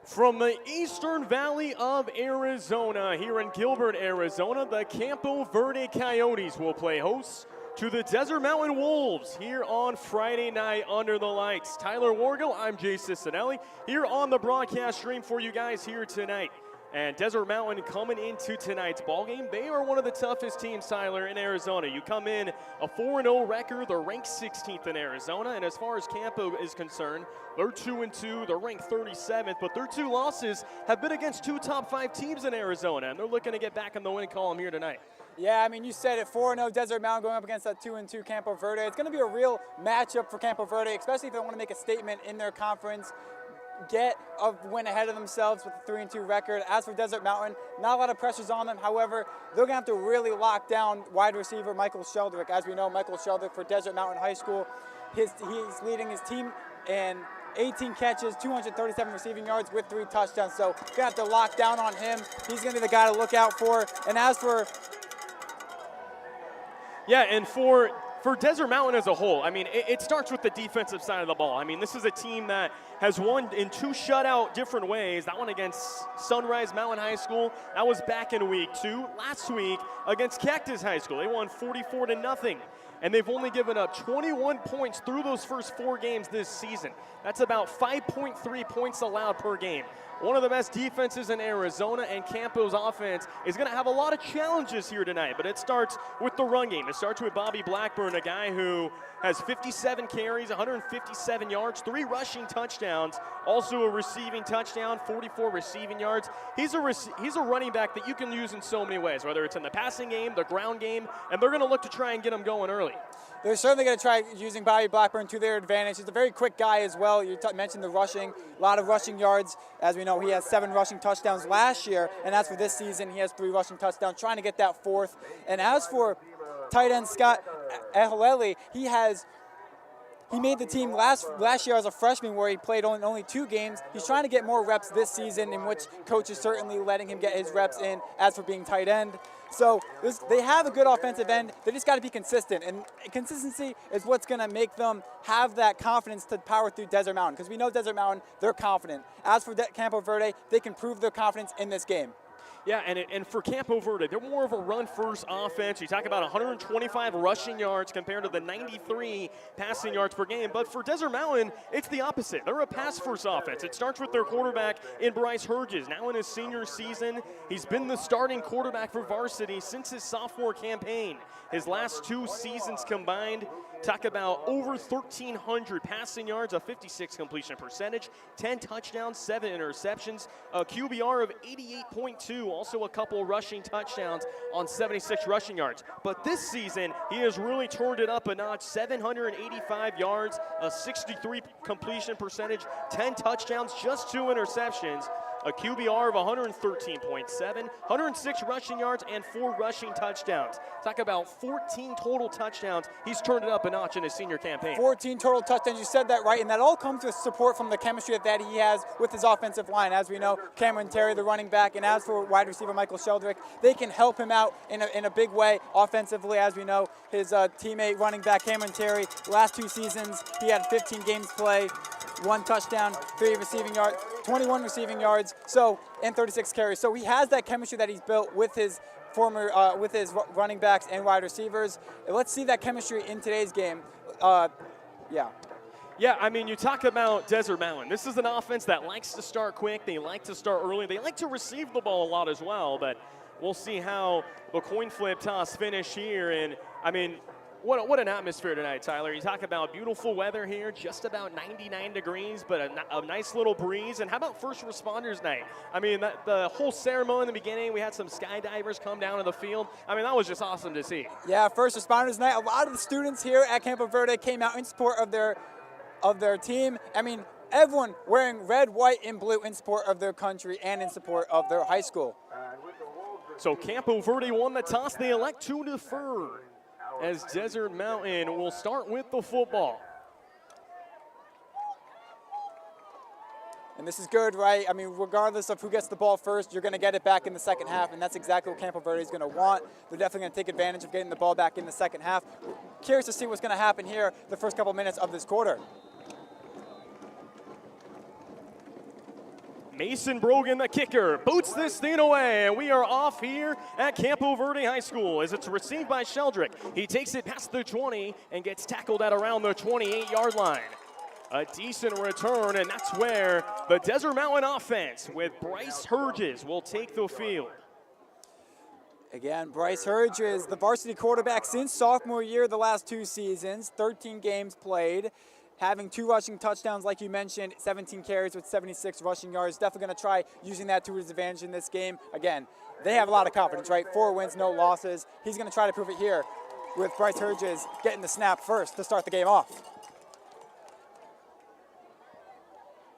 From the Eastern Valley of Arizona, here in Gilbert, Arizona, the Campo Verde Coyotes will play host to the Desert Mountain Wolves here on Friday night under the lights. Tyler Wargo, I'm Jayce Cicinelli, here on the broadcast stream for you guys here tonight. And Desert Mountain coming into tonight's ballgame, they are one of the toughest teams, Tyler, in Arizona. You come in a 4-0 record, they're ranked 16th in Arizona, and as far as Campo is concerned, they're 2-2, they're ranked 37th, but their two losses have been against two top 5 teams in Arizona, and they're looking to get back in the win column here tonight. Yeah, I mean, you said it, 4-0 Desert Mountain going up against that 2-2 Campo Verde. It's going to be a real matchup for Campo Verde, especially if they want to make a statement in their conference, get a win ahead of themselves with a 3-2 record. As for Desert Mountain, not a lot of pressures on them. However, they're going to have to really lock down wide receiver Michael Sheldrick. As we know, Michael Sheldrick for Desert Mountain High School, he's leading his team in 18 catches, 237 receiving yards with 3 touchdowns. So going to have to lock down on him. He's going to be the guy to look out for. And as for... Yeah, and for Desert Mountain as a whole, I mean, it starts with the defensive side of the ball. I mean, this is a team that has won in 2 shutout different ways. That one against Sunrise Mountain High School, that was back in week 2. Last week against Cactus High School, they won 44-0. And they've only given up 21 points through those first 4 games this season. That's about 5.3 points allowed per game. One of the best defenses in Arizona, and Campo's offense is going to have a lot of challenges here tonight, but it starts with the run game. It starts with Bobby Blackburn, a guy who has 57 carries, 157 yards, 3 rushing touchdowns, also a receiving touchdown, 44 receiving yards. He's a running back that you can use in so many ways, whether it's in the passing game, the ground game, and they're going to look to try and get him going early. They're certainly going to try using Bobby Blackburn to their advantage. He's a very quick guy as well. You mentioned the rushing, a lot of rushing yards. As we know, he has 7 rushing touchdowns last year, and as for this season, he has 3 rushing touchdowns, trying to get that 4th. And as for tight end Scott Ehaleli, he made the team last year as a freshman where he played only 2 games. He's trying to get more reps this season, in which coach is certainly letting him get his reps in as for being tight end. So they have a good offensive end. They just got to be consistent, and consistency is what's going to make them have that confidence to power through Desert Mountain, because we know Desert Mountain, they're confident. As for Campo Verde, they can prove their confidence in this game. Yeah, and for Campo Verde, they're more of a run-first offense. You talk about 125 rushing yards compared to the 93 passing yards per game. But for Desert Mountain, it's the opposite. They're a pass-first offense. It starts with their quarterback in Bryce Herges. Now in his senior season, he's been the starting quarterback for varsity since his sophomore campaign. His last 2 seasons combined, talk about over 1,300 passing yards, a 56 completion percentage, 10 touchdowns, 7 interceptions, a QBR of 88.2, also a couple rushing touchdowns on 76 rushing yards. But this season, he has really turned it up a notch, 785 yards, a 63 completion percentage, 10 touchdowns, just 2 interceptions, a QBR of 113.7, 106 rushing yards, and 4 rushing touchdowns. Talk about 14 total touchdowns. He's turned it up a notch in his senior campaign. 14 total touchdowns, you said that right, and that all comes with support from the chemistry that he has with his offensive line. As we know, Cameron Terry, the running back, and as for wide receiver Michael Sheldrick, they can help him out in a big way offensively. As we know, his teammate running back Cameron Terry, last 2 seasons, he had 15 games play, 1 touchdown, 3 receiving yards, 21 receiving yards, and 36 carries. So he has that chemistry that he's built with his with his running backs and wide receivers. Let's see that chemistry in today's game. Yeah, I mean, you talk about Desert Mountain. This is an offense that likes to start quick. They like to start early. They like to receive the ball a lot as well, but we'll see how the coin flip toss finish here. And, I mean, what an atmosphere tonight, Tyler. You talk about beautiful weather here, just about 99 degrees, but a nice little breeze. And how about first responders night? I mean, the whole ceremony in the beginning, we had some skydivers come down to the field. I mean, that was just awesome to see. Yeah, first responders night. A lot of the students here at Campo Verde came out in support of their team. I mean, everyone wearing red, white, and blue in support of their country and in support of their high school. So Campo Verde won the toss. They elect to defer, as Desert Mountain will start with the football. And this is good, right? I mean, regardless of who gets the ball first, you're going to get it back in the second half, and that's exactly what Campo Verde is going to want. They're definitely going to take advantage of getting the ball back in the second half. Curious to see what's going to happen here the first couple minutes of this quarter. Mason Brogan, the kicker, boots this thing away, and we are off here at Campo Verde High School as it's received by Sheldrick. He takes it past the 20 and gets tackled at around the 28-yard line. A decent return, and that's where the Desert Mountain offense with Bryce Herges will take the field. Again, Bryce Herges, the varsity quarterback since sophomore year, the last 2 seasons, 13 games played. Having 2 rushing touchdowns, like you mentioned, 17 carries with 76 rushing yards. Definitely going to try using that to his advantage in this game. Again, they have a lot of confidence, right? 4 wins, no losses. He's going to try to prove it here with Bryce Herges getting the snap first to start the game off.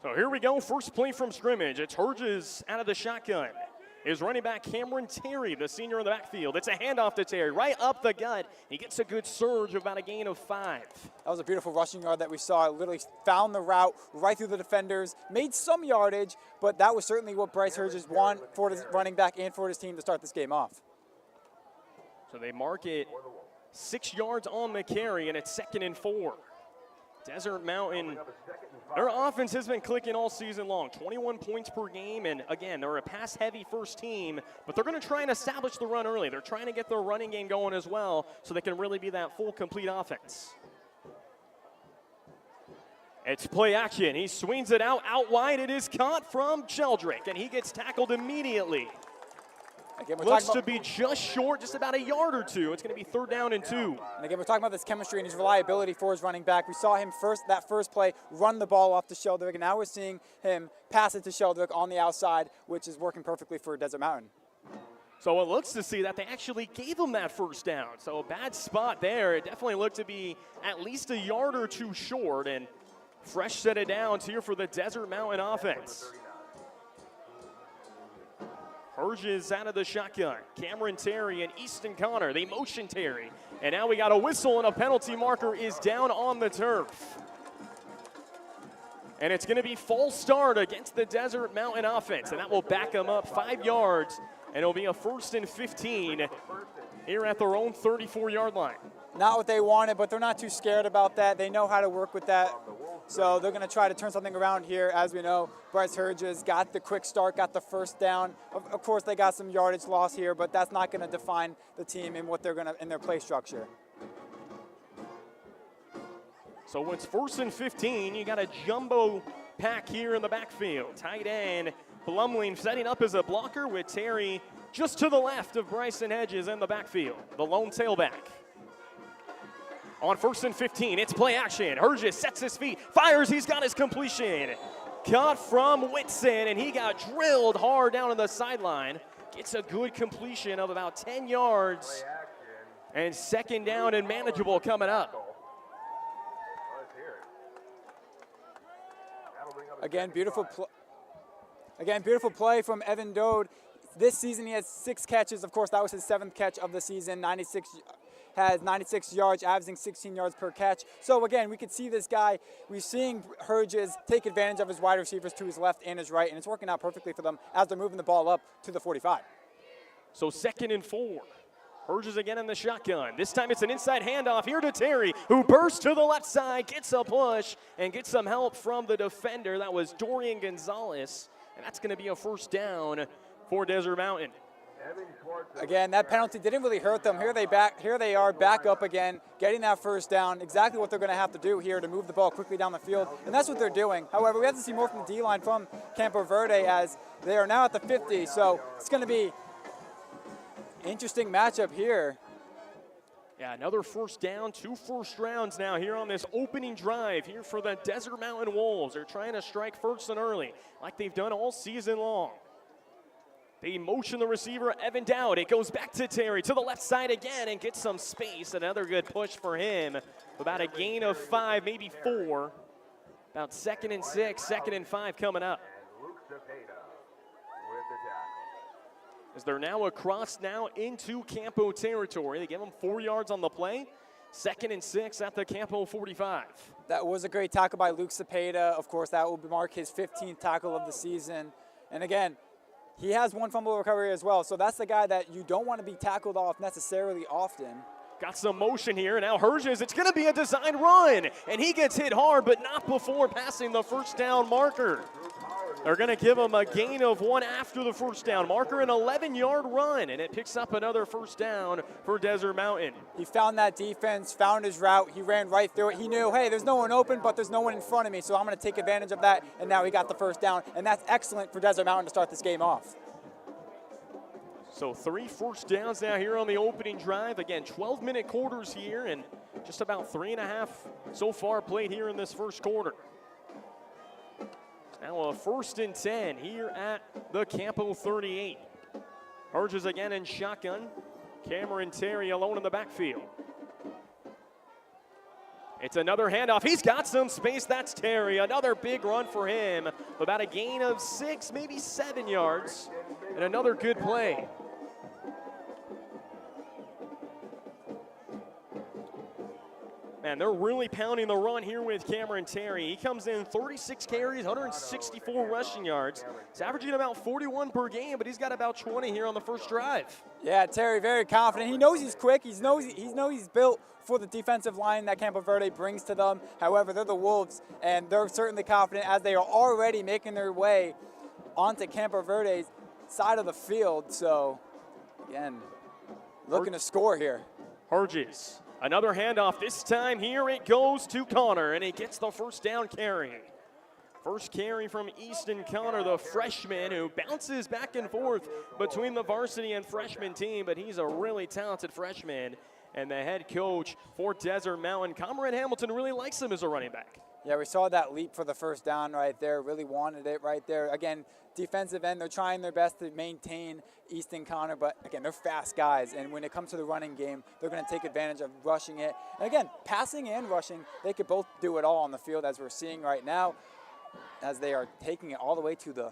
So here we go, first play from scrimmage. It's Herges out of the shotgun. Is running back Cameron Terry, the senior in the backfield. It's a handoff to Terry, right up the gut. He gets a good surge, about a gain of 5. That was a beautiful rushing yard that we saw. Literally found the route right through the defenders, made some yardage, but that was certainly what Bryce Herges wanted for his running back and for his team to start this game off. So they mark it 6 yards on the carry, and it's 2nd and 4. Desert Mountain, their offense has been clicking all season long, 21 points per game, and again, they're a pass-heavy first team, but they're going to try and establish the run early. They're trying to get their running game going as well so they can really be that full, complete offense. It's play action. He swings it out wide. It is caught from Sheldrick, and he gets tackled immediately. Again, Looks to be just short, just about a yard or 2. It's going to be 3rd down and 2. And again, we're talking about this chemistry and his reliability for his running back. We saw him that first play run the ball off to Sheldrick, and now we're seeing him pass it to Sheldrick on the outside, which is working perfectly for Desert Mountain. So it looks to see that they actually gave him that first down. So a bad spot there. It definitely looked to be at least a yard or 2 short, and fresh set of downs here for the Desert Mountain offense. Herges out of the shotgun. Cameron Terry and Easton Connor, they motion Terry. And now we got a whistle, and a penalty marker is down on the turf. And it's going to be false start against the Desert Mountain offense, and that will back them up 5 yards, and it'll be a 1st and 15 here at their own 34-yard line. Not what they wanted, but they're not too scared about that. They know how to work with that. So they're going to try to turn something around here. As we know, Bryce Herges got the quick start, got the first down. Of course, they got some yardage loss here, but that's not going to define the team in what they're going to in their play structure. So when it's 1st and 15, you got a jumbo pack here in the backfield. Tight end Blumling setting up as a blocker with Terry just to the left of Bryson Hedges in the backfield, the lone tailback. On 1st and 15, it's play action. Herges sets his feet, fires, he's got his completion. Caught from Whitson, and he got drilled hard down on the sideline. Gets a good completion of about 10 yards. And 2nd down and manageable coming up. Again, beautiful play from Evan Dode. This season he has 6 catches. Of course, that was his 7th catch of the season. Has 96 yards, averaging 16 yards per catch. So again, we could see this guy. We're seeing Herges take advantage of his wide receivers to his left and his right, and it's working out perfectly for them as they're moving the ball up to the 45. So 2nd and 4. Herges again in the shotgun. This time it's an inside handoff here to Terry, who bursts to the left side, gets a push, and gets some help from the defender. That was Dorian Gonzalez, and that's going to be a 1st down for Desert Mountain. Again, that penalty didn't really hurt them. Here they are back up again, getting that 1st down. Exactly what they're going to have to do here to move the ball quickly down the field, and that's what they're doing. However, we have to see more from the D-line from Campo Verde as they are now at the 50, so it's going to be an interesting matchup here. Yeah, another 1st down, 2 first rounds now here on this opening drive here for the Desert Mountain Wolves. They're trying to strike first and early like they've done all season long. They motion the receiver, Evan Dowd. It goes back to Terry to the left side again and gets some space. Another good push for him. About a gain of 5, maybe 4. About 2nd and 6, 2nd and 5 coming up. As they're now across into Campo territory. They give them 4 yards on the play. 2nd and 6 at the Campo 45. That was a great tackle by Luke Cepeda. Of course, that will mark his 15th tackle of the season. And again, he has 1 fumble recovery as well, so that's the guy that you don't want to be tackled off necessarily often. Got some motion here, and now Herges, it's going to be a design run, and he gets hit hard, but not before passing the 1st down marker. They're going to give him a gain of 1 after the first down. Marker, an 11-yard run, and it picks up another first down for Desert Mountain. He found that defense, found his route. He ran right through it. He knew, hey, there's no one open, but there's no one in front of me, so I'm going to take advantage of that, and now he got the first down, and that's excellent for Desert Mountain to start this game off. So 3 first downs now here on the opening drive. Again, 12-minute quarters here, and just about 3.5 so far played here in this first quarter. Now a 1st and 10 here at the Campo 38. Urges again in shotgun. Cameron Terry alone in the backfield. It's another handoff. He's got some space. That's Terry. Another big run for him. About a gain of 6, maybe 7 yards. And another good play. Man, they're really pounding the run here with Cameron Terry. He comes in 36 carries, 164 rushing yards. He's averaging about 41 per game, but he's got about 20 here on the first drive. Yeah, Terry very confident. He knows he's quick. He knows he's built for the defensive line that Campo Verde brings to them. However, they're the Wolves, and they're certainly confident as they are already making their way onto Campo Verde's side of the field. So, again, looking to score here. Hurges. Another handoff. This time here it goes to Connor, and he gets the first down carry. First carry from Easton Connor, the freshman who bounces back and forth between the varsity and freshman team, but he's a really talented freshman. And the head coach for Desert Mountain, Comrade Hamilton, really likes him as a running back. Yeah, we saw that leap for the first down right there. Really wanted it right there. Again, defensive end, they're trying their best to maintain Easton Connor, but again, they're fast guys. And when it comes to the running game, they're going to take advantage of rushing it. And again, passing and rushing, they could both do it all on the field as we're seeing right now, as they are taking it all the way to the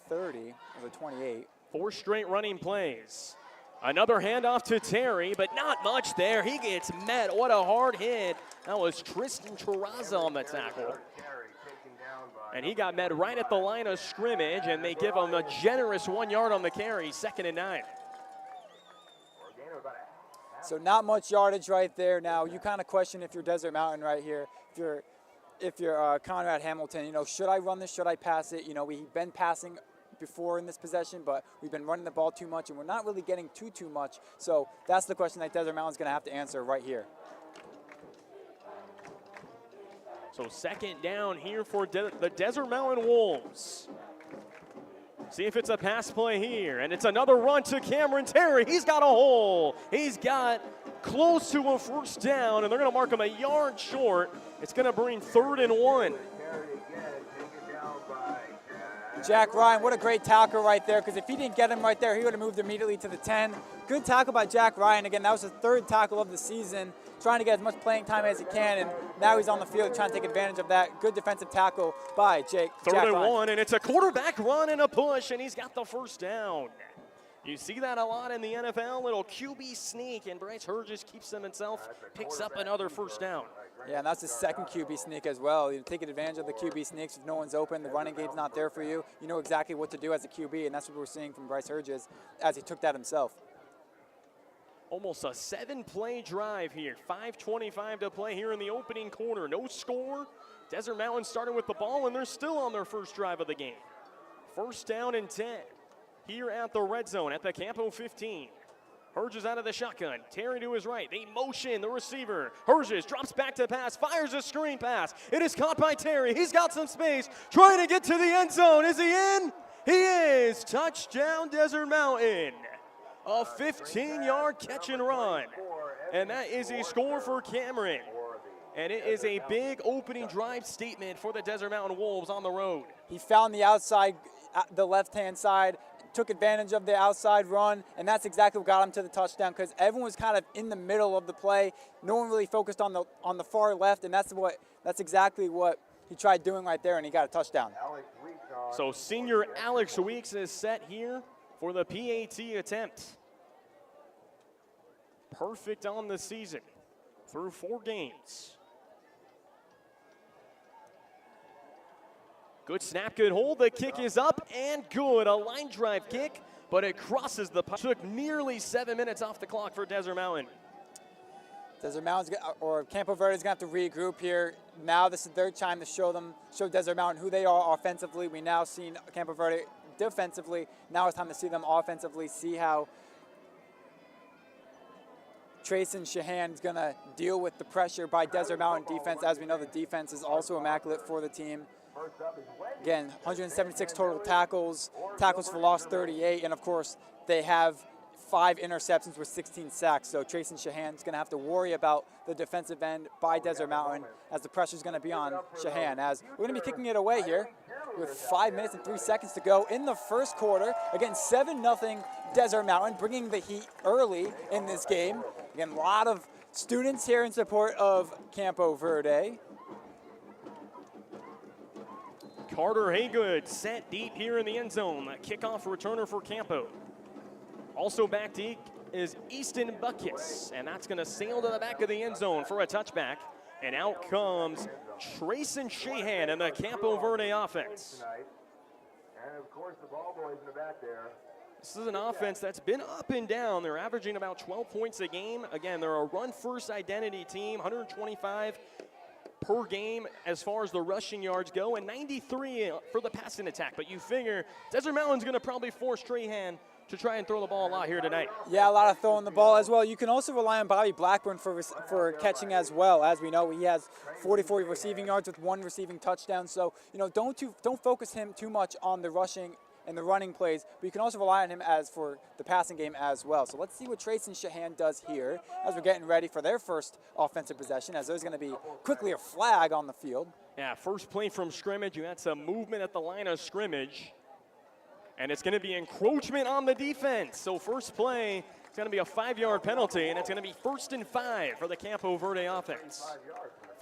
30 or the 28. 4 straight running plays. Another handoff to Terry, but not much there. He gets met. What a hard hit. That was Tristan Terraza on the tackle. And he got met right at the line of scrimmage, and they give him a generous 1 yard on the carry, 2nd and 9. So not much yardage right there. Now, you kind of question if you're Desert Mountain right here. If you're Conrad Hamilton, you know, should I run this? Should I pass it? You know, we've been passing before in this possession, but we've been running the ball too much, and we're not really getting too much. So that's the question that Desert Mountain's going to have to answer right here. So 2nd down here for the Desert Mountain Wolves. See if it's a pass play here, and it's another run to Cameron Terry. He's got a hole. He's got close to a first down, and they're going to mark him a yard short. It's going to bring 3rd and 1. Jack Ryan, what a great tackle right there, because if he didn't get him right there, he would have moved immediately to the 10. Good tackle by Jack Ryan. Again, that was his 3rd tackle of the season, trying to get as much playing time as he can, and now he's on the field trying to take advantage of that. Good defensive tackle by Jack 3rd and Ryan. 1, and it's a quarterback run and a push, and he's got the first down. You see that a lot in the NFL, little QB sneak, and Bryce Hurges keeps them himself, picks up another first down. Yeah, and that's his 2nd QB sneak as well. You're taking advantage of the QB sneaks. If no one's open, the running game's not there for you, you know exactly what to do as a QB, and that's what we're seeing from Bryce Hurges as he took that himself. Almost a 7-play drive here. 5:25 to play here in the opening quarter. No score. Desert Mountain started with the ball, and they're still on their first drive of the game. 1st down and 10 here at the red zone at the Campo 15. Hurges out of the shotgun. Terry to his right. They motion the receiver. Hurges drops back to pass, fires a screen pass. It is caught by Terry. He's got some space, trying to get to the end zone. Is he in? He is. Touchdown, Desert Mountain. A 15-yard catch and run. And that is a score for Cameron. And it is a big opening drive statement for the Desert Mountain Wolves on the road. He found the outside, the left-hand side, took advantage of the outside run, and that's exactly what got him to the touchdown, because everyone was kind of in the middle of the play. No one really focused on the far left, and that's exactly what he tried doing right there, and he got a touchdown. So senior Alex Weeks is set here for the PAT attempt. Perfect on the season through 4 games. Good snap, good hold. The kick is up and good. A line drive kick, but it crosses the pipe. Took nearly 7 minutes off the clock for Desert Mountain. Desert Mountain's or Campo Verde is going to have to regroup here. Now this is their time to show Desert Mountain who they are offensively. We now seen Campo Verde defensively. Now it's time to see them offensively, see how Trace and Shahan is going to deal with the pressure by Desert Mountain defense. As we know, the defense is also immaculate for the team. Again, 176 total tackles for loss 38, and of course they have 5 interceptions with 16 sacks. So Trace and Shahan is going to have to worry about the defensive end by Desert Mountain, as the pressure is going to be on Shahan. As we're going to be kicking it away here with 5 minutes and 3 seconds to go in the first quarter. Again, 7-0 Desert Mountain, bringing the heat early in this game. Again, a lot of students here in support of Campo Verde. Carter Haygood set deep here in the end zone. That kickoff returner for Campo. Also back deep is Easton Buckus, and that's going to sail to the back of the end zone for a touchback. And out comes Trayson Shahan in the Campo Verde offense. And of course, the ball boys in the back there. This is an offense that's been up and down. They're averaging about 12 points a game. Again, they're a run-first identity team, 125 per game as far as the rushing yards go, and 93 for the passing attack. But you figure Desert Mountain's going to probably force Shahan to try and throw the ball a lot here tonight. Yeah, a lot of throwing the ball as well. You can also rely on Bobby Blackburn for catching as well. As we know, he has 44 receiving yards with 1 receiving touchdown. So, don't focus him too much on the rushing and the running plays, but you can also rely on him as for the passing game as well. So let's see what Trace and Shahan does here as we're getting ready for their first offensive possession, as there's going to be quickly a flag on the field. Yeah, first play from scrimmage. You had some movement at the line of scrimmage, and it's going to be encroachment on the defense. So first play, it's going to be a 5-yard penalty, and it's going to be 1st and 5 for the Campo Verde offense.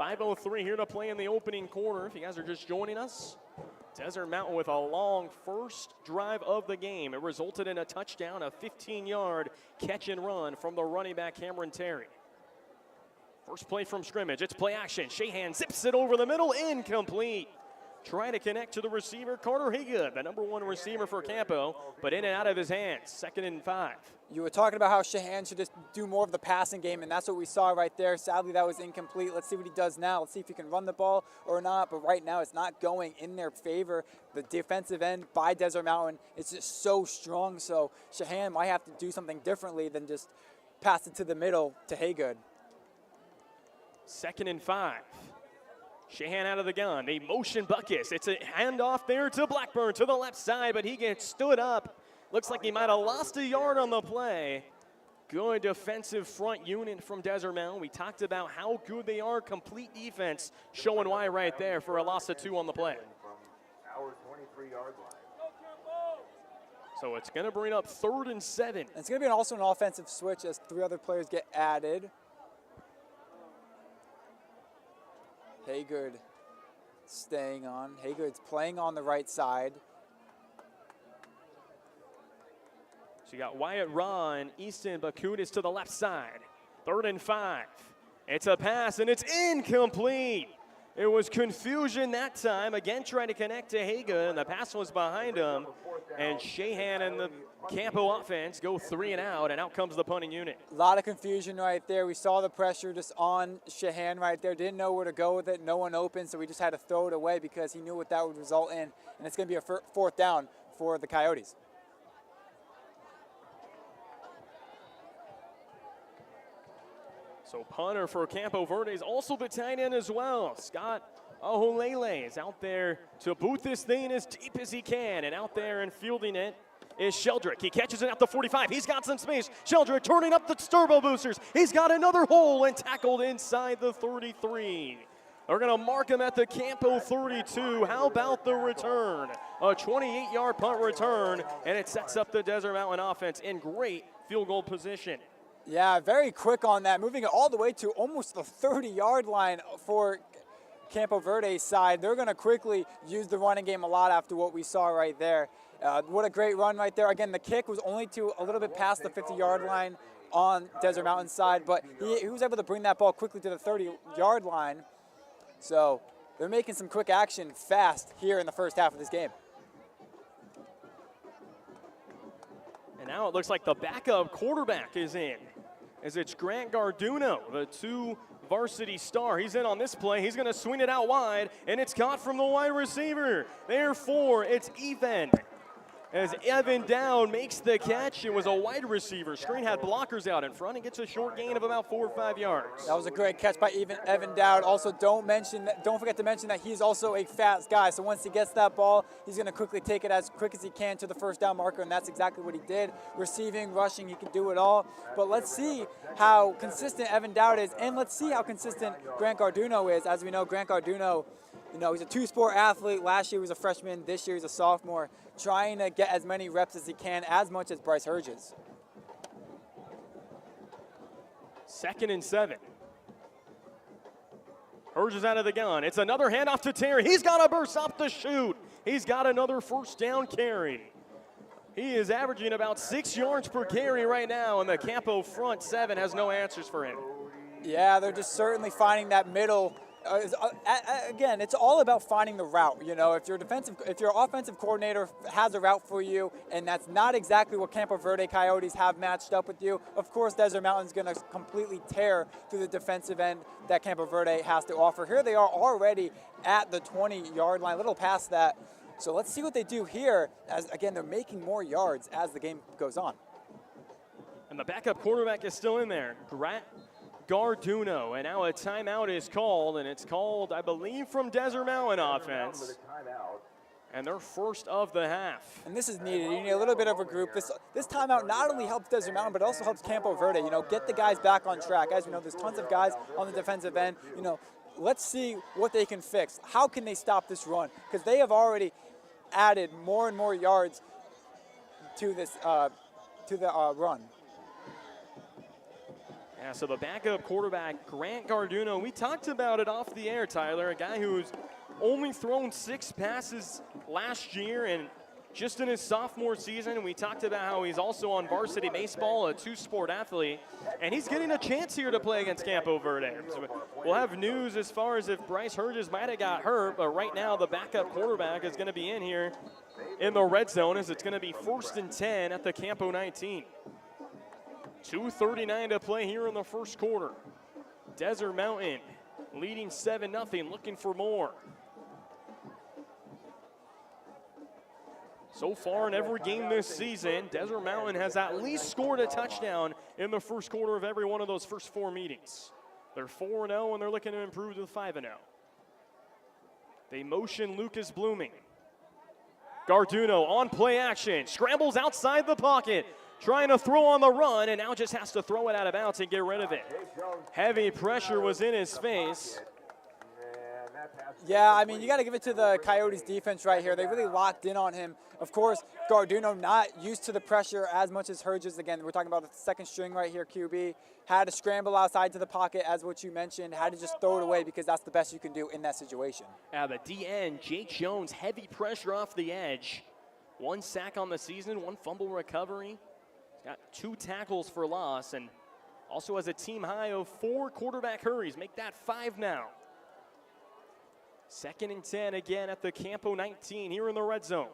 5:03 here to play in the opening quarter. If you guys are just joining us, Desert Mountain with a long first drive of the game. It resulted in a touchdown, a 15-yard catch and run from the running back Cameron Terry. First play from scrimmage, it's play action. Shahan zips it over the middle, incomplete. Trying to connect to the receiver, Carter Haygood, the #1 receiver for Campo, but in and out of his hands. 2nd and 5. You were talking about how Shahan should just do more of the passing game, and that's what we saw right there. Sadly, that was incomplete. Let's see what he does now. Let's see if he can run the ball or not, but right now it's not going in their favor. The defensive end by Desert Mountain is just so strong, so Shahan might have to do something differently than just pass it to the middle to Haygood. 2nd and 5. Shahan out of the gun, a motion Buckus. It's a handoff there to Blackburn to the left side, but he gets stood up. Looks like he might have lost a yard on the play. Good defensive front unit from Desert Mountain. We talked about how good they are. Complete defense, showing why right there for a loss of 2 on the play. From our 23-yard line. So it's going to bring up 3rd and 7. And it's going to be also an offensive switch as 3 other players get added. Haygood staying on. Haygood's playing on the right side. So you got Wyatt Raw and Easton Buckus to the left side. 3rd and 5. It's a pass, and it's incomplete. It was confusion that time. Again, trying to connect to Haygood, and the pass was behind him. And Shahan and the Campo offense go 3 and out comes the punting unit. A lot of confusion right there. We saw the pressure just on Shahan right there. Didn't know where to go with it. No one open, so we just had to throw it away because he knew what that would result in. And it's going to be a 4th down for the Coyotes. So punter for Campo Verde is also the tight end as well. Scott Aholele is out there to boot this thing as deep as he can. And out there and fielding it is Sheldrick. He catches it at the 45. He's got some space. Sheldrick turning up the turbo boosters. He's got another hole and tackled inside the 33. They're going to mark him at the Campo 32. How about the return? A 28-yard punt return, and it sets up the Desert Mountain offense in great field goal position. Yeah, very quick on that, moving it all the way to almost the 30-yard line for Campo Verde's side. They're going to quickly use the running game a lot after what we saw right there. What a great run right there. Again, the kick was only to a little bit past the 50-yard line on Desert Mountain side, but he was able to bring that ball quickly to the 30-yard line. So they're making some quick action fast here in the first half of this game. And now it looks like the backup quarterback is in. as it's Grant Garduno, the 2 varsity star. He's in on this play. He's going to swing it out wide, and it's caught from the wide receiver. Therefore, it's even. As Evan Dowd makes the catch, it was a wide receiver. Screen had blockers out in front and gets a short gain of about 4 or 5 yards. That was a great catch by Evan Dowd. Also, don't forget to mention that he's also a fast guy. So once he gets that ball, he's going to quickly take it as quick as he can to the first down marker, and that's exactly what he did. Receiving, rushing, he can do it all. But let's see how consistent Evan Dowd is, and let's see how consistent Grant Garduno is. As we know, Grant Garduno, he's a 2-sport athlete. Last year he was a freshman. This year he's a sophomore, trying to get as many reps as he can, as much as Bryce Herges. 2nd and 7. Herges out of the gun. It's another handoff to Terry. He's got a burst off the shoot. He's got another first down carry. He is averaging about 6 yards per carry right now, and the Campo front 7 has no answers for him. Yeah, they're just certainly finding that middle. Again, it's all about finding the route. If your offensive coordinator has a route for you, and that's not exactly what Campo Verde Coyotes have matched up with you, of course Desert Mountain's going to completely tear through the defensive end that Campo Verde has to offer. Here they are already at the 20-yard line, a little past that. So let's see what they do here, as again they're making more yards as the game goes on. And the backup quarterback is still in there. Grant Garduno, and now a timeout is called, and it's called, I believe, from Desert Mountain offense. And their first of the half. And this is needed. You need a little bit of a group. This timeout not only helps Desert Mountain, but also helps Campo Verde. Get the guys back on track. As we know, there's tons of guys on the defensive end. Let's see what they can fix. How can they stop this run? Because they have already added more and more yards to this run. Yeah, so the backup quarterback, Grant Garduno, we talked about it off the air, Tyler, a guy who's only thrown 6 passes last year and just in his sophomore season. We talked about how he's also on varsity baseball, a 2-sport athlete, and he's getting a chance here to play against Campo Verde. So we'll have news as far as if Bryce Herges might have got hurt, but right now the backup quarterback is going to be in here in the red zone, as it's going to be 1st and 10 at the Campo 19. 2:39 to play here in the first quarter. Desert Mountain leading 7-0, looking for more. So far in every game this season, Desert Mountain has at least scored a touchdown in the first quarter of every one of those first 4 meetings. They're 4-0, and they're looking to improve to 5-0. They motion Lucas Blooming. Garduno on play action, scrambles outside the pocket, trying to throw on the run, and now just has to throw it out of bounds and get rid of it. Heavy pressure was in his face. Yeah, I mean, you got to give it to the Coyotes defense right here. They really locked in on him. Of course, Garduno not used to the pressure as much as Herges. Again, we're talking about the second string right here, QB. Had to scramble outside to the pocket, as what you mentioned. Had to just throw it away because that's the best you can do in that situation. The DN, Jake Jones, heavy pressure off the edge. 1 sack on the season, 1 fumble recovery. Got 2 tackles for loss, and also has a team high of 4 quarterback hurries. Make that 5 now. 2nd and 10 again at the Campo 19 here in the red zone.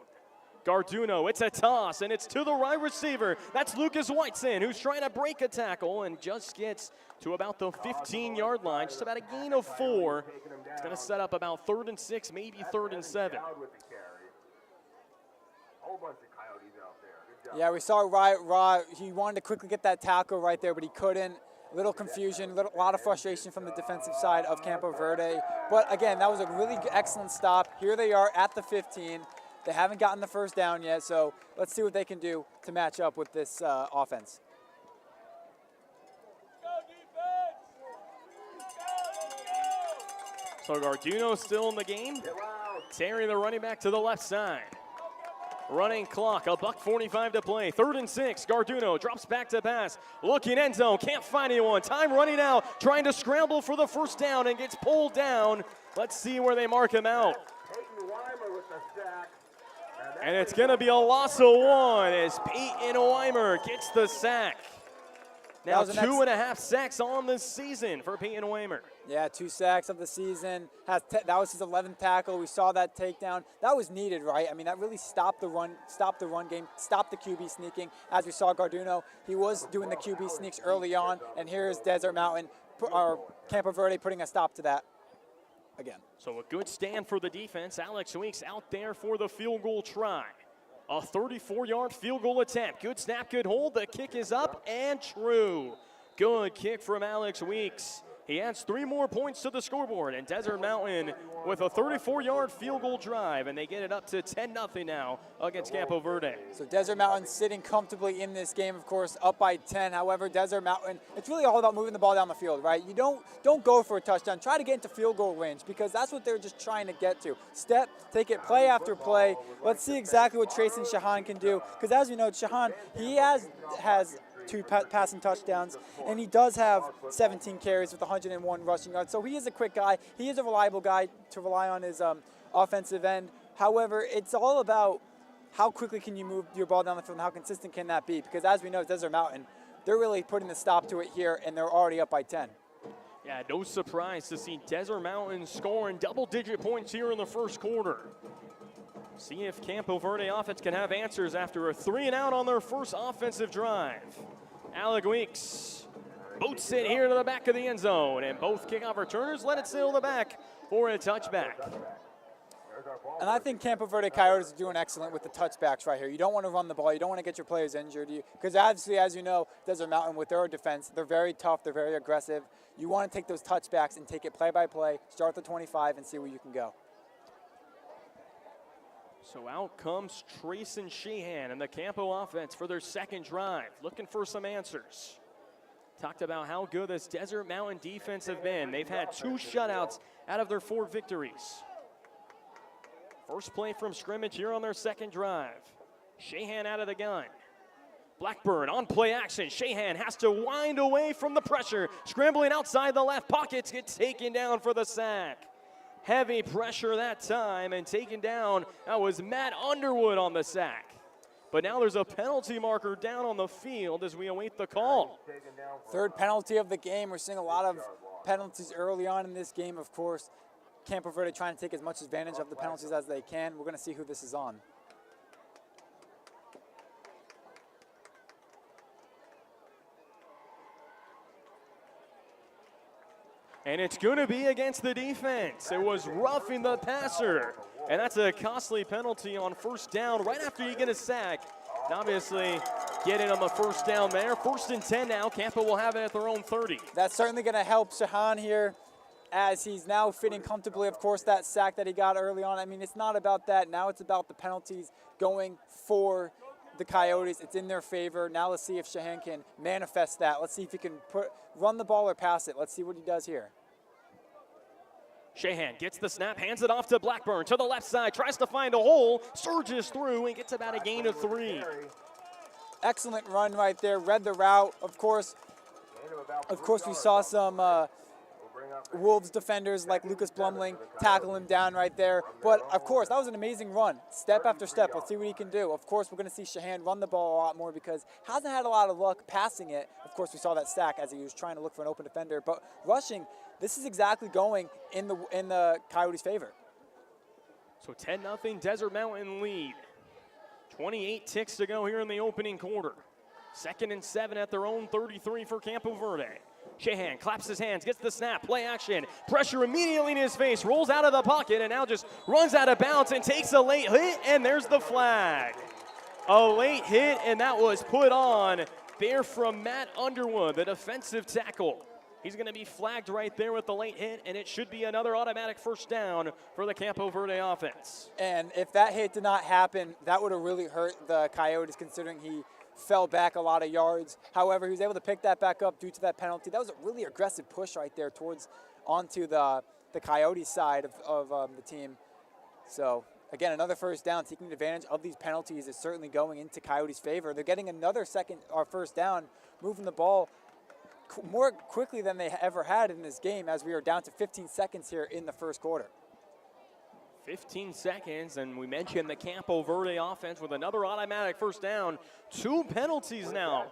Garduno, it's a toss, and it's to the right receiver. That's Lucas Whiteson, who's trying to break a tackle and just gets to about the 15-yard line, just about a gain of 4. It's going to set up about 3rd and 6, maybe 3rd and 7. Yeah, we saw Raw. He wanted to quickly get that tackle right there, but he couldn't. A little confusion, a lot of frustration from the defensive side of Campo Verde. But again, that was a really excellent stop. Here they are at the 15. They haven't gotten the first down yet, so let's see what they can do to match up with this offense. So Garduno still in the game. Terry, the running back, to the left side. Running clock, $1:45 to play. 3rd and 6. Garduno drops back to pass. Looking end zone, can't find anyone. Time running out, trying to scramble for the first down and gets pulled down. Let's see where they mark him out. And it's going to be a loss of 1 as Peyton Weimer gets the sack. Now 2.5 sacks on the season for Peyton Waymer. Yeah, 2 sacks of the season. That was his 11th tackle. We saw that takedown. That was needed, right? I mean, that really stopped the run game, stopped the QB sneaking. As we saw Garduno, he was doing the QB sneaks early on, and here's Desert Mountain, or Campo Verde, putting a stop to that again. So a good stand for the defense. Alex Weeks out there for the field goal try. A 34-yard field goal attempt. Good snap, good hold. The kick is up and true. Good kick from Alex Weeks. He adds 3 more points to the scoreboard, and Desert Mountain with a 34-yard field goal drive, and they get it up to 10-0 now against Campo Verde. So Desert Mountain sitting comfortably in this game, of course, up by 10. However, Desert Mountain, it's really all about moving the ball down the field, right? You don't go for a touchdown. Try to get into field goal range because that's what they're just trying to get to. Step, take it play after play. Let's see exactly what Trace and Shahan can do because as you know, Shahan, he has 2 passing touchdowns, and he does have 17 carries with 101 rushing yards. So he is a quick guy. He is a reliable guy to rely on his offensive end. However, it's all about how quickly can you move your ball down the field and how consistent can that be? Because as we know, Desert Mountain, they're really putting the stop to it here, and they're already up by 10. Yeah, no surprise to see Desert Mountain scoring double-digit points here in the first quarter. See if Campo Verde offense can have answers after a 3-and-out on their first offensive drive. Alex Weeks boots it here to the back of the end zone, and both kickoff returners let it sail to the back for a touchback. And I think Campo Verde Coyotes are doing excellent with the touchbacks right here. You don't want to run the ball. You don't want to get your players injured. Because obviously, as you know, Desert Mountain with their defense, they're very tough. They're very aggressive. You want to take those touchbacks and take it play by play, start the 25, and see where you can go. So out comes Trace and Sheehan and the Campo offense for their second drive, looking for some answers. Talked about how good this Desert Mountain defense have been. They've had 2 shutouts out of their 4 victories. First play from scrimmage here on their second drive. Sheehan out of the gun. Blackburn on play action. Sheehan has to wind away from the pressure. Scrambling outside the left pockets, gets taken down for the sack. Heavy pressure that time and taken down. That was Matt Underwood on the sack. But now there's a penalty marker down on the field as we await the call. 3rd penalty of the game. We're seeing a lot of penalties early on in this game, of course. Campo Verde trying to take as much advantage of the penalties as they can. We're going to see who this is on. And it's going to be against the defense. It was roughing the passer. And that's a costly penalty on first down right after you get a sack. And obviously, getting on the first down there. 1st and 10 now. Campo will have it at their own 30. That's certainly going to help Shahan here as he's now fitting comfortably. Of course, that sack that he got early on. I mean, it's not about that. Now it's about the penalties going for the Coyotes. It's in their favor. Now let's see if Shahan can manifest that. Let's see if he can run the ball or pass it. Let's see what he does here. Sheehan gets the snap, hands it off to Blackburn to the left side, tries to find a hole, surges through, and gets about a gain of 3. Excellent run right there. Read the route. Of course, we saw some Wolves defenders like Lucas Blumling tackle him down right there. But, of course, that was an amazing run. Step after step. Let's see what he can do. Of course, we're going to see Shahan run the ball a lot more because he hasn't had a lot of luck passing it. Of course, we saw that sack as he was trying to look for an open defender. But rushing, this is exactly going in the Coyotes' favor. So 10-0 Desert Mountain lead. 28 ticks to go here in the opening quarter. 2nd and 7 at their own 33 for Campo Verde. Sheehan claps his hands, gets the snap, play action, pressure immediately in his face, rolls out of the pocket, and now just runs out of bounds and takes a late hit, and there's the flag. A late hit, and that was put on there from Matt Underwood, the defensive tackle. He's going to be flagged right there with the late hit, and it should be another automatic first down for the Campo Verde offense. And if that hit did not happen, that would have really hurt the Coyotes considering he fell back a lot of yards. However, he was able to pick that back up due to that penalty. That was a really aggressive push right there onto the Coyotes side of the team. So, again, another first down, taking advantage of these penalties is certainly going into Coyotes' favor. They're getting another first down, moving the ball more quickly than they ever had in this game as we are down to 15 seconds here in the first quarter. 15 seconds, and we mentioned the Campo Verde offense with another automatic first down. 2 penalties now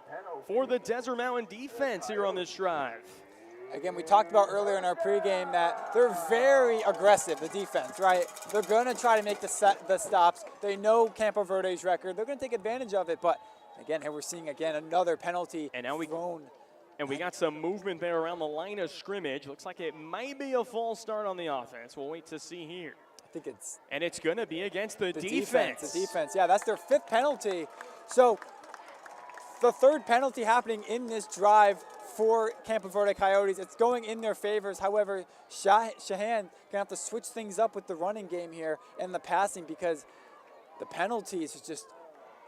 for the Desert Mountain defense here on this drive. Again, we talked about earlier in our pregame that they're very aggressive, the defense, right? They're going to try to make the stops. They know Campo Verde's record. They're going to take advantage of it, but again, here we're seeing again another penalty thrown. And we got some movement there around the line of scrimmage. Looks like it might be a false start on the offense. We'll wait to see here. And it's going to be against the defense. The defense, yeah, that's their 5th penalty. So the 3rd penalty happening in this drive for Campo Verde Coyotes. It's going in their favors. However, Shahan going to have to switch things up with the running game here and the passing because the penalties is just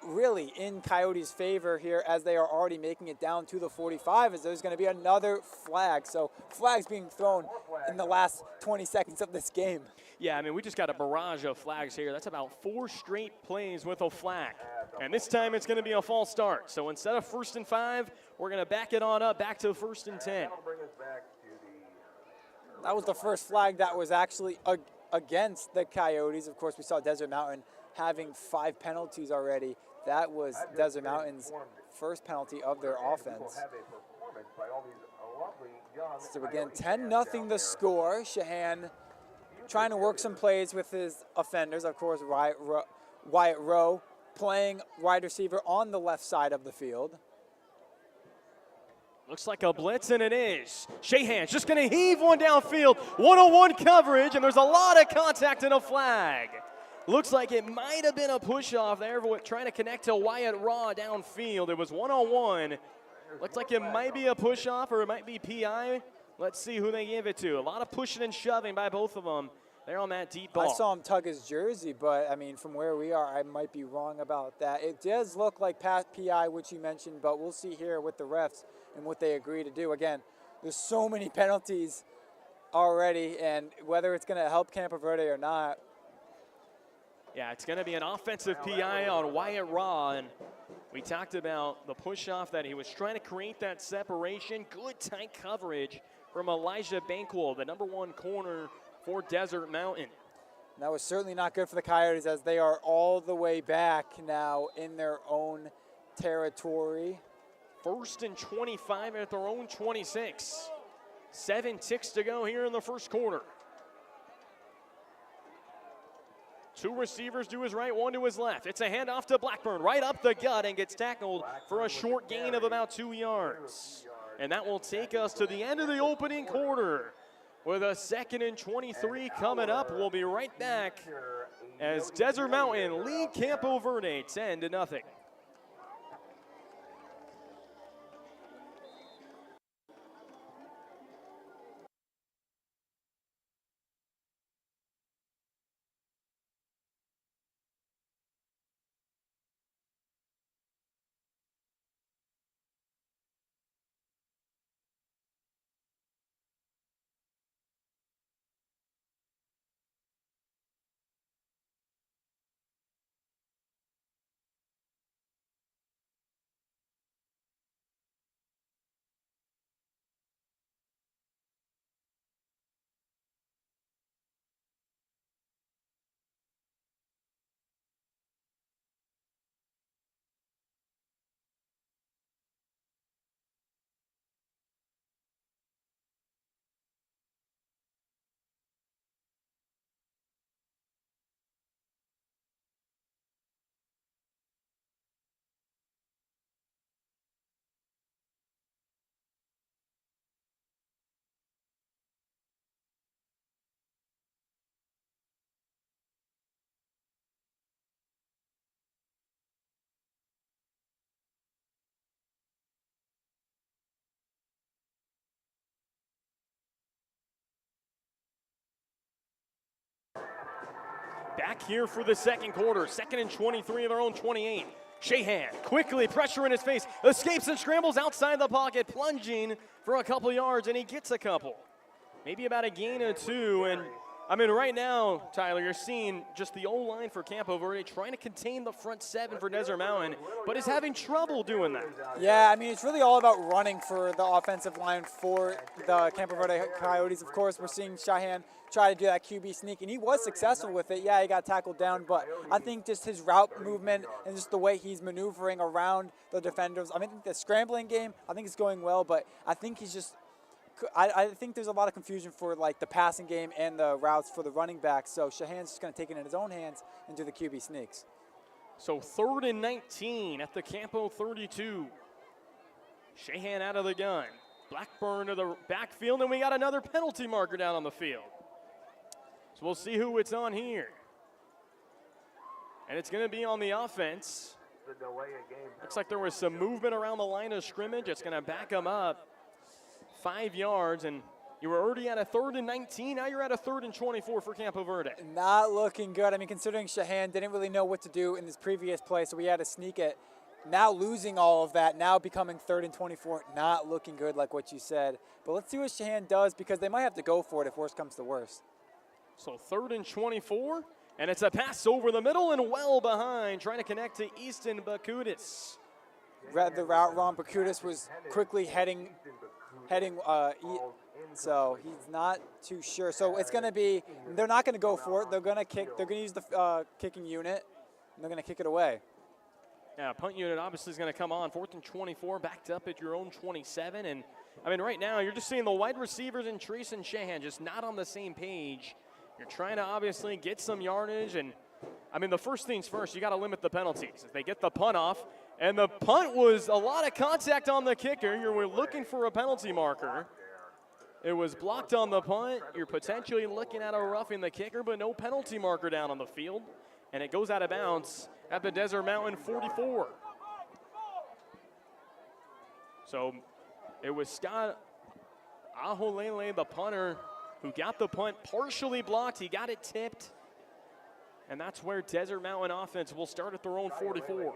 really in Coyotes' favor here as they are already making it down to the 45 as there's going to be another flag. So flags being thrown in the last 20 seconds of this game. Yeah, I mean, we just got a barrage of flags here. That's about 4 straight plays with a flag. And this time it's going to be a false start. So instead of 1st and 5, we're going to back it on up back to 1st and 10. That was the first flag that was actually against the Coyotes. Of course, we saw Desert Mountain having 5 penalties already. That was Desert Mountain's first penalty of their offense. So again, 10-0 the score. Shahan trying to work some plays with his offenders. Of course, Wyatt Rowe playing wide receiver on the left side of the field. Looks like a blitz, and it is. Shahan's just going to heave one downfield. 1-on-1 coverage, and there's a lot of contact and a flag. Looks like it might have been a push-off there, trying to connect to Wyatt Raw downfield. It was 1-on-1. Looks like it might be a push-off or it might be PI. Let's see who they gave it to. A lot of pushing and shoving by both of them. They're on that deep ball. I saw him tug his jersey, but, I mean, from where we are, I might be wrong about that. It does look like PI, which you mentioned, but we'll see here with the refs and what they agree to do. Again, there's so many penalties already, and whether it's going to help Campo Verde or not. Yeah, it's going to be an offensive PI on Wyatt Raw, and we talked about the push-off that he was trying to create that separation. Good tight coverage from Elijah Bankwell, the #1 corner for Desert Mountain. That was certainly not good for the Coyotes as they are all the way back now in their own territory. 1st and 25 at their own 26. 7 ticks to go here in the first quarter. 2 receivers to his right, 1 to his left. It's a handoff to Blackburn, right up the gut, and gets tackled for a short gain of about 2 yards. And that will take us to the end of the opening quarter. With a 2nd and 23 coming up, we'll be right back as Desert Mountain lead Campo Verde 10-0. Back here for the second quarter, 2nd and 23 of their own 28. Shahan quickly, pressure in his face, escapes and scrambles outside the pocket, plunging for a couple yards, and he gets a couple. Maybe about a gain of 2, and I mean, right now, Tyler, you're seeing just the O-line for Campo Verde trying to contain the front seven for Desert Mountain, but is having trouble doing that. Yeah, I mean, it's really all about running for the offensive line for the Campo Verde Coyotes. Of course, we're seeing Cheyenne try to do that QB sneak, and he was successful with it. Yeah, he got tackled down, but I think just his route movement and just the way he's maneuvering around the defenders. I mean, the scrambling game, I think it's going well, but I think he's just I think there's a lot of confusion for like the passing game and the routes for the running backs. So Shahan's just going to take it in his own hands and do the QB sneaks. So 3rd and 19 at the Campo 32. Shahan out of the gun. Blackburn to the backfield, and we got another penalty marker down on the field. So we'll see who it's on here. And it's going to be on the offense. Looks like there was some movement around the line of scrimmage. It's going to back them up 5 yards, and you were already at a 3rd and 19. Now you're at a 3rd and 24 for Campo Verde. Not looking good. I mean, considering Shahan didn't really know what to do in this previous play, so we had to sneak it. Now losing all of that, now becoming 3rd and 24, not looking good like what you said. But let's see what Shahan does, because they might have to go for it if worse comes to worse. So 3rd and 24, and it's a pass over the middle and well behind, trying to connect to Easton Bakudis. Read the route wrong. Bakudis was quickly heading, so he's not too sure. So it's going to be, they're not going to go for it. They're going to kick. They're going to use the kicking unit, and they're going to kick it away. Yeah, punt unit obviously is going to come on. 4th and 24, backed up at your own 27. And, I mean, right now you're just seeing the wide receivers and Trace and Shahan just not on the same page. You're trying to obviously get some yardage. And, I mean, the first things first, you got to limit the penalties. If they get the punt off, and the punt was a lot of contact on the kicker, you're looking for a penalty marker. It was blocked on the punt. You're potentially looking at a roughing the kicker, but no penalty marker down on the field. And it goes out of bounds at the Desert Mountain 44. So it was Scott Aholele, the punter, who got the punt partially blocked. He got it tipped. And that's where Desert Mountain offense will start at their own 44.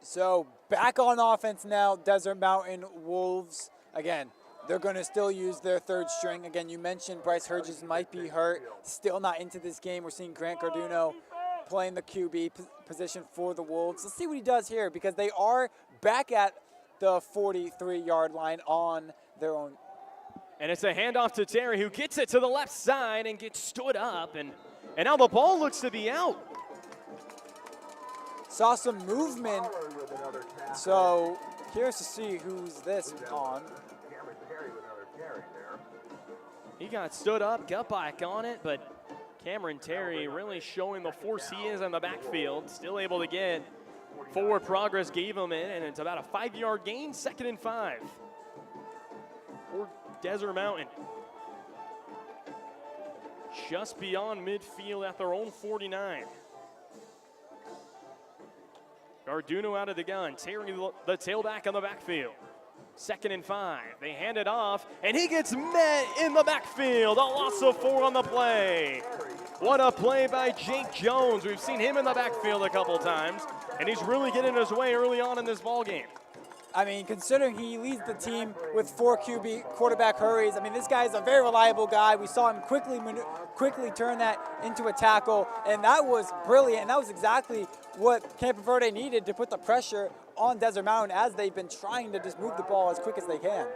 So back on offense now, Desert Mountain Wolves. Again, they're going to still use their 3rd string. Again, you mentioned Bryce Herges might be hurt, still not into this game. We're seeing Grant Garduno playing the QB position for the Wolves. Let's see what he does here, because they are back at the 43-yard line on their own. And it's a handoff to Terry, who gets it to the left side and gets stood up. And now the ball looks to be out. Saw some movement. So here's to see who's this on. He got stood up, got back on it, but Cameron Terry really showing the force he is in the backfield. Still able to get forward progress, gave him in, and it's about a 5-yard gain, 2nd and 5 for Desert Mountain. Just beyond midfield at their own 49. Garduno out of the gun. Terry, the tailback on the backfield. 2nd and 5. They hand it off, and he gets met in the backfield. A loss of 4 on the play. What a play by Jake Jones. We've seen him in the backfield a couple times, and he's really getting his way early on in this ballgame. I mean, considering he leads the team with 4 QB quarterback hurries, I mean, this guy is a very reliable guy. We saw him quickly turn that into a tackle, and that was brilliant. And that was exactly what Campo Verde needed to put the pressure on Desert Mountain, as they've been trying to just move the ball as quick as they can.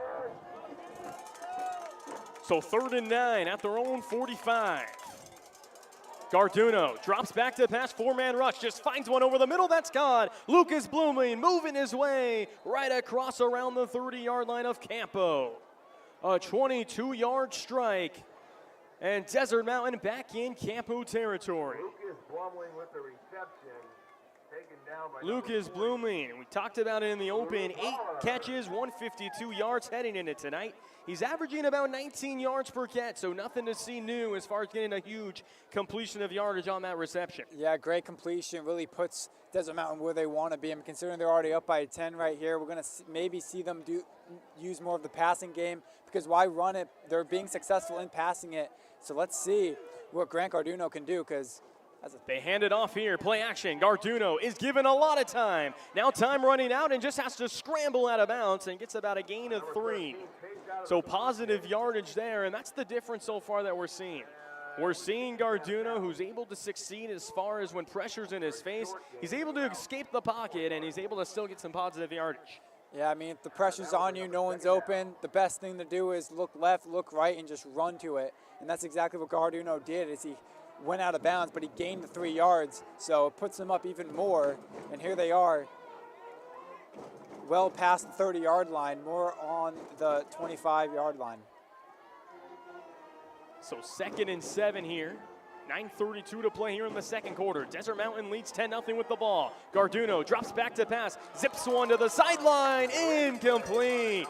So 3rd and 9 at their own 45. Garduno drops back to pass, 4-man rush, just finds one over the middle, that's caught. Lucas Blumling moving his way right across around the 30-yard line of Campo. A 22-yard strike, and Desert Mountain back in Campo territory. Lucas Blumling with the reception. Lucas Blumling, we talked about it in the open, 8 catches, 152 yards heading into tonight. He's averaging about 19 yards per catch, so nothing to see new as far as getting a huge completion of yardage on that reception. Yeah, great completion. Really puts Desert Mountain where they want to be. And considering they're already up by 10 right here, we're going to maybe see them use more of the passing game, because why run it? They're being successful in passing it. So let's see what Grant Garduno can do, because they hand it off here, play action. Garduno is given a lot of time. Now time running out, and just has to scramble out of bounds and gets about a gain of 3. So positive yardage there, and that's the difference so far that we're seeing. We're seeing Garduno, who's able to succeed as far as when pressure's in his face. He's able to escape the pocket, and he's able to still get some positive yardage. Yeah, I mean, if the pressure's on you, no one's open, the best thing to do is look left, look right, and just run to it. And that's exactly what Garduno did, is he went out of bounds, but he gained the 3 yards, so it puts him up even more. And here they are, well past the 30-yard line, more on the 25-yard line. So 2nd and 7 here. 9:32 to play here in the second quarter. Desert Mountain leads 10-0 with the ball. Garduno drops back to pass, zips one to the sideline, incomplete.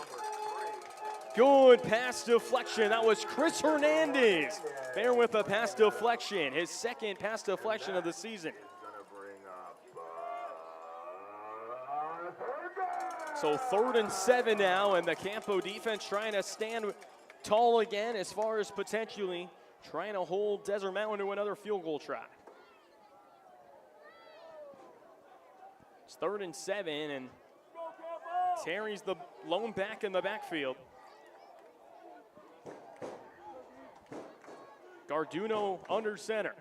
Good pass deflection. That was Chris Hernandez there with a pass deflection, his 2nd pass deflection of the season. So 3rd and 7 now, and the Campo defense trying to stand tall again as far as potentially trying to hold Desert Mountain to another field goal try. It's 3rd and 7, and Terry's the lone back in the backfield. Garduno under center.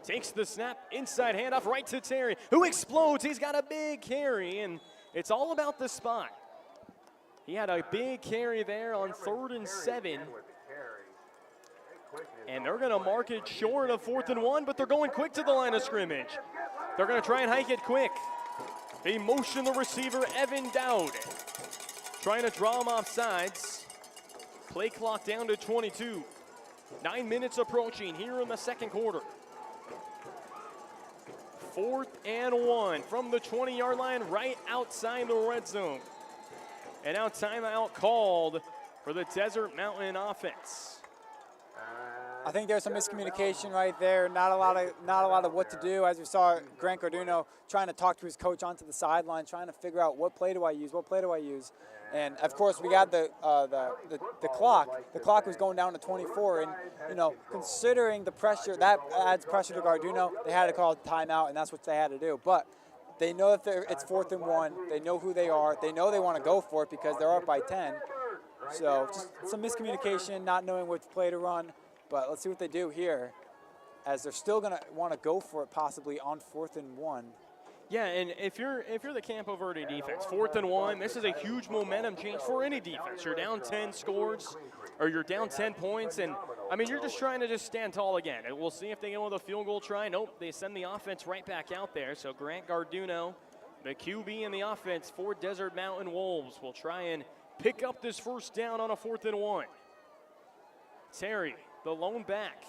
Takes the snap, inside handoff right to Terry, who explodes. He's got a big carry, and it's all about the spot. He had a big carry there on 3rd and 7. And they're going to mark it short of 4th and 1, but they're going quick to the line of scrimmage. They're going to try and hike it quick. They motion the receiver, Evan Dowd, trying to draw him off sides. Play clock down to 22. 9 minutes approaching here in the second quarter. 4th and 1 from the 20-yard line, right outside the red zone. And now timeout called for the Desert Mountain offense. I think there's some miscommunication right there. Not a lot of what to do. As we saw, Grant Garduno trying to talk to his coach onto the sideline, trying to figure out what play do I use. And of course, we got the clock. The clock was going down to 24, and considering the pressure that adds pressure to Garduno, they had to call a timeout, and that's what they had to do. But they know that it's 4th and 1. They know who they are. They know they want to go for it because they're up by 10. So just some miscommunication, not knowing which play to run. But let's see what they do here, as they're still going to want to go for it possibly on 4th and 1. Yeah, and if you're the Campo Verde defense, 4th and 1, this is a huge momentum change for any defense. You're down 10 scores, or you're down 10 points, and I mean, you're just trying to just stand tall again. And we'll see if they go with a field goal try. Nope, they send the offense right back out there. So Grant Garduno, the QB in the offense for Desert Mountain Wolves, will try and pick up this first down on a 4th and 1. Terry, the lone back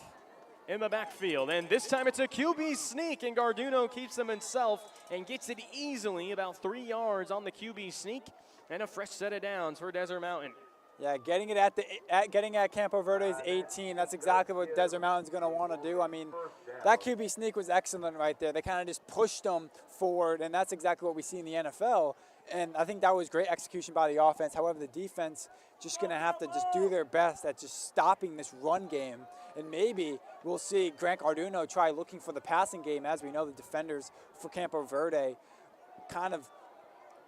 in the backfield, and this time it's a QB sneak, and Garduno keeps him himself and gets it easily, about 3 yards on the QB sneak, and a fresh set of downs for Desert Mountain. Yeah, getting at Campo Verde's 18. That's exactly what Desert Mountain's going to want to do. I mean, that QB sneak was excellent right there. They kind of just pushed them forward, and that's exactly what we see in the NFL. And I think that was great execution by the offense. However, the defense just going to have to just do their best at just stopping this run game. And maybe we'll see Grant Garduno try looking for the passing game. As we know, the defenders for Campo Verde kind of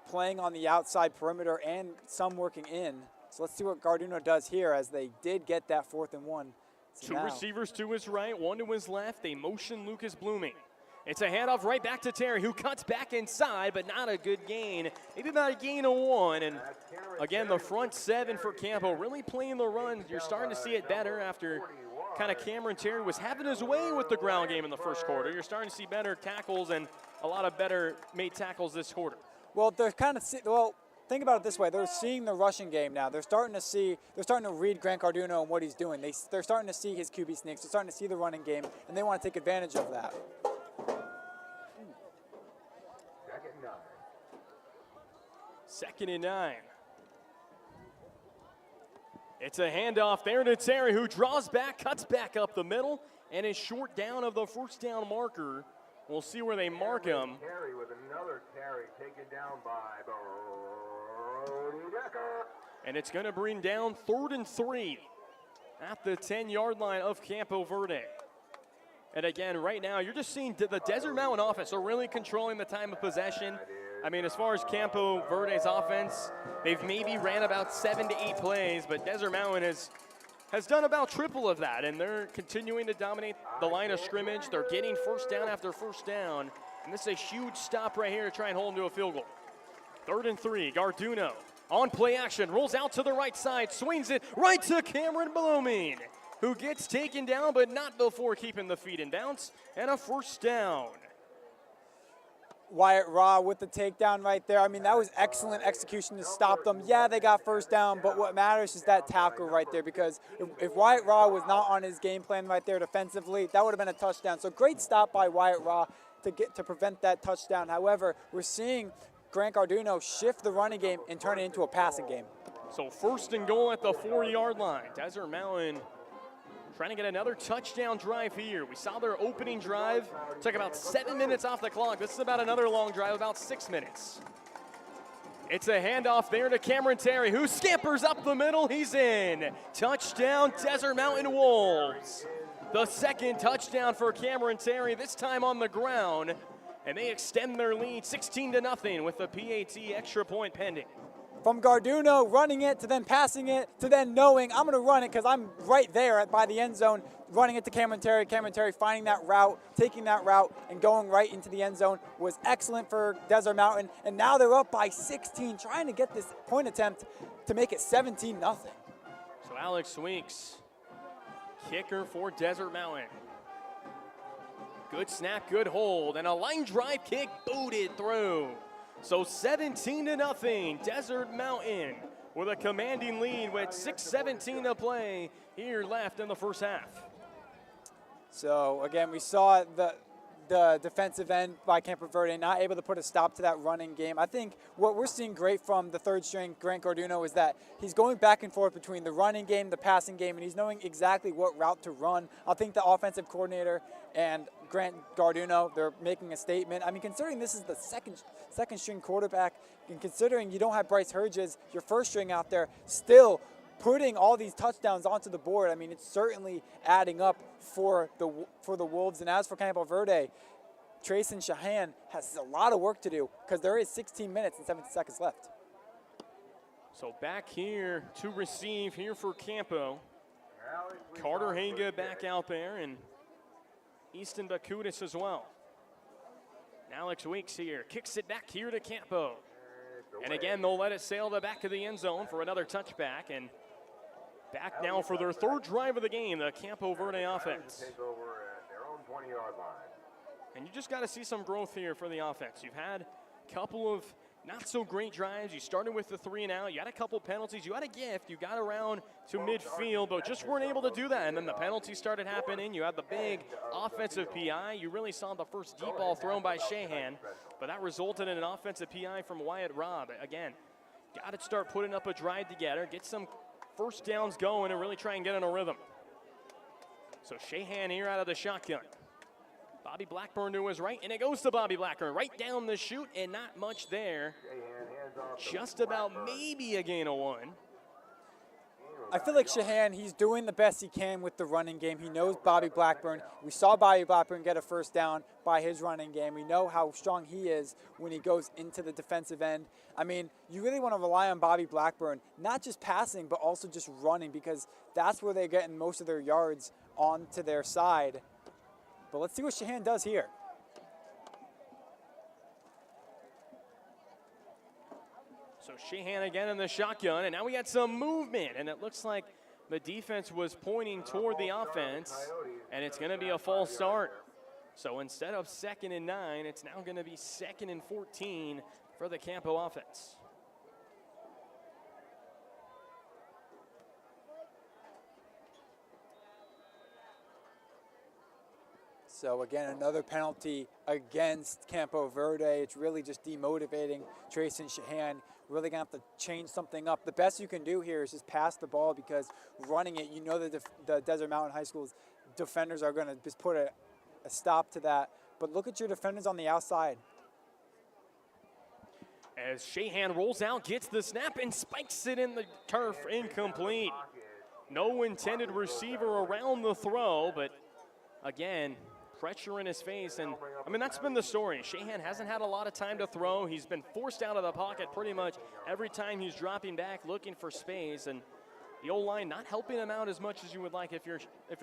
playing on the outside perimeter and some working in. So let's see what Garduno does here, as they did get that 4th and 1. So Two receivers to his right, one to his left. They motion Lucas Blooming. It's a handoff right back to Terry, who cuts back inside, but not a good gain. He did not gain a 1, and again, the front 7 for Campo really playing the run. You're starting to see it better after kind of Cameron Terry was having his way with the ground game in the first quarter. You're starting to see better tackles and a lot of better made tackles this quarter. Well, they're kind of think about it this way. They're seeing the rushing game now. They're starting to read Grant Garduno and what he's doing. They're starting to see his QB sneaks. They're starting to see the running game, and they want to take advantage of that. Second and 9. It's a handoff there to Terry, who draws back, cuts back up the middle, and is short down of the first down marker. We'll see where they mark him. Terry with another carry taken down by Brody Decker. And it's going to bring down 3rd and 3 at the 10-yard line of Campo Verde. And again, right now, you're just seeing the Desert Mountain offense are really controlling the time of possession. I mean, as far as Campo Verde's offense, they've maybe ran about 7 to 8 plays, but Desert Mountain has done about triple of that, and they're continuing to dominate the line of scrimmage. They're getting first down after first down, and this is a huge stop right here to try and hold them to a field goal. 3rd and 3, Garduno on play action, rolls out to the right side, swings it right to Cameron Blooming, who gets taken down, but not before keeping the feet in bounds, and a first down. Wyatt Raw with the takedown right there. I mean, that was excellent execution to stop them. Yeah, they got first down, but what matters is that tackle right there, because if Wyatt Raw was not on his game plan right there defensively, that would have been a touchdown. So great stop by Wyatt Raw to prevent that touchdown. However, we're seeing Grant Garduno shift the running game and turn it into a passing game. So 1st and goal at the 4-yard line. Desert Mountain trying to get another touchdown drive here. We saw their opening drive. Took about 7 minutes off the clock. This is about another long drive, about 6 minutes. It's a handoff there to Cameron Terry, who scampers up the middle. He's in. Touchdown, Desert Mountain Wolves. The 2nd touchdown for Cameron Terry, this time on the ground. And they extend their lead 16-0 with the PAT extra point pending. From Garduno running it to then passing it to then knowing I'm going to run it because I'm right there by the end zone, running it to Cameron Terry. Cameron Terry finding that route, taking that route, and going right into the end zone was excellent for Desert Mountain. And now they're up by 16, trying to get this point attempt to make it 17-0. So Alex Weeks, kicker for Desert Mountain. Good snap, good hold, and a line drive kick booted through. So 17-0, Desert Mountain with a commanding lead with 6:17 to play here left in the first half. So again, we saw the defensive end by Campo Verde not able to put a stop to that running game. I think what we're seeing great from the 3rd string, Grant Garduno, is that he's going back and forth between the running game, the passing game, and he's knowing exactly what route to run. I think the offensive coordinator and Grant Garduno, they're making a statement. I mean, considering this is the second string quarterback, and considering you don't have Bryce Herges, your 1st string out there, still putting all these touchdowns onto the board, I mean, it's certainly adding up for the Wolves. And as for Campo Verde, Trayson Shahan has a lot of work to do because there is 16 minutes and 70 seconds left. So back here to receive here for Campo. Carter Haga back out there, and Easton Bakutis as well. Alex Weeks here, kicks it back here to Campo. And again, they'll let it sail to the back of the end zone for another touchback. And back now for their 3rd drive of the game, the Campo Verde offense. Take over at their own 20-yard line. And you just got to see some growth here for the offense. You've had a couple of not so great drives. You started with the 3 and out. You had a couple penalties. You had a gift. You got around to midfield, but just weren't able to do that. And then the penalties started happening. You had the big offensive PI. You really saw the first deep ball thrown by Shahan, but that resulted in an offensive PI from Wyatt Robb. Again, got to start putting up a drive together, get some first downs going, and really try and get in a rhythm. So Shahan here out of the shotgun. Bobby Blackburn to his right, and it goes to Bobby Blackburn right down the chute, and not much there. Just about maybe a gain of 1. I feel like Shahan, he's doing the best he can with the running game. He knows Bobby Blackburn. We saw Bobby Blackburn get a first down by his running game. We know how strong he is when he goes into the defensive end. I mean, you really want to rely on Bobby Blackburn, not just passing, but also just running, because that's where they're getting most of their yards onto their side. But let's see what Shahan does here. So Shahan again in the shotgun, and now we got some movement, and it looks like the defense was pointing toward the offense, and it's going to be a false start. So instead of 2nd and 9, it's now going to be 2nd and 14 for the Campo offense. So again, another penalty against Campo Verde. It's really just demotivating Trayson Shahan. Really gonna have to change something up. The best you can do here is just pass the ball, because running it, you know that the Desert Mountain High School's defenders are gonna just put a stop to that. But look at your defenders on the outside. As Shahan rolls out, gets the snap, and spikes it in the turf, incomplete. No intended receiver around the throw, but again, pressure in his face, and I mean, that's been the story. Shahan hasn't had a lot of time to throw. He's been forced out of the pocket pretty much every time he's dropping back looking for space, and the O-line not helping him out as much as you would like if you're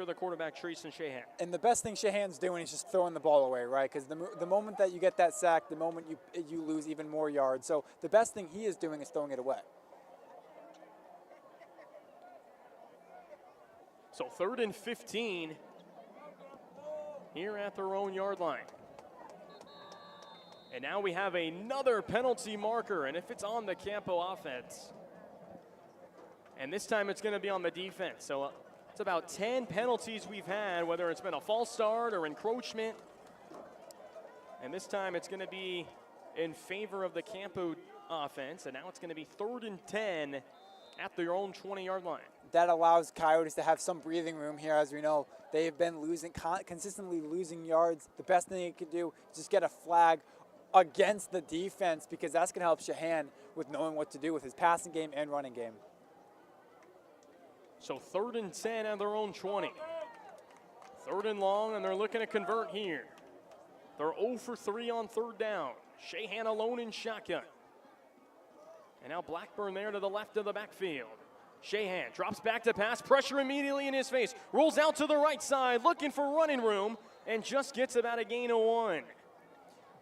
the quarterback, Treason Shahan. And the best thing Shahan's doing is just throwing the ball away, right? Because the moment that you get that sack, the moment you lose even more yards. So the best thing he is doing is throwing it away. So 3rd and 15 here at their own yard line. And now we have another penalty marker, and if it's on the Campo offense, and this time it's going to be on the defense. So it's about 10 penalties we've had, whether it's been a false start or encroachment. And this time it's going to be in favor of the Campo offense, and now it's going to be 3rd and 10 at their own 20-yard line. That allows Coyotes to have some breathing room here. As we know, they have been consistently losing yards. The best thing they could do is just get a flag against the defense, because that's going to help Shahan with knowing what to do with his passing game and running game. So 3rd and 10 at their own 20. 3rd and long, and they're looking to convert here. They're 0 for 3 on 3rd down. Shahan alone in shotgun. And now Blackburn there to the left of the backfield. Shahan drops back to pass, pressure immediately in his face, rolls out to the right side, looking for running room, and just gets about a gain of 1.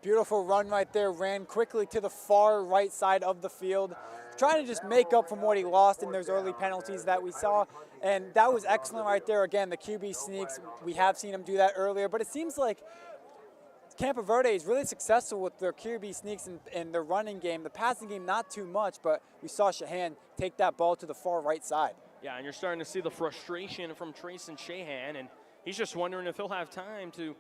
Beautiful run right there, ran quickly to the far right side of the field, trying to just make up from what he lost in those early penalties that we saw. And that was excellent right there. Again, the QB sneaks, we have seen him do that earlier, but it seems like Campo Verde is really successful with their QB sneaks and their running game. The passing game, not too much, but we saw Shahan take that ball to the far right side. Yeah, and you're starting to see the frustration from Treason Shahan, and he's just wondering if he'll have time to,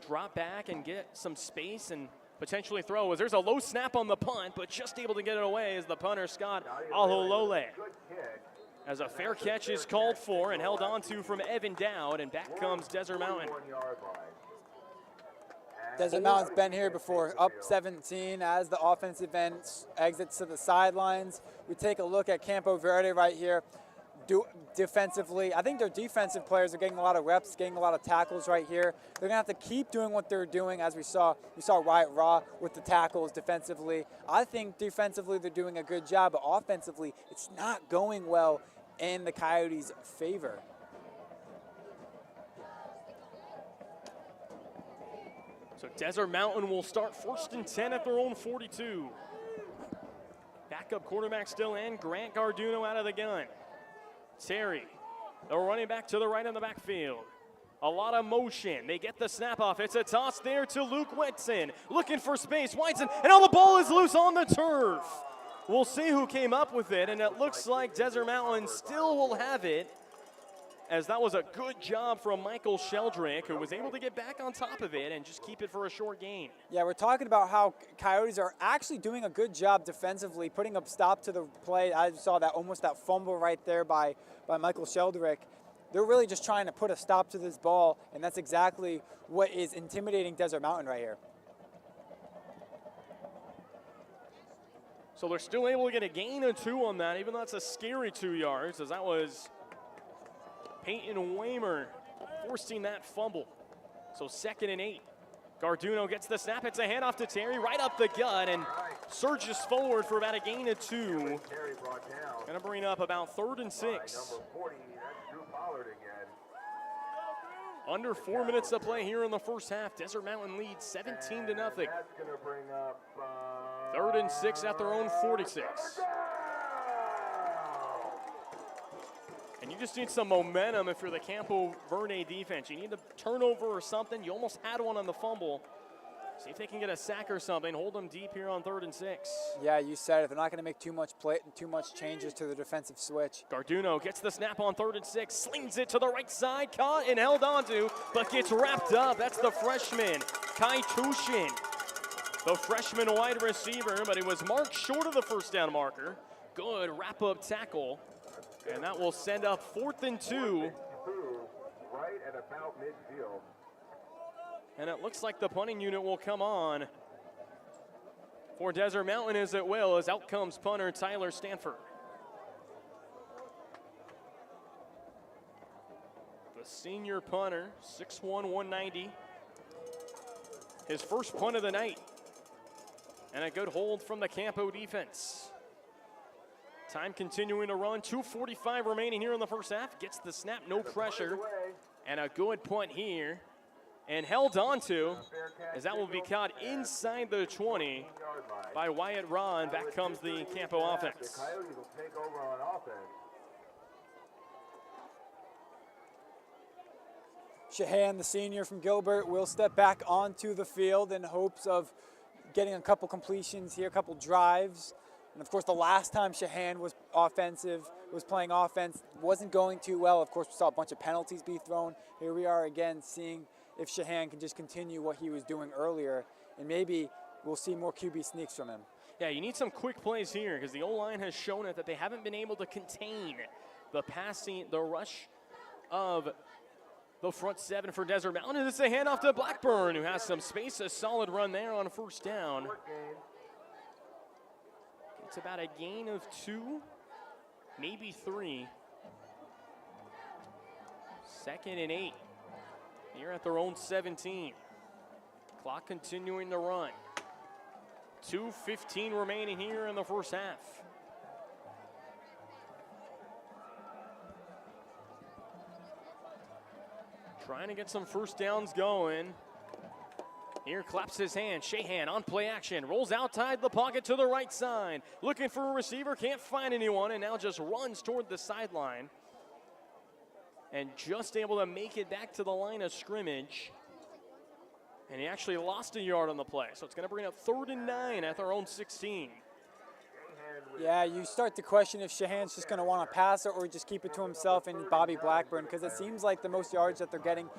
drop back and get some space and potentially throw. As there's a low snap on the punt, but just able to get it away is the punter, Scott Aholole. As a fair catch is called for and held on to from Evan Dowd, and back comes Desert Mountain. Desert Mountain's been here before, up 17 as the offensive end exits to the sidelines. We take a look at Campo Verde right here. Defensively, I think their defensive players are getting a lot of reps, getting a lot of tackles right here. They're going to have to keep doing what they're doing, as we saw Wyatt Raw with the tackles defensively. I think defensively they're doing a good job, but offensively it's not going well in the Coyotes' favor. So Desert Mountain will start 1st and 10 at their own 42. Backup quarterback still in, Grant Garduno out of the gun. Terry, they're running back to the right in the backfield. A lot of motion. They get the snap off. It's a toss there to Luke Whitson. Looking for space. Whiteson, and now the ball is loose on the turf. We'll see who came up with it, and it looks like Desert Mountain still will have it, as that was a good job from Michael Sheldrick, who was able to get back on top of it and just keep it for a short gain. Yeah, we're talking about how Coyotes are actually doing a good job defensively, putting a stop to the play. I saw that almost that fumble right there by Michael Sheldrick. They're really just trying to put a stop to this ball, and that's exactly what is intimidating Desert Mountain right here. So they're still able to get a gain of 2 on that, even though that's a scary 2 yards, as that was Peyton Waymer forcing that fumble. So 2nd and 8. Garduno gets the snap. It's a handoff to Terry right up the gut and surges forward for about a gain of 2. Going to bring up about 3rd and 6. Under 4 minutes to play here in the first half. Desert Mountain leads 17 to nothing. 3rd and 6 at their own 46. And you just need some momentum if you're the Campo Verde defense. You need a turnover or something. You almost had one on the fumble. See if they can get a sack or something. Hold them deep here on 3rd and 6. Yeah, you said it. They're not going to make too much changes to the defensive switch. Garduno gets the snap on 3rd and 6, slings it to the right side, caught and held onto, but gets wrapped up. That's the freshman, Kai Tushin. The freshman wide receiver, but it was marked short of the first down marker. Good wrap-up tackle. And that will send up 4th and 2. Right at about midfield. And it looks like the punting unit will come on for Desert Mountain, as it will, as out comes punter Tyler Stanford. The senior punter, 6'1", 190, his first punt of the night. And a good hold from the Campo defense. Time continuing to run, 2:45 remaining here in the first half. Gets the snap, no pressure. And a good punt here. And held on to, as that will be caught inside the 20 by Wyatt Ron. Back comes the Campo offense. The Coyotes will take over on offense. Shahan, the senior from Gilbert, will step back onto the field in hopes of getting a couple completions here, a couple drives. And of course, the last time Shahan was playing offense, wasn't going too well. Of course, we saw a bunch of penalties be thrown. Here we are again, seeing if Shahan can just continue what he was doing earlier, and maybe we'll see more QB sneaks from him. Yeah, you need some quick plays here because the O-line has shown it that they haven't been able to contain the rush of the front seven for Desert Mountain. This is a handoff to Blackburn, who has some space, a solid run there on first down. It's about a gain of 2, maybe 3. 2nd and 8. Here at their own 17. Clock continuing to run. 2:15 remaining here in the first half. Trying to get some first downs going. Here claps his hand. Shahan on play action. Rolls outside the pocket to the right side. Looking for a receiver. Can't find anyone. And now just runs toward the sideline. And just able to make it back to the line of scrimmage. And he actually lost a yard on the play. So it's going to bring up 3rd and 9 at their own 16. Yeah, you start to question if Shahan's just going to want to pass it or just keep it to himself and Bobby Blackburn, because it seems like the most yards that they're getting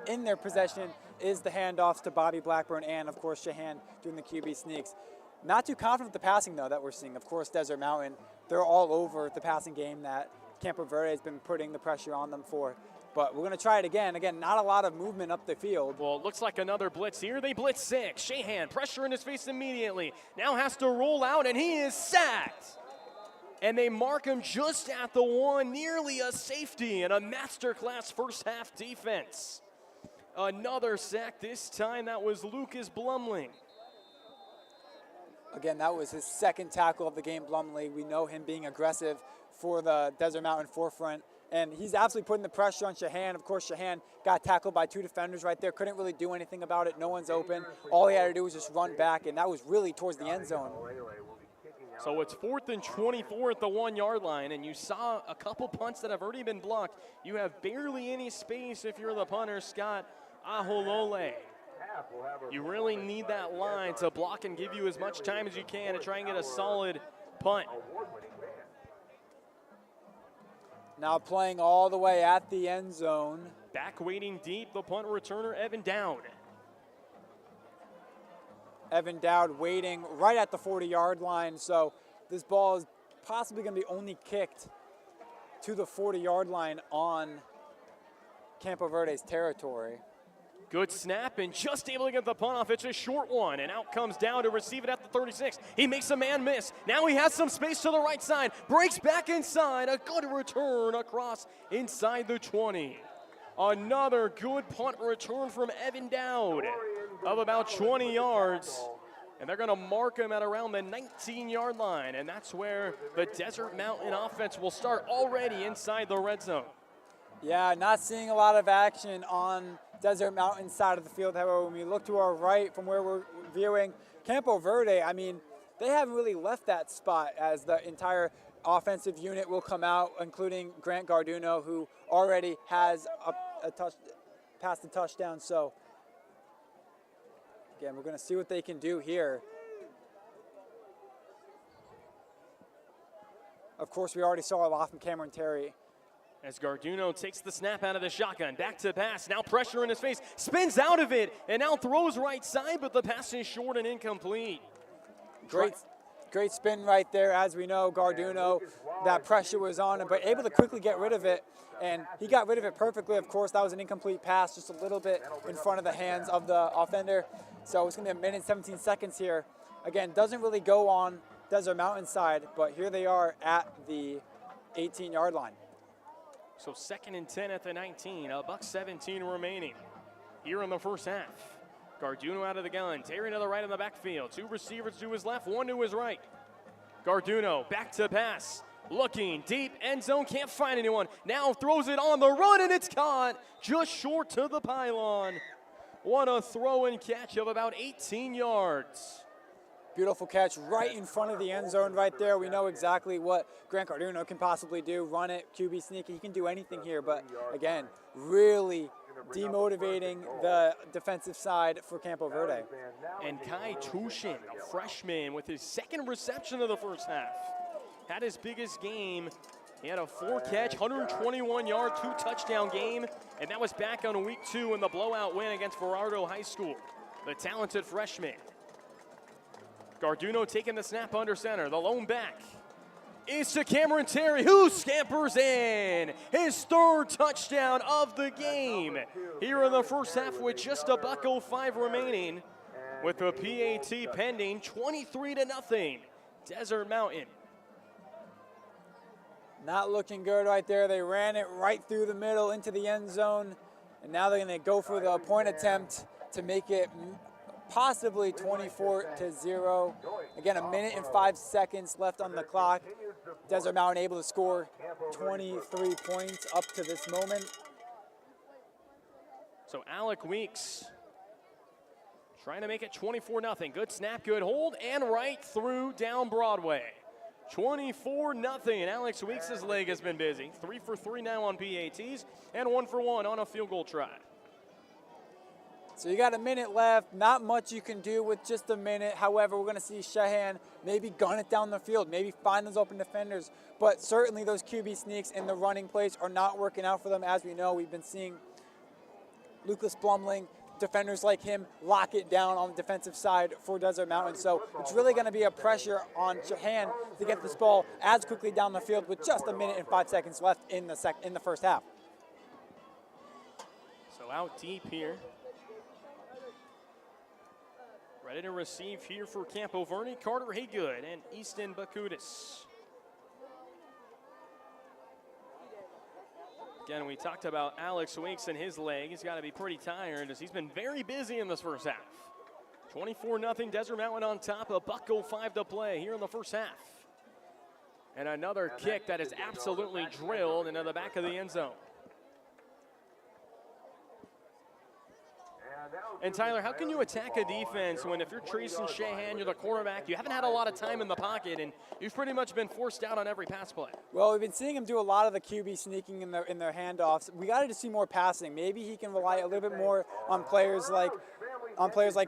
in their possession is the handoffs to Bobby Blackburn and, of course, Shahan doing the QB sneaks. Not too confident with the passing, though, that we're seeing. Of course, Desert Mountain, they're all over the passing game that Campo Verde has been putting the pressure on them for. But we're going to try it again. Again, not a lot of movement up the field. Well, it looks like another blitz here. They blitz 6. Shahan, pressure in his face immediately. Now has to roll out, and he is sacked. And they mark him just at the 1, nearly a safety, and a masterclass first half defense. Another sack, this time that was Lucas Blumling. Again, that was his 2nd tackle of the game, Blumley. We know him being aggressive for the Desert Mountain forefront. And he's absolutely putting the pressure on Shahan. Of course, Shahan got tackled by 2 defenders right there. Couldn't really do anything about it. No one's open. All he had to do was just run back, and that was really towards the end zone. So it's 4th and 24 at the 1-yard line, and you saw a couple punts that have already been blocked. You have barely any space if you're the punter, Scott Aholole. You really need that line to block and give you as much time as you can to try and get a solid punt. Now playing all the way at the end zone. Back waiting deep, the punt returner, Evan Dowd. Evan Dowd waiting right at the 40-yard line. So this ball is possibly going to be only kicked to the 40-yard line on Campo Verde's territory. Good snap and just able to get the punt off. It's a short one, and out comes Dowd to receive it at the 36. He makes a man miss. Now he has some space to the right side. Breaks back inside. A good return across inside the 20. Another good punt return from Evan Dowd of about 20 yards. And they're going to mark him at around the 19-yard line. And that's where the Desert Mountain offense will start already inside the red zone. Yeah, not seeing a lot of action on Desert Mountain side of the field. However, when we look to our right from where we're viewing Campo Verde, I mean, they haven't really left that spot as the entire offensive unit will come out, including Grant Garduno, who already has passed the touchdown. So, again, we're going to see what they can do here. Of course, we already saw a lot from Cameron Terry. As Garduno takes the snap out of the shotgun, back to pass, now pressure in his face, spins out of it, and now throws right side, but the pass is short and incomplete. Great spin right there. As we know, Garduno, that pressure was on him, but able to quickly get rid of it, and he got rid of it perfectly. Of course, that was an incomplete pass, just a little bit in front of the hands of the offender. So it's going to be a minute and 17 seconds here. Again, doesn't really go on Desert Mountain side, but here they are at the 18-yard line. So 2nd and 10 at the 19, $1:17 remaining here in the first half. Garduno out of the gun. Terry to the right in the backfield. 2 receivers to his left, 1 to his right. Garduno back to pass. Looking deep, end zone, can't find anyone. Now throws it on the run, and it's caught just short to the pylon. What a throw and catch of about 18 yards. Beautiful catch right in front of the end zone right there. We know exactly what Grant Garduno can possibly do. Run it, QB sneak. He can do anything here, but again, really demotivating the defensive side for Campo Verde. And Kai Tushin, a freshman, with his 2nd reception of the first half. Had his biggest game. He had a 4-catch, 121-yard, 2-touchdown game, and that was back on week 2 in the blowout win against Wargo High School. The talented freshman. Garduno taking the snap under center. The lone back is to Cameron Terry, who scampers in. His 3rd touchdown of the game. Here in the first half with just a $1.05 remaining. With the PAT pending, 23-0. Desert Mountain. Not looking good right there. They ran it right through the middle into the end zone. And now they're going to go for the point attempt to make it possibly 24-0. Again, 1 minute and 5 seconds left on the clock. Desert Mountain able to score 23 points up to this moment. So Alec Weeks trying to make it 24-0. Good snap, good hold, and right through down Broadway. 24-0. Alex Weeks' leg has been busy. 3 for 3 now on PATs, and 1 for 1 on a field goal try. So you got a minute left. Not much you can do with just a minute. However, we're going to see Shehan maybe gun it down the field, maybe find those open defenders. But certainly those QB sneaks in the running plays are not working out for them. As we know, we've been seeing Lucas Blumling, defenders like him, lock it down on the defensive side for Desert Mountain. So it's really going to be a pressure on Shehan to get this ball as quickly down the field with just 1 minute and 5 seconds left in the first half. So out deep here. Ready to receive here for Campo Verde, Carter Haygood and Easton Bakudis. Again, we talked about Alex Weeks and his leg. He's got to be pretty tired as he's been very busy in this first half. 24-0 Desert Mountain on top, $1.05 to play here in the first half. And another kick that is absolutely drilled into the back of the end zone. And Tyler, how can you attack a defense when if you're Trayson Shehan, you're the quarterback, you haven't had a lot of time in the pocket, and you've pretty much been forced out on every pass play? Well, we've been seeing him do a lot of the QB sneaking in their handoffs. We got to see more passing. Maybe he can rely a little bit more on players like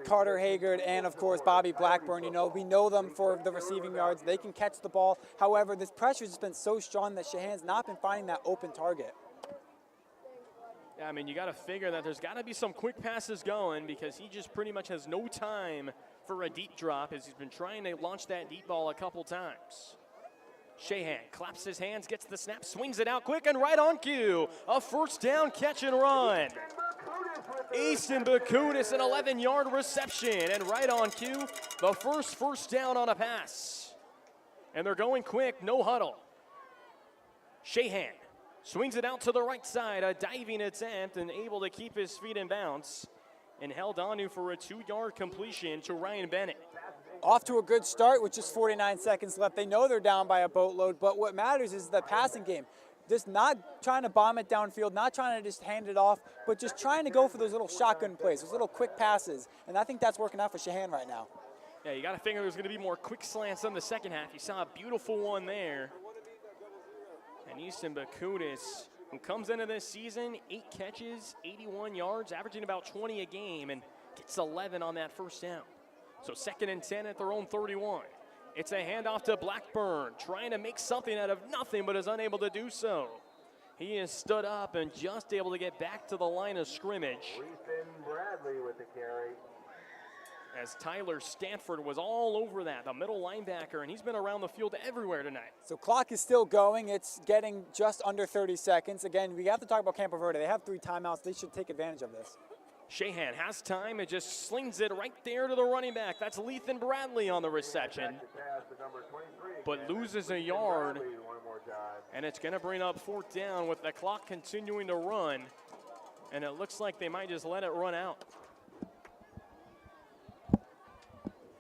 Carter Haygood and, of course, Bobby Blackburn. You know, we know them for the receiving yards. They can catch the ball. However, this pressure has been so strong that Shehan's not been finding that open target. Yeah, I mean, you got to figure that there's got to be some quick passes going because he just pretty much has no time for a deep drop as he's been trying to launch that deep ball a couple times. Shehan claps his hands, gets the snap, swings it out quick and right on cue. A first down catch and run. Easton Bakudis, an 11-yard reception, and right on cue, the first down on a pass. And they're going quick, no huddle. Shehan swings it out to the right side, a diving attempt, and able to keep his feet in bounds, and held on to for a 2-yard completion to Ryan Bennett. Off to a good start with just 49 seconds left. They know they're down by a boatload, but what matters is the passing game. Just not trying to bomb it downfield, not trying to just hand it off, but just trying to go for those little shotgun plays, those little quick passes. And I think that's working out for Shehan right now. Yeah, you got to figure there's going to be more quick slants in the second half. You saw a beautiful one there. And Easton Bakudis, who comes into this season, 8 catches, 81 yards, averaging about 20 a game, and gets 11 on that first down. So 2nd and 10 at their own 31. It's a handoff to Blackburn, trying to make something out of nothing, but is unable to do so. He is stood up and just able to get back to the line of scrimmage. Bradley with the carry. As Tyler Stanford was all over that, the middle linebacker, and he's been around the field everywhere tonight. So clock is still going. It's getting just under 30 seconds. Again, we have to talk about Campo Verde. They have 3 timeouts. They should take advantage of this. Shehan has time and just slings it right there to the running back. That's Lethan Bradley on the reception, but loses a yard, and it's going to bring up 4th down with the clock continuing to run, and it looks like they might just let it run out.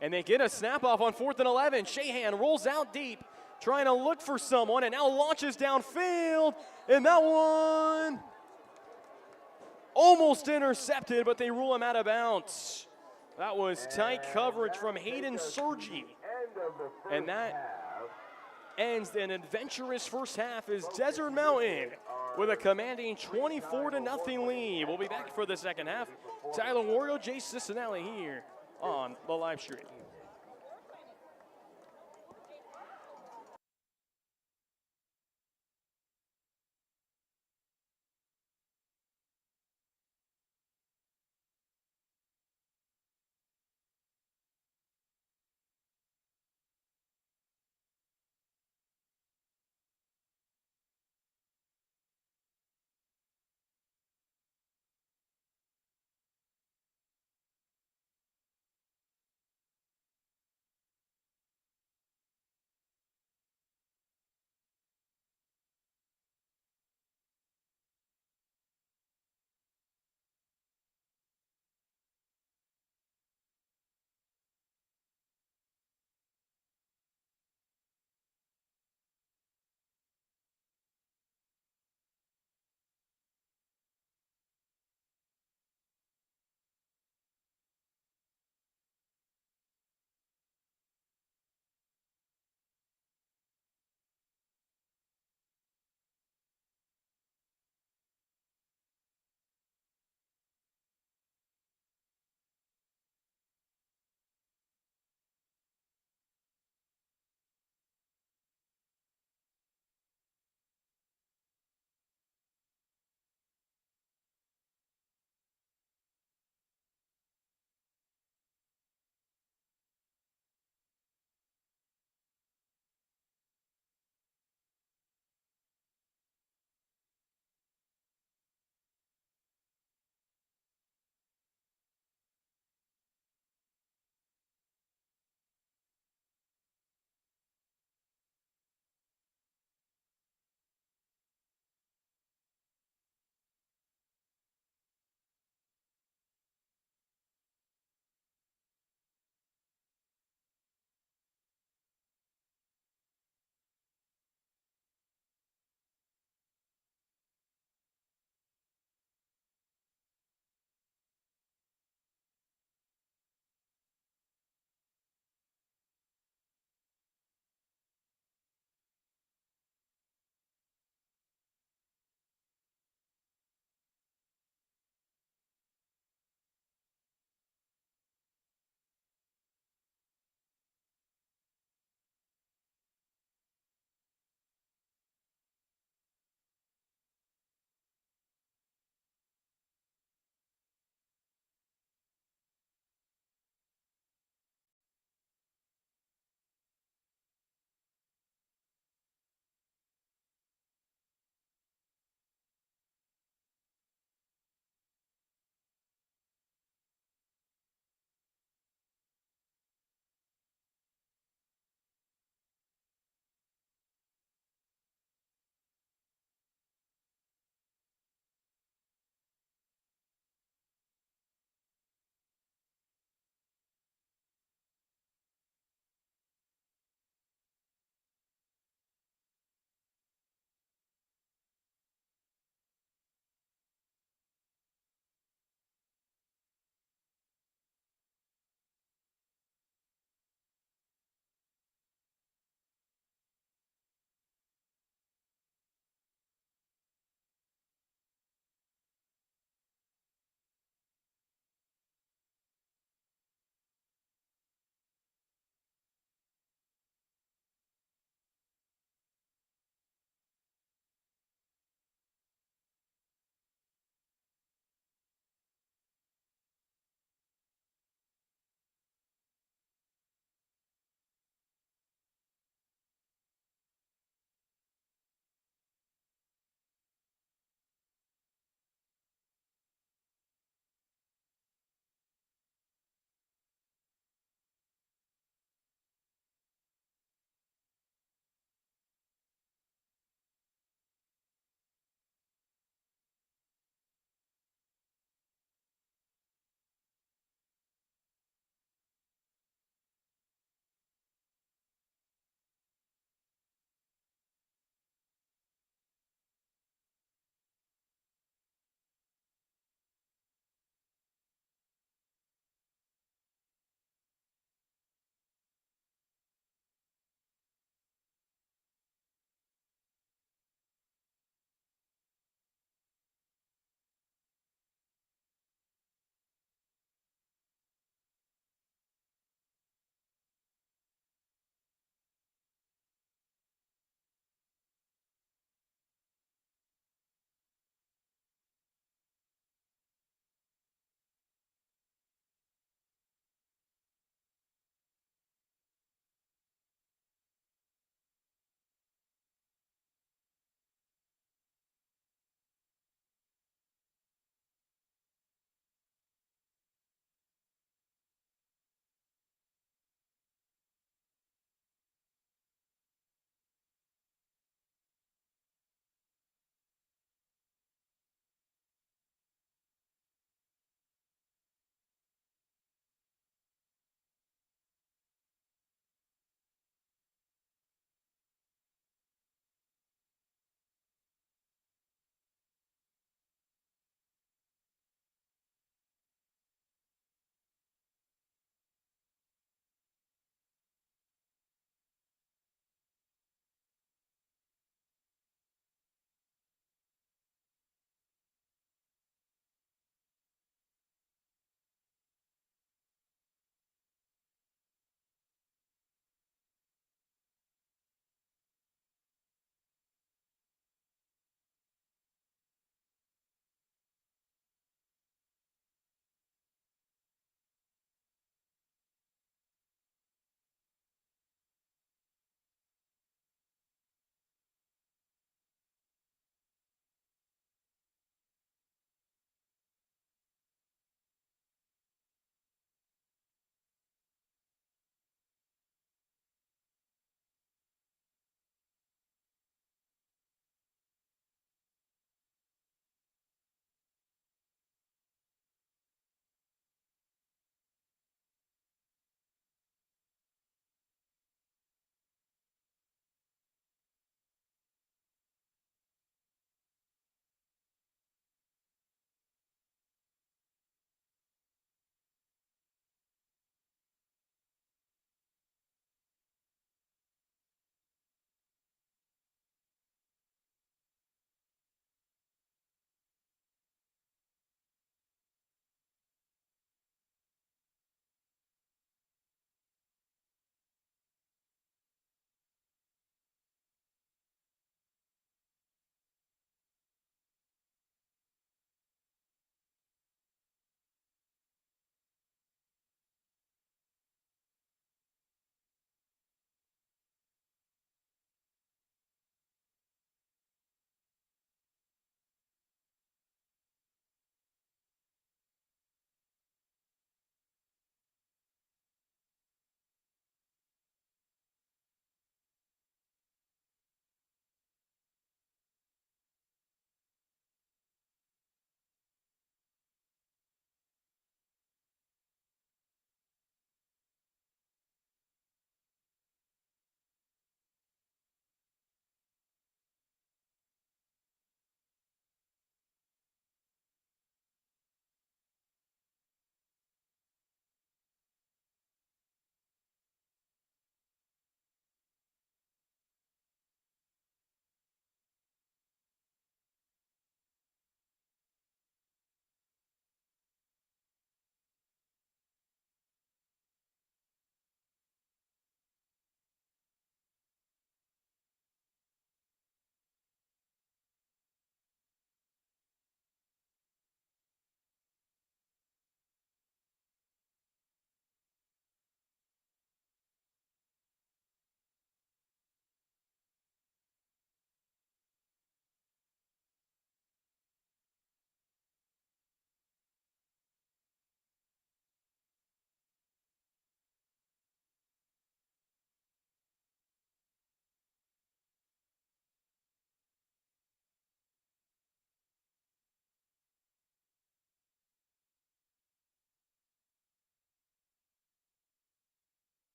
And they get a snap off on 4th and 11. Shahan rolls out deep, trying to look for someone, and now launches downfield. And that one almost intercepted, but they rule him out of bounds. That was tight coverage from Hayden Sergi. And that ends an adventurous first half as Desert Mountain with a commanding 24-0 lead. We'll be back for the second half. Tyler Wargo, Jayce Cicinelli here on the live stream.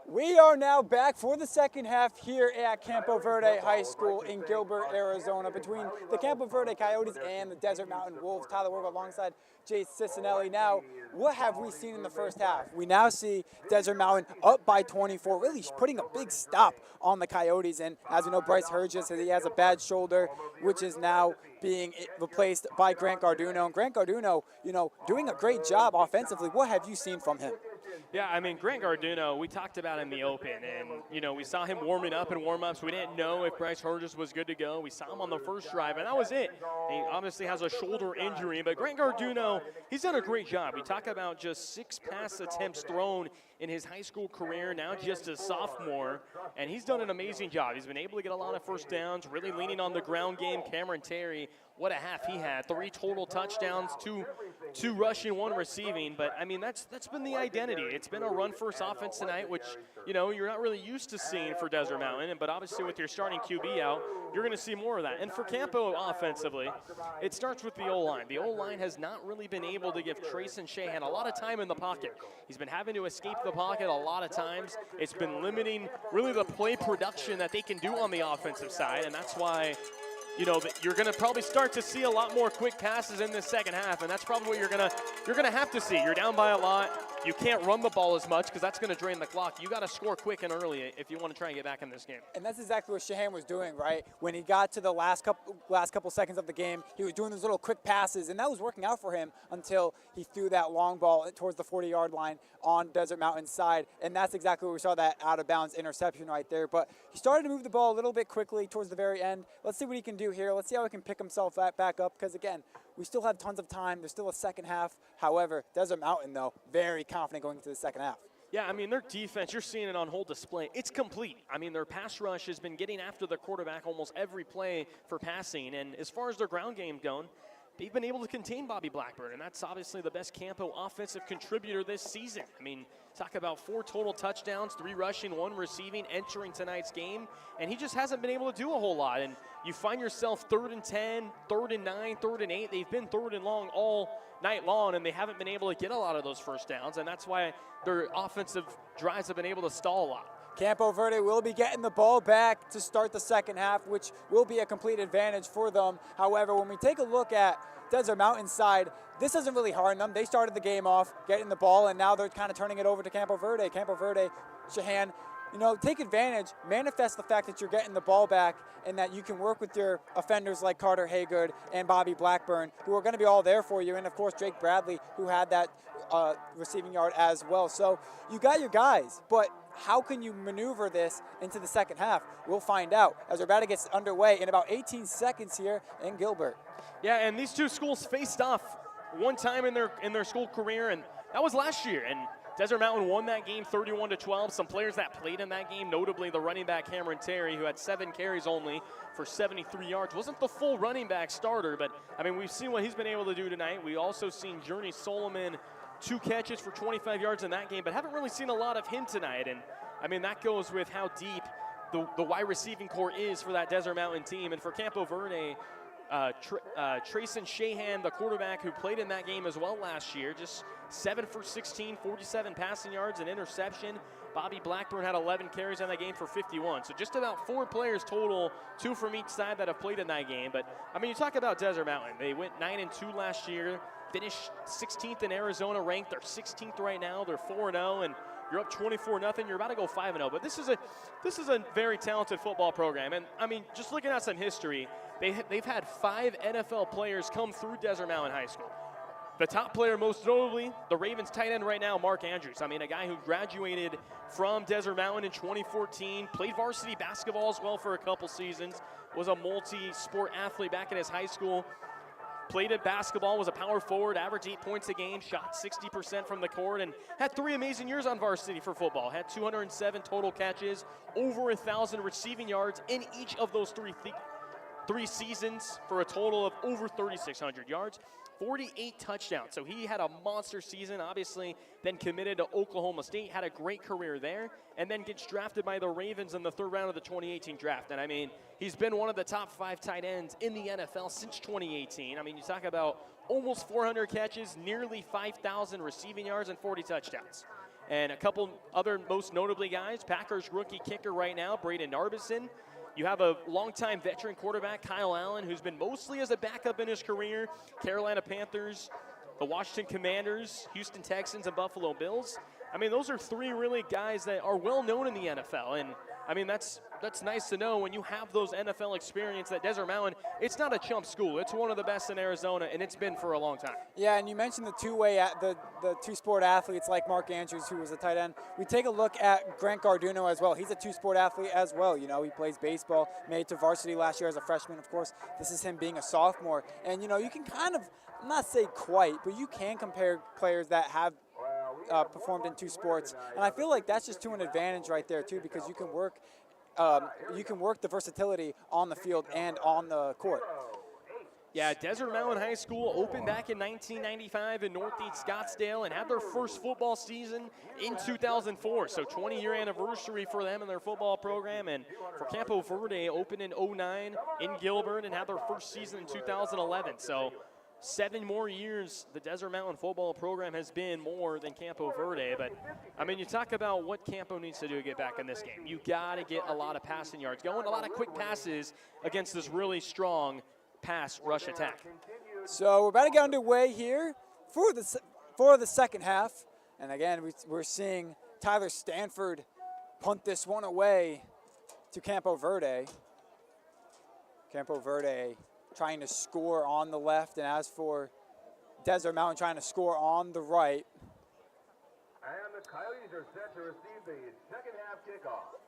We are now back for the second half here at Campo Verde High School in Gilbert, Arizona, between the Campo Verde Coyotes and the Desert Mountain Wolves. Tyler Wargo alongside Jayce Cicinelli. Now, what have we seen in the first half? We now see Desert Mountain up by 24, really putting a big stop on the Coyotes. And as we know, Bryce Hurgis, he has a bad shoulder, which is now being replaced by Grant Garduno. And Grant Garduno, doing a great job offensively. What have you seen from him? Yeah, I mean, Grant Garduno, we talked about in the open, and, we saw him warming up in warm-ups. We didn't know if Bryce Hurgis was good to go. We saw him on the first drive, and that was it. He obviously has a shoulder injury, but Grant Garduno, he's done a great job. We talk about just 6 pass attempts thrown in his high school career, now just a sophomore, and he's done an amazing job. He's been able to get a lot of first downs, really leaning on the ground game. Cameron Terry, what a half he had. 3 total touchdowns, two rushing, 1 receiving. But, I mean, that's been the identity. It's been a run-first offense tonight, which, you're not really used to seeing for Desert Mountain. But obviously with your starting QB out, you're going to see more of that. And for Campo offensively, it starts with the O-line. The O-line has not really been able to give Trace and Shahan a lot of time in the pocket. He's been having to escape the pocket a lot of times. It's been limiting really the play production that they can do on the offensive side, and that's why you're going to probably start to see a lot more quick passes in this second half, and that's probably what you're going to have to see. You're down by a lot. You can't run the ball as much because that's going to drain the clock. You got to score quick and early if you want to try and get back in this game. And that's exactly what Shahan was doing, right? When he got to the last couple seconds of the game, he was doing those little quick passes, and that was working out for him until he threw that long ball towards the 40-yard line on Desert Mountain's side, and that's exactly what we saw, that out-of-bounds interception right there. But he started to move the ball a little bit quickly towards the very end. Let's see what he can do here. Let's see how he can pick himself back up because, again, we still have tons of time. There's still a second half. However, Desert Mountain, though, very confident going into the second half. Yeah, I mean, their defense, you're seeing it on whole display. It's complete. I mean, their pass rush has been getting after the quarterback almost every play for passing. And as far as their ground game going, they've been able to contain Bobby Blackburn, and that's obviously the best Campo offensive contributor this season. I mean, talk about 4 total touchdowns, 3 rushing, 1 receiving entering tonight's game, and he just hasn't been able to do a whole lot. And you find yourself 3rd and 10, 3rd and 9, 3rd and 8. They've been 3rd and long all night long, and they haven't been able to get a lot of those first downs, and that's why their offensive drives have been able to stall a lot. Campo Verde will be getting the ball back to start the second half, which will be a complete advantage for them. However, when we take a look at Desert Mountain's side, this doesn't really harm them. They started the game off getting the ball, and now they're kind of turning it over to Campo Verde. Campo Verde, Shahan, take advantage, manifest the fact that you're getting the ball back and that you can work with your offenders like Carter Haygood and Bobby Blackburn, who are going to be all there for you, and, of course, Drake Bradley, who had that receiving yard as well. So you got your guys, but how can you maneuver this into the second half? We'll find out as we're about to get underway in about 18 seconds here in Gilbert. Yeah, and these two schools faced off one time in their school career, and that was last year. And Desert Mountain won that game 31-12. Some players that played in that game, notably the running back Cameron Terry, who had 7 carries only for 73 yards. Wasn't the full running back starter, but, I mean, we've seen what he's been able to do tonight. We also seen Journey Solomon, 2 catches for 25 yards in that game, but haven't really seen a lot of him tonight. And, I mean, that goes with how deep the wide receiving core is for that Desert Mountain team. And for Campo Verde, Trayson Shahan, the quarterback who played in that game as well last year, just 7 for 16, 47 passing yards, an interception. Bobby Blackburn had 11 carries in that game for 51. So just about 4 players total, 2 from each side that have played in that game. But, I mean, you talk about Desert Mountain. They went 9-2 last year, finished 16th in Arizona ranked. They're 16th right now. They're 4-0, and you're up 24-0. You're about to go 5-0. But this is a very talented football program. And, I mean, just looking at some history, they've had 5 NFL players come through Desert Mountain High School. The top player, most notably, the Ravens tight end right now, Mark Andrews. I mean, a guy who graduated from Desert Mountain in 2014, played varsity basketball as well for a couple seasons, was a multi-sport athlete back in his high school, played at basketball, was a power forward, averaged 8 points a game, shot 60% from the court, and had 3 amazing years on varsity for football. Had 207 total catches, over 1,000 receiving yards in each of those three seasons for a total of over 3,600 yards. 48 touchdowns. So he had a monster season, obviously, then committed to Oklahoma State, had a great career there, and then gets drafted by the Ravens in the 3rd round of the 2018 draft. And, I mean, he's been one of the top 5 tight ends in the NFL since 2018. I mean, you talk about almost 400 catches, nearly 5,000 receiving yards, and 40 touchdowns. And a couple other most notably guys, Packers rookie kicker right now, Braden Narbison. You have a longtime veteran quarterback, Kyle Allen, who's been mostly as a backup in his career. Carolina Panthers, the Washington Commanders, Houston Texans, and Buffalo Bills. I mean, those are three really guys that are well known in the NFL. And I mean, that's nice to know when you have those NFL experience that Desert Mountain, it's not a chump school. It's one of the best in Arizona, and it's been for a long time. Yeah, and you mentioned the the two-sport athletes like Mark Andrews, who was a tight end. We take a look at Grant Garduno as well. He's a two-sport athlete as well. You know, he plays baseball, made it to varsity last year as a freshman, of course. This is him being a sophomore. And, you know, you can kind of, not say quite, but you can compare players that have performed in two sports. And I feel like that's just to an advantage right there, too, because you can work the versatility on the field and on the court. Yeah, Desert Mountain High School opened back in 1995 in Northeast Scottsdale and had their first football season in 2004. So 20-year anniversary for them and their football program. And for Campo Verde, opened in 2009 in Gilbert and had their first season in 2011. So 7 more years the Desert Mountain football program has been more than Campo Verde. But, I mean, you talk about what Campo needs to do to get back in this game. You got to get a lot of passing yards going, a lot of quick passes against this really strong pass rush attack. So we're about to get underway here for the second half. And again, we're seeing Tyler Stanford punt this one away to Campo Verde. Campo Verde trying to score on the left, and as for Desert Mountain trying to score on the right. And the Coyotes are set to receive the second half kickoff.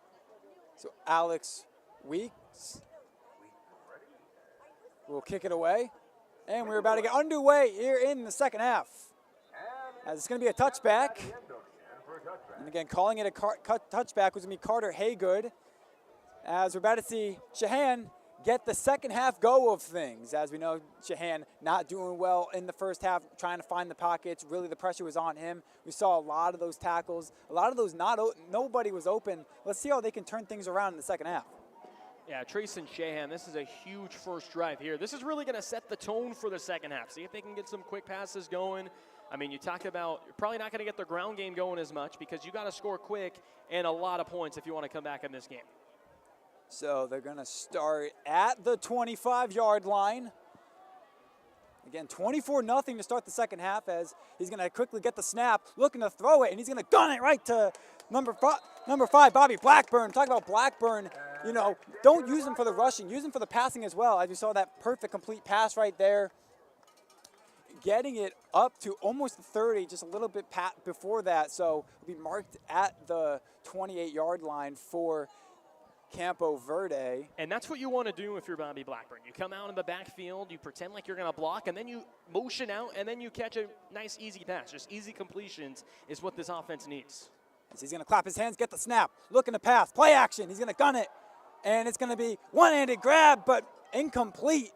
So Alex Weeks will kick it away. And we're about to get underway here in the second half. As it's going to be a touchback. And again, calling it a touchback was going to be Carter Haygood. As we're about to see Shahan get the second half go of things. As we know, Shahan not doing well in the first half, trying to find the pockets. Really, the pressure was on him. We saw a lot of those tackles. A lot of those nobody was open. Let's see how they can turn things around in the second half. Yeah, Trayson Shahan, this is a huge first drive here. This is really going to set the tone for the second half. See if they can get some quick passes going. I mean, you talk about you're probably not going to get their ground game going as much because you got to score quick and a lot of points if you want to come back in this game. So they're going to start at the 25-yard line. Again, 24-0 to start the second half as he's going to quickly get the snap, looking to throw it, and he's going to gun it right to number five, Bobby Blackburn. Talk about Blackburn, you know, don't use him for the rushing, use him for the passing as well. As you saw that perfect complete pass right there. Getting it up to almost the 30, just a little bit before that. So it'll be marked at the 28-yard line for Campo Verde. And that's what you want to do if you're Bobby Blackburn. You come out in the backfield, you pretend like you're going to block, and then you motion out, and then you catch a nice, easy pass. Just easy completions is what this offense needs. So he's going to clap his hands, get the snap, looking to pass, play action. He's going to gun it, and it's going to be one-handed grab, but incomplete.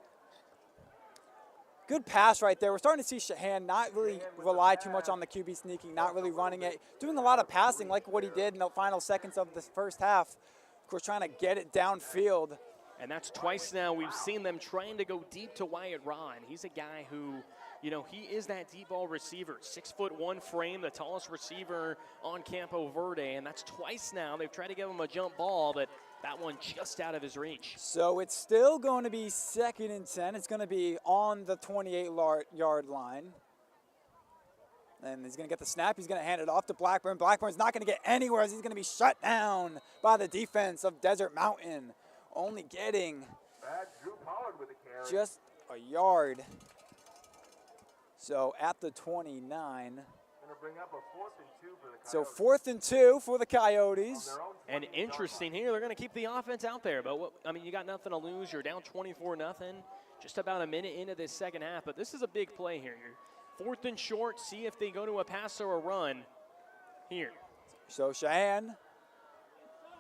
Good pass right there. We're starting to see Shahan not really rely too much on the QB sneaking, not really running it, doing a lot of passing like what he did in the final seconds of the first half. Of course, trying to get it downfield. And that's twice now we've seen them trying to go deep to Wyatt Ron. He's a guy who, you know, he is that deep ball receiver. 6'1" frame, the tallest receiver on Campo Verde, and that's twice now. They've tried to give him a jump ball, but that one just out of his reach. So it's still going to be 2nd and 10. It's going to be on the 28-yard line. And he's going to get the snap. He's going to hand it off to Blackburn. Blackburn's not going to get anywhere as he's going to be shut down by the defense of Desert Mountain. Only getting just a yard. So at the 29. Bring up a 4th and 2 for the Coyotes. So 4th and 2 for the Coyotes. And interesting here, they're going to keep the offense out there. But, you got nothing to lose. You're down 24-0. Just about a minute into this second half. But this is a big play here. You're 4th and short. See if they go to a pass or a run here. So Shahan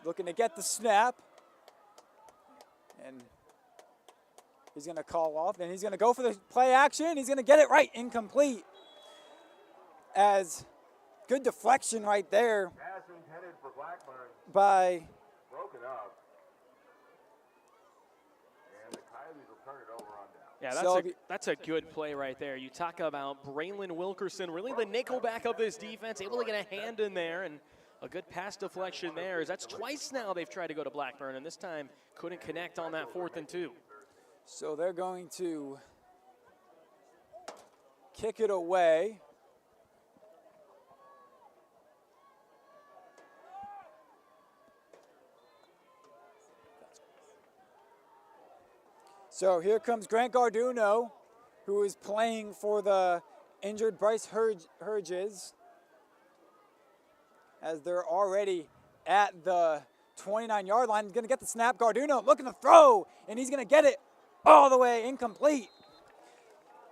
looking to get the snap. And he's going to call off. And he's going to go for the play action. He's going to get it right. Incomplete. As good deflection right there Pass intended for Blackburn. by Broken up. And the Coyotes will turn it over on Yeah, So that's a good play right there. You talk about Braylon Wilkerson, really the nickelback of this defense, able to get a hand in there, and a good pass deflection there. As that's twice now they've tried to go to Blackburn, and this time couldn't connect on that 4th and 2. So they're going to kick it away. So here comes Grant Garduno, who is playing for the injured Bryce Herges, as they're already at the 29-yard line. He's going to get the snap. Garduno looking to throw, and he's going to get it all the way incomplete.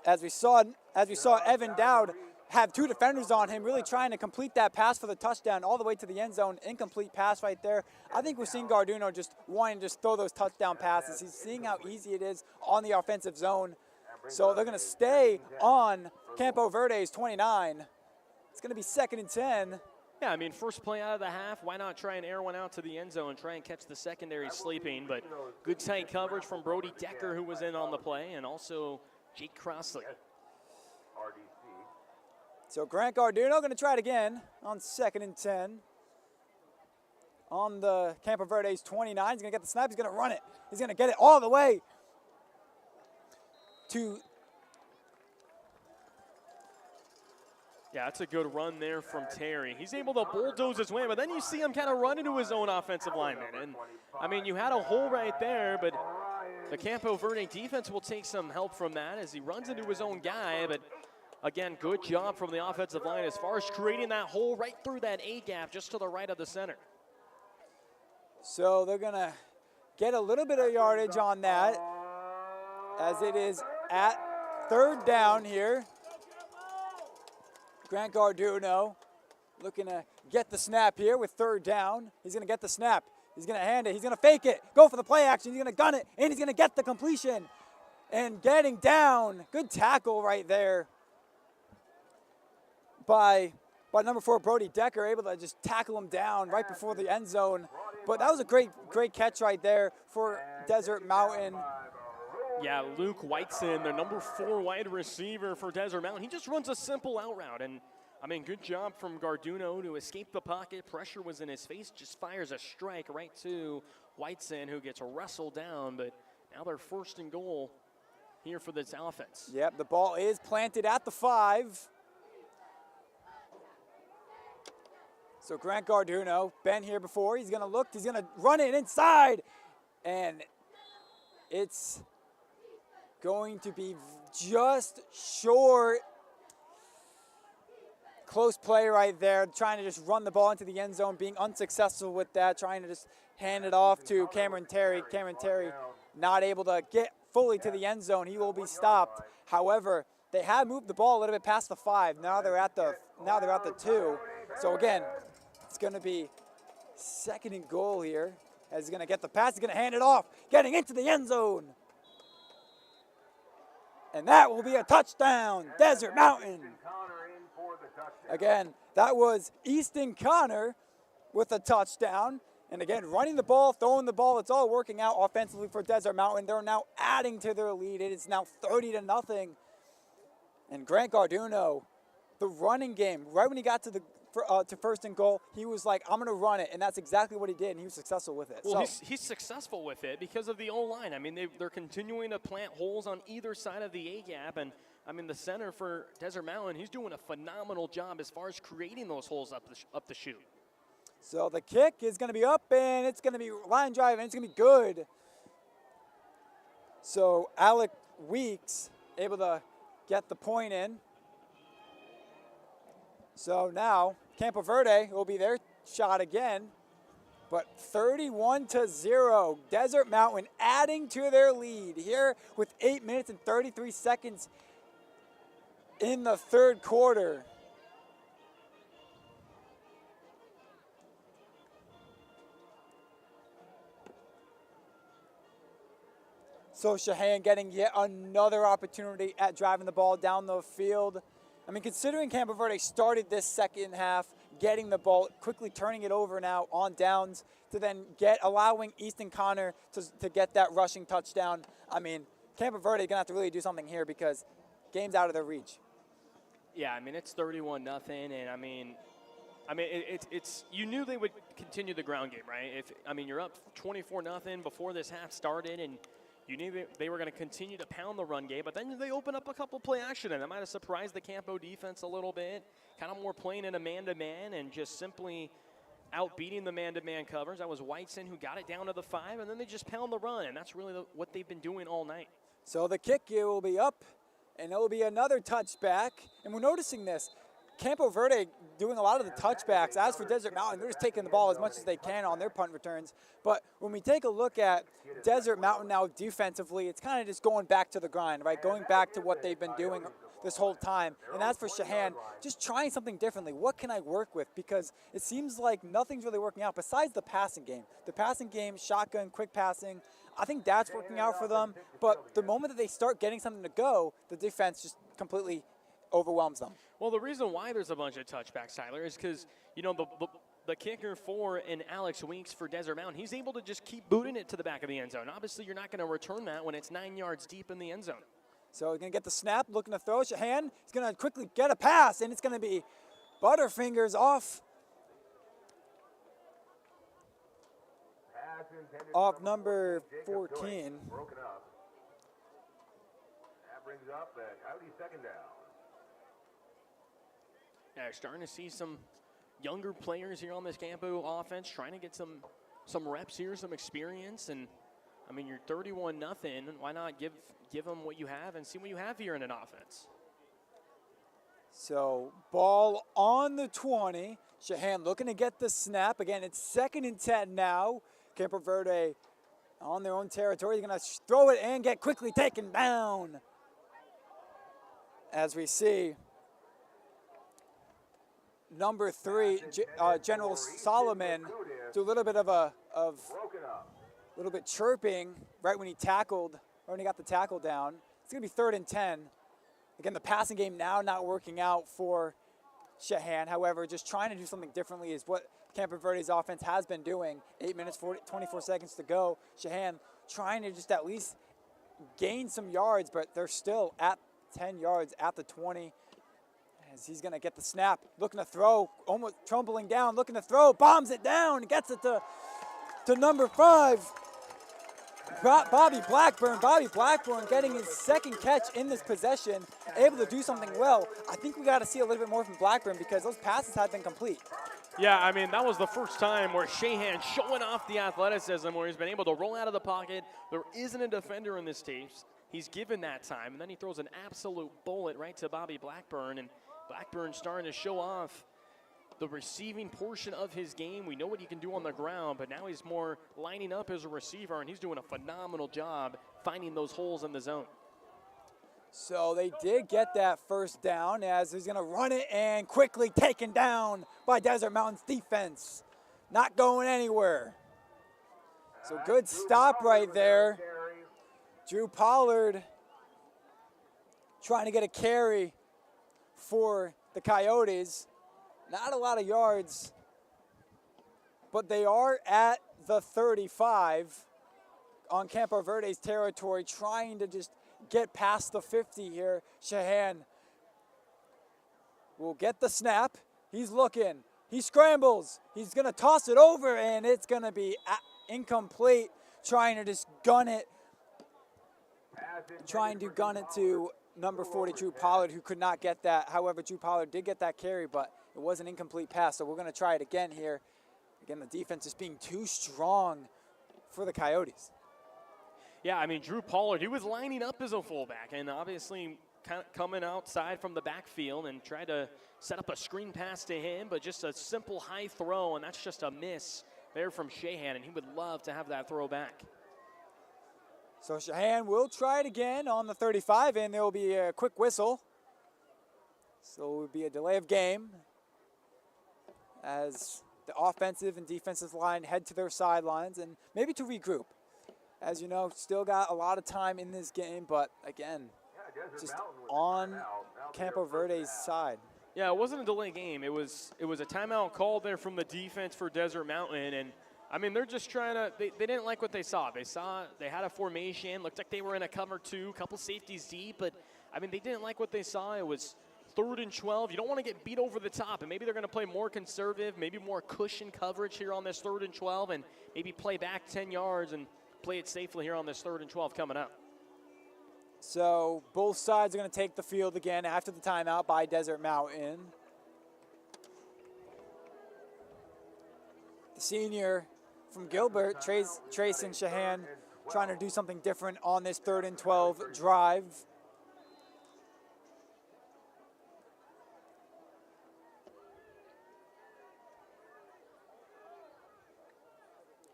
As we saw Evan Dowd have 2 defenders on him, really trying to complete that pass for the touchdown all the way to the end zone. Incomplete pass right there. I think we're seeing Garduno just wanting to just throw those touchdown passes. He's seeing how easy it is on the offensive zone. So they're going to stay on Campo Verde's 29. It's going to be 2nd and 10. Yeah, I mean, first play out of the half, why not try and air one out to the end zone, try and catch the secondary sleeping, but good tight coverage from Brody Decker, who was in on the play, and also Jake Crossley. So Grant Garduno going to try it again on 2nd and 10. On the Campo Verde's 29, he's going to get the snap, he's going to run it. He's going to get it all the way to... Yeah, that's a good run there from Terry. He's able to bulldoze his way, but then you see him kind of run into his own offensive lineman. And, I mean, you had a hole right there, but the Campo Verde defense will take some help from that as he runs into his own guy. But, again, good job from the offensive line as far as creating that hole right through that A-gap just to the right of the center. So they're going to get a little bit of yardage on that as it is at 3rd down here. Grant Garduno looking to get the snap here with 3rd down. He's going to get the snap. He's going to hand it. He's going to fake it. Go for the play action. He's going to gun it. And he's going to get the completion. And getting down. Good tackle right there by number 4, Brody Decker, able to just tackle him down right before the end zone. But that was a great catch right there for Desert Mountain. Yeah, Luke Whiteson, the number 4 wide receiver for Desert Mountain. He just runs a simple out route. And, I mean, good job from Garduno to escape the pocket. Pressure was in his face. Just fires a strike right to Whiteson, who gets wrestled down. But now they're 1st and goal here for this offense. Yep, the ball is planted at the 5. So Grant Garduno, been here before. He's going to look. He's going to run it inside. And it's going to be just short. Close play right there, trying to just run the ball into the end zone, being unsuccessful with that, trying to just hand it off to Cameron Terry. Cameron Terry not able to get fully to the end zone. He will be stopped. However, they have moved the ball a little bit past the 5. Now they're at the 2. So again, it's going to be 2nd and goal here. As he's going to get the pass, he's going to hand it off, getting into the end zone. And that will be a touchdown, Desert Mountain. Again, that was Easton Connor with a touchdown. And again, running the ball, throwing the ball, it's all working out offensively for Desert Mountain. They're now adding to their lead. It is now 30-0. And Grant Garduno, the running game, right when he got to 1st and goal, he was like, I'm going to run it. And that's exactly what he did, and he was successful with it. Well, he's successful with it because of the O-line. I mean, they're continuing to plant holes on either side of the A-gap. And, I mean, the center for Desert Mountain, he's doing a phenomenal job as far as creating those holes up the chute. So the kick is going to be up, and it's going to be line drive, and it's going to be good. So Alec Weeks able to get the point in. So now Campo Verde will be their shot again, but 31-0. Desert Mountain adding to their lead here with 8 minutes and 33 seconds in the 3rd quarter. So Shahan getting yet another opportunity at driving the ball down the field. I mean, considering Campo Verde started this 2nd half, getting the ball, quickly turning it over now on downs to then allowing Easton Connor to get that rushing touchdown. I mean, Campo Verde going to have to really do something here because game's out of their reach. Yeah, I mean, it's 31-0, and I mean, it's you knew they would continue the ground game, right? You're up 24-0 before this half started, and you knew they were going to continue to pound the run game, but then they open up a couple play action, and that might have surprised the Campo defense a little bit, kind of more playing in a man-to-man and just simply outbeating the man-to-man covers. That was Whiteson who got it down to the 5, and then they just pound the run, and that's really what they've been doing all night. So the kick here will be up, and it will be another touchback, and we're noticing this. Campo Verde doing a lot of the touchbacks. As for Desert Mountain, they're just taking the ball as much as they can on their punt returns. But when we take a look at Desert Mountain now defensively, it's kind of just going back to the grind, right? Going back to what they've been doing this whole time. And as for Shahan, just trying something differently. What can I work with? Because it seems like nothing's really working out besides the passing game. The passing game, shotgun, quick passing, I think that's working out for them. But the moment that they start getting something to go, the defense just completely overwhelms them. Well, the reason why there's a bunch of touchbacks, Tyler, is because, the kicker for and Alex Winks for Desert Mountain, he's able to just keep booting it to the back of the end zone. Obviously, you're not going to return that when it's 9 yards deep in the end zone. So he's going to get the snap, looking to throw. Shahan, he's going to quickly get a pass, and it's going to be Butterfingers off number 14. Broken up. That brings up the Coyote second down. Yeah, starting to see some younger players here on this Campo offense trying to get some reps here, some experience. And, you're 31-0. Why not give them what you have and see what you have here in an offense? So ball on the 20. Shahan looking to get the snap. Again, it's 2nd and 10 now. Campo Verde on their own territory. They're going to throw it and get quickly taken down. As we see number 3, General Solomon, do a little bit of little bit chirping right when he tackled, or when he got the tackle down. It's going to be 3rd and 10. Again, the passing game now not working out for Shahan. However, just trying to do something differently is what Campo Verde's offense has been doing. 8 minutes, 24 seconds to go. Shahan trying to just at least gain some yards, but they're still at 10 yards at the 20. As he's going to get the snap, looking to throw, almost tumbling down, looking to throw, bombs it down, gets it to number 5, Bobby Blackburn. Bobby Blackburn getting his 2nd catch in this possession, able to do something well. I think we got to see a little bit more from Blackburn because those passes have been complete. Yeah, that was the first time where Shahan showing off the athleticism, where he's been able to roll out of the pocket. There isn't a defender in this tape. He's given that time, and then he throws an absolute bullet right to Bobby Blackburn, and Blackburn starting to show off the receiving portion of his game. We know what he can do on the ground, but now he's more lining up as a receiver, and he's doing a phenomenal job finding those holes in the zone. So they did get that first down as he's going to run it and quickly taken down by Desert Mountain's defense. Not going anywhere. So good stop right there. Drew Pollard trying to get a carry for the Coyotes. Not a lot of yards, but they are at the 35 on Campo Verde's territory, trying to just get past the 50 here. Shahan will get the snap. He's looking. He scrambles. He's going to toss it over, and it's going to be incomplete, trying to just gun it. Trying to gun it to number 40, Drew Pollard, who could not get that. However, Drew Pollard did get that carry, but it was an incomplete pass, so we're going to try it again here. Again, the defense is being too strong for the Coyotes. Yeah, Drew Pollard, he was lining up as a fullback and obviously kind of coming outside from the backfield and tried to set up a screen pass to him, but just a simple high throw, and that's just a miss there from Shahan, and he would love to have that throw back. So Shahan will try it again on the 35, and there will be a quick whistle. So it will be a delay of game as the offensive and defensive line head to their sidelines and maybe to regroup. As you know, still got a lot of time in this game, but again, just on Campo Verde's side. Yeah, it wasn't a delay game. It was a timeout called there from the defense for Desert Mountain, and I mean, they're just trying to, they didn't like what they saw. They had a formation, looked like they were in a cover 2, couple safeties deep, but I mean, they didn't like what they saw. It was 3rd and 12. You don't want to get beat over the top, and maybe they're going to play more conservative, maybe more cushion coverage here on this 3rd and 12, and maybe play back 10 yards and play it safely here on this 3rd and 12 coming up. So both sides are going to take the field again after the timeout by Desert Mountain. The senior from Gilbert, Trace and Shahan, trying to do something different on this 3rd and 12 drive.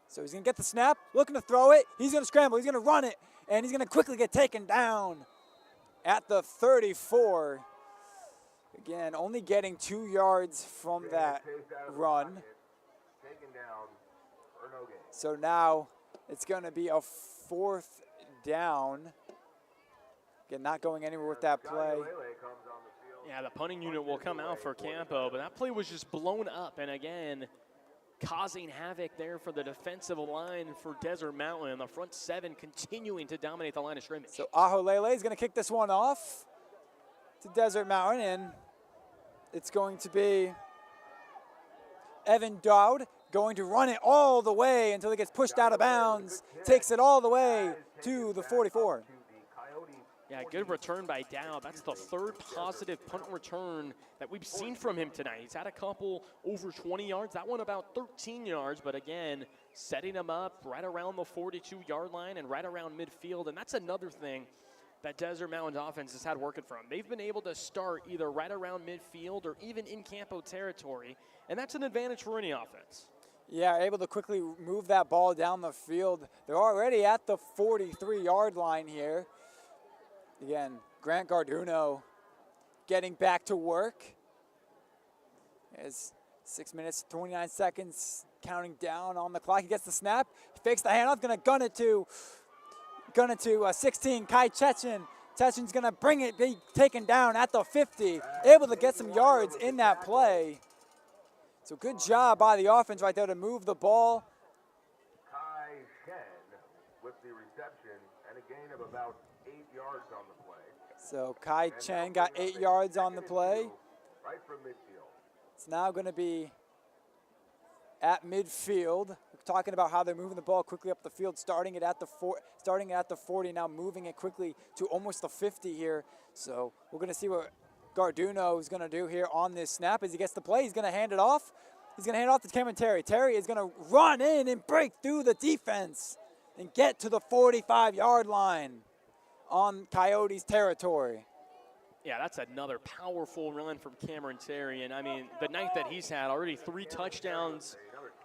So he's going to get the snap, looking to throw it. He's going to scramble. He's going to run it, and he's going to quickly get taken down at the 34. Again, only getting 2 yards from that run. So now it's going to be a 4th down. Again, not going anywhere with that play. Yeah, the punting unit will come out for Campo, but that play was just blown up, and again, causing havoc there for the defensive line for Desert Mountain. The front 7 continuing to dominate the line of scrimmage. So Aholele is going to kick this one off to Desert Mountain, and it's going to be Evan Dowd going to run it all the way until it gets pushed out of bounds. Takes it all the way to the 44. Yeah, good return by Dowd. That's the 3rd positive punt return that we've seen from him tonight. He's had a couple over 20 yards. That one about 13 yards, but again, setting him up right around the 42-yard line and right around midfield. And that's another thing that Desert Mountain's offense has had working for them. They've been able to start either right around midfield or even in Campo territory, and that's an advantage for any offense. Yeah, able to quickly move that ball down the field. They're already at the 43-yard line here. Again, Grant Garduno getting back to work. As 6 minutes, 29 seconds counting down on the clock. He gets the snap, he fakes the handoff, gonna gun it to 16, Kai Chechen. Chechen's gonna bring it, be taken down at the 50. Able to get some yards in that play. So good job by the offense right there to move the ball. Kai Shen with the reception and a gain of about 8 yards on the play. So Kai Chen got 8 yards on the play. Right from midfield. It's now going to be at midfield. We're talking about how they're moving the ball quickly up the field, starting it at the 40, now moving it quickly to almost the 50 here. So we're going to see what Garduno is going to do here on this snap. As he gets the play, he's going to hand it off. He's going to hand it off to Cameron Terry. Terry is going to run in and break through the defense and get to the 45-yard line on Coyotes territory. Yeah, that's another powerful run from Cameron Terry. And, I mean, the night that he's had, already 3 touchdowns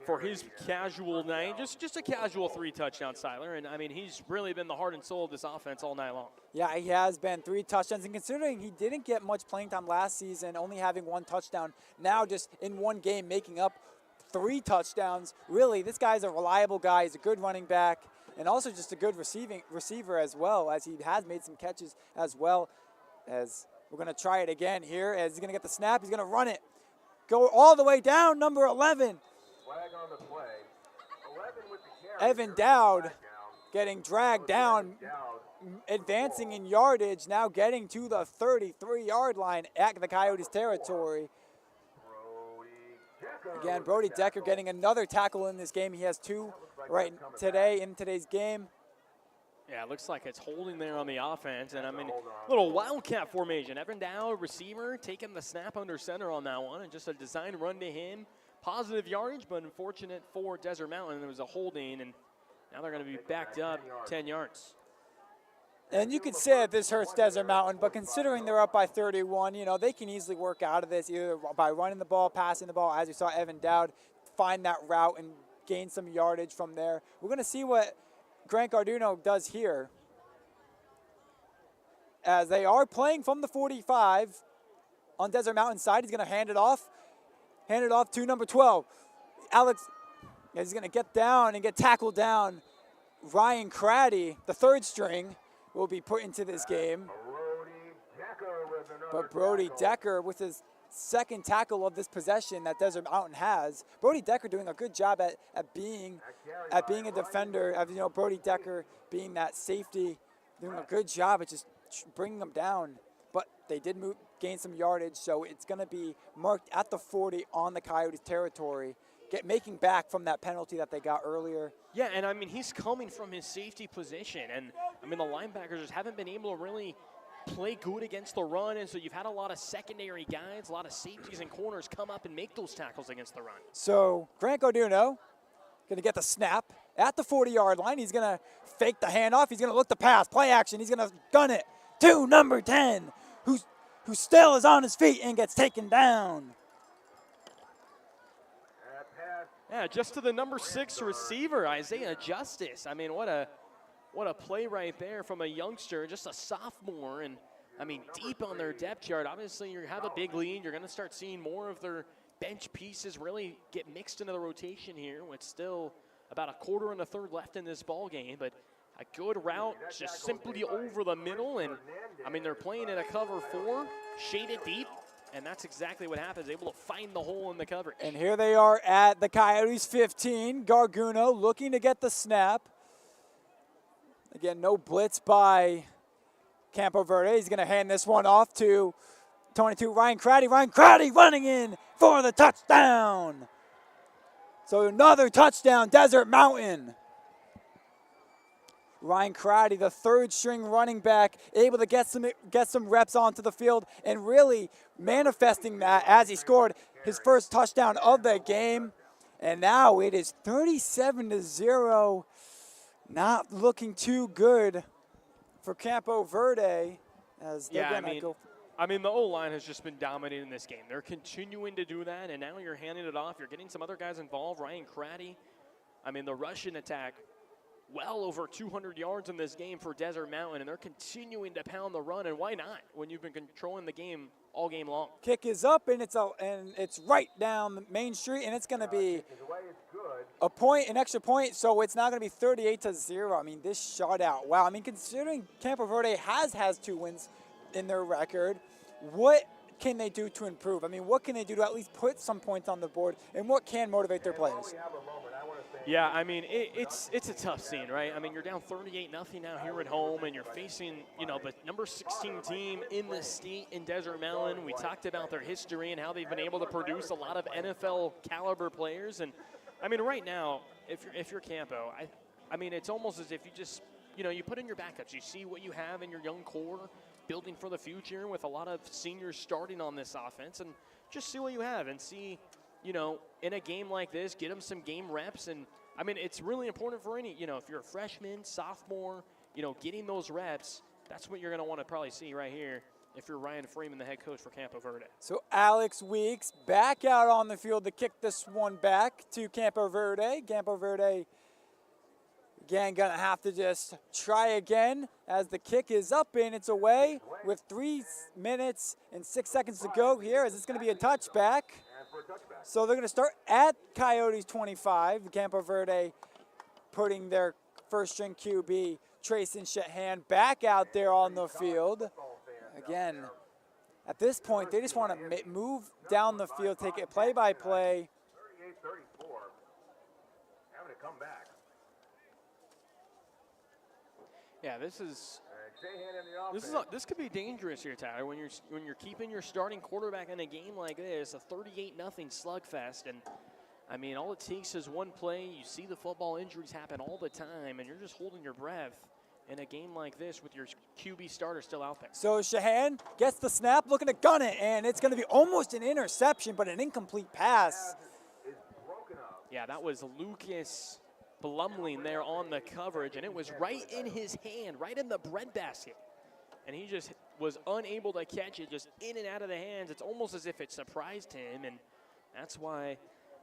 for his casual night. Just a casual 3 touchdowns, Tyler. And, I mean, he's really been the heart and soul of this offense all night long. Yeah, he has been 3 touchdowns. And considering he didn't get much playing time last season, only having 1 touchdown, now just in 1 game making up 3 touchdowns. Really, this guy's a reliable guy. He's a good running back and also just a good receiver as well, as he has made some catches as well. As we're going to try it again here, as he's going to get the snap. He's going to run it. Go all the way down, number 11. Flag on the play. 11 with the carry. Evan Dowd getting dragged down, advancing in yardage, now getting to the 33-yard line at the Coyotes territory. Again, Brody Decker getting another tackle in this game. He has 2 right today in today's game. Yeah, it looks like it's holding there on the offense. And, I mean, little wildcat formation. Evan Dowd, receiver, taking the snap under center on that one. And just a design run to him. Positive yardage, but unfortunate for Desert Mountain. There was a holding, and now they're going to be backed up 10 yards. And you could say that this hurts Desert Mountain, but considering they're up by 31, you know, they can easily work out of this either by running the ball, passing the ball, as you saw Evan Dowd find that route and gain some yardage from there. We're going to see what Grant Garduno does here, as they are playing from the 45 on Desert Mountain side. He's going to hand it off to number 12. Alex, he's going to get down and get tackled down. Ryan Craddy, the 3rd string, will be put into this game. But Brody Decker with his second tackle of this possession that Desert Mountain has. Brody Decker doing a good job at being a defender. Brody Decker being that safety, doing a good job at just bringing them down. But they did gain some yardage, so it's going to be marked at the 40 on the Coyotes territory, making back from that penalty that they got earlier. Yeah, and I mean, he's coming from his safety position, and I mean, the linebackers just haven't been able to really play good against the run, and so you've had a lot of secondary guys, a lot of safeties and corners come up and make those tackles against the run. So Grant Goduno going to get the snap at the 40-yard line. He's going to fake the handoff. He's going to look the pass, play action. He's going to gun it to number 10, who still is on his feet and gets taken down. Yeah, just to the number 6 receiver, Isaiah Justice. I mean, what a play right there from a youngster, just a sophomore, and I mean, deep on their depth chart. Obviously, you have a big lead. You're going to start seeing more of their bench pieces really get mixed into the rotation here with still about a quarter and a third left in this ball game. But a good route, just simply over the middle, and I mean, they're playing in a cover 4, shaded deep. And that's exactly what happens, able to find the hole in the coverage. And here they are at the Coyotes 15. Garguno looking to get the snap. Again, no blitz by Campo Verde. He's going to hand this one off to 22, Ryan Craddy. Ryan Craddy running in for the touchdown. So another touchdown, Desert Mountain. Ryan Craddy, the third-string running back, able to get some reps onto the field and really manifesting that as he scored his first touchdown of the game. And now it is 37-0. Not looking too good for Campo Verde as they're gonna go. I mean, the O-line has just been dominating this game. They're continuing to do that, and now you're handing it off. You're getting some other guys involved. Ryan Craddy. I mean, the Russian attack, well over 200 yards in this game for Desert Mountain, and they're continuing to pound the run, and why not when you've been controlling the game all game long? Kick is up, and it's right down the main street, and it's going to be an extra point, so it's not going to be 38-0. I mean, this shutout, wow. I mean, considering Campo Verde has 2 wins in their record, what can they do to improve? I mean, what can they do to at least put some points on the board, and what can motivate their players? Yeah, I mean, it's a tough scene, right? I mean, you're down 38-0 now here at home, and you're facing, the number 16 team in the state in Desert Mountain. We talked about their history and how they've been able to produce a lot of NFL caliber players. And I mean, right now, if you're Campo, I mean, it's almost as if you just, you put in your backups. You see what you have in your young core, building for the future with a lot of seniors starting on this offense, and just see what you have and see, in a game like this, get them some game reps. And I mean, it's really important for any, if you're a freshman, sophomore, getting those reps, that's what you're going to want to probably see right here if you're Ryan Freeman, the head coach for Campo Verde. So Alex Weeks back out on the field to kick this one back to Campo Verde. Campo Verde, again, going to have to just try again as the kick is up and it's away with 3 minutes and 6 seconds to go here, as it's going to be a touchback. So they're going to start at Coyotes 25. Campo Verde putting their first-string QB, Trayson Shahan, back out there on the field. Again, at this point, they just want to move down the field, take it play-by-play. 38-34, having to come back. Yeah, this could be dangerous here, Tyler. When you're keeping your starting quarterback in a game like this, a 38-0 slugfest, and I mean, all it takes is one play. You see the football injuries happen all the time, and you're just holding your breath in a game like this with your QB starter still out there. So Shahan gets the snap, looking to gun it, and it's going to be almost an interception, but an incomplete pass. Yeah, that was Lucas Blumling there on the coverage, and it was right in his hand, right in the breadbasket. And he just was unable to catch it, just in and out of the hands. It's almost as if it surprised him, and that's why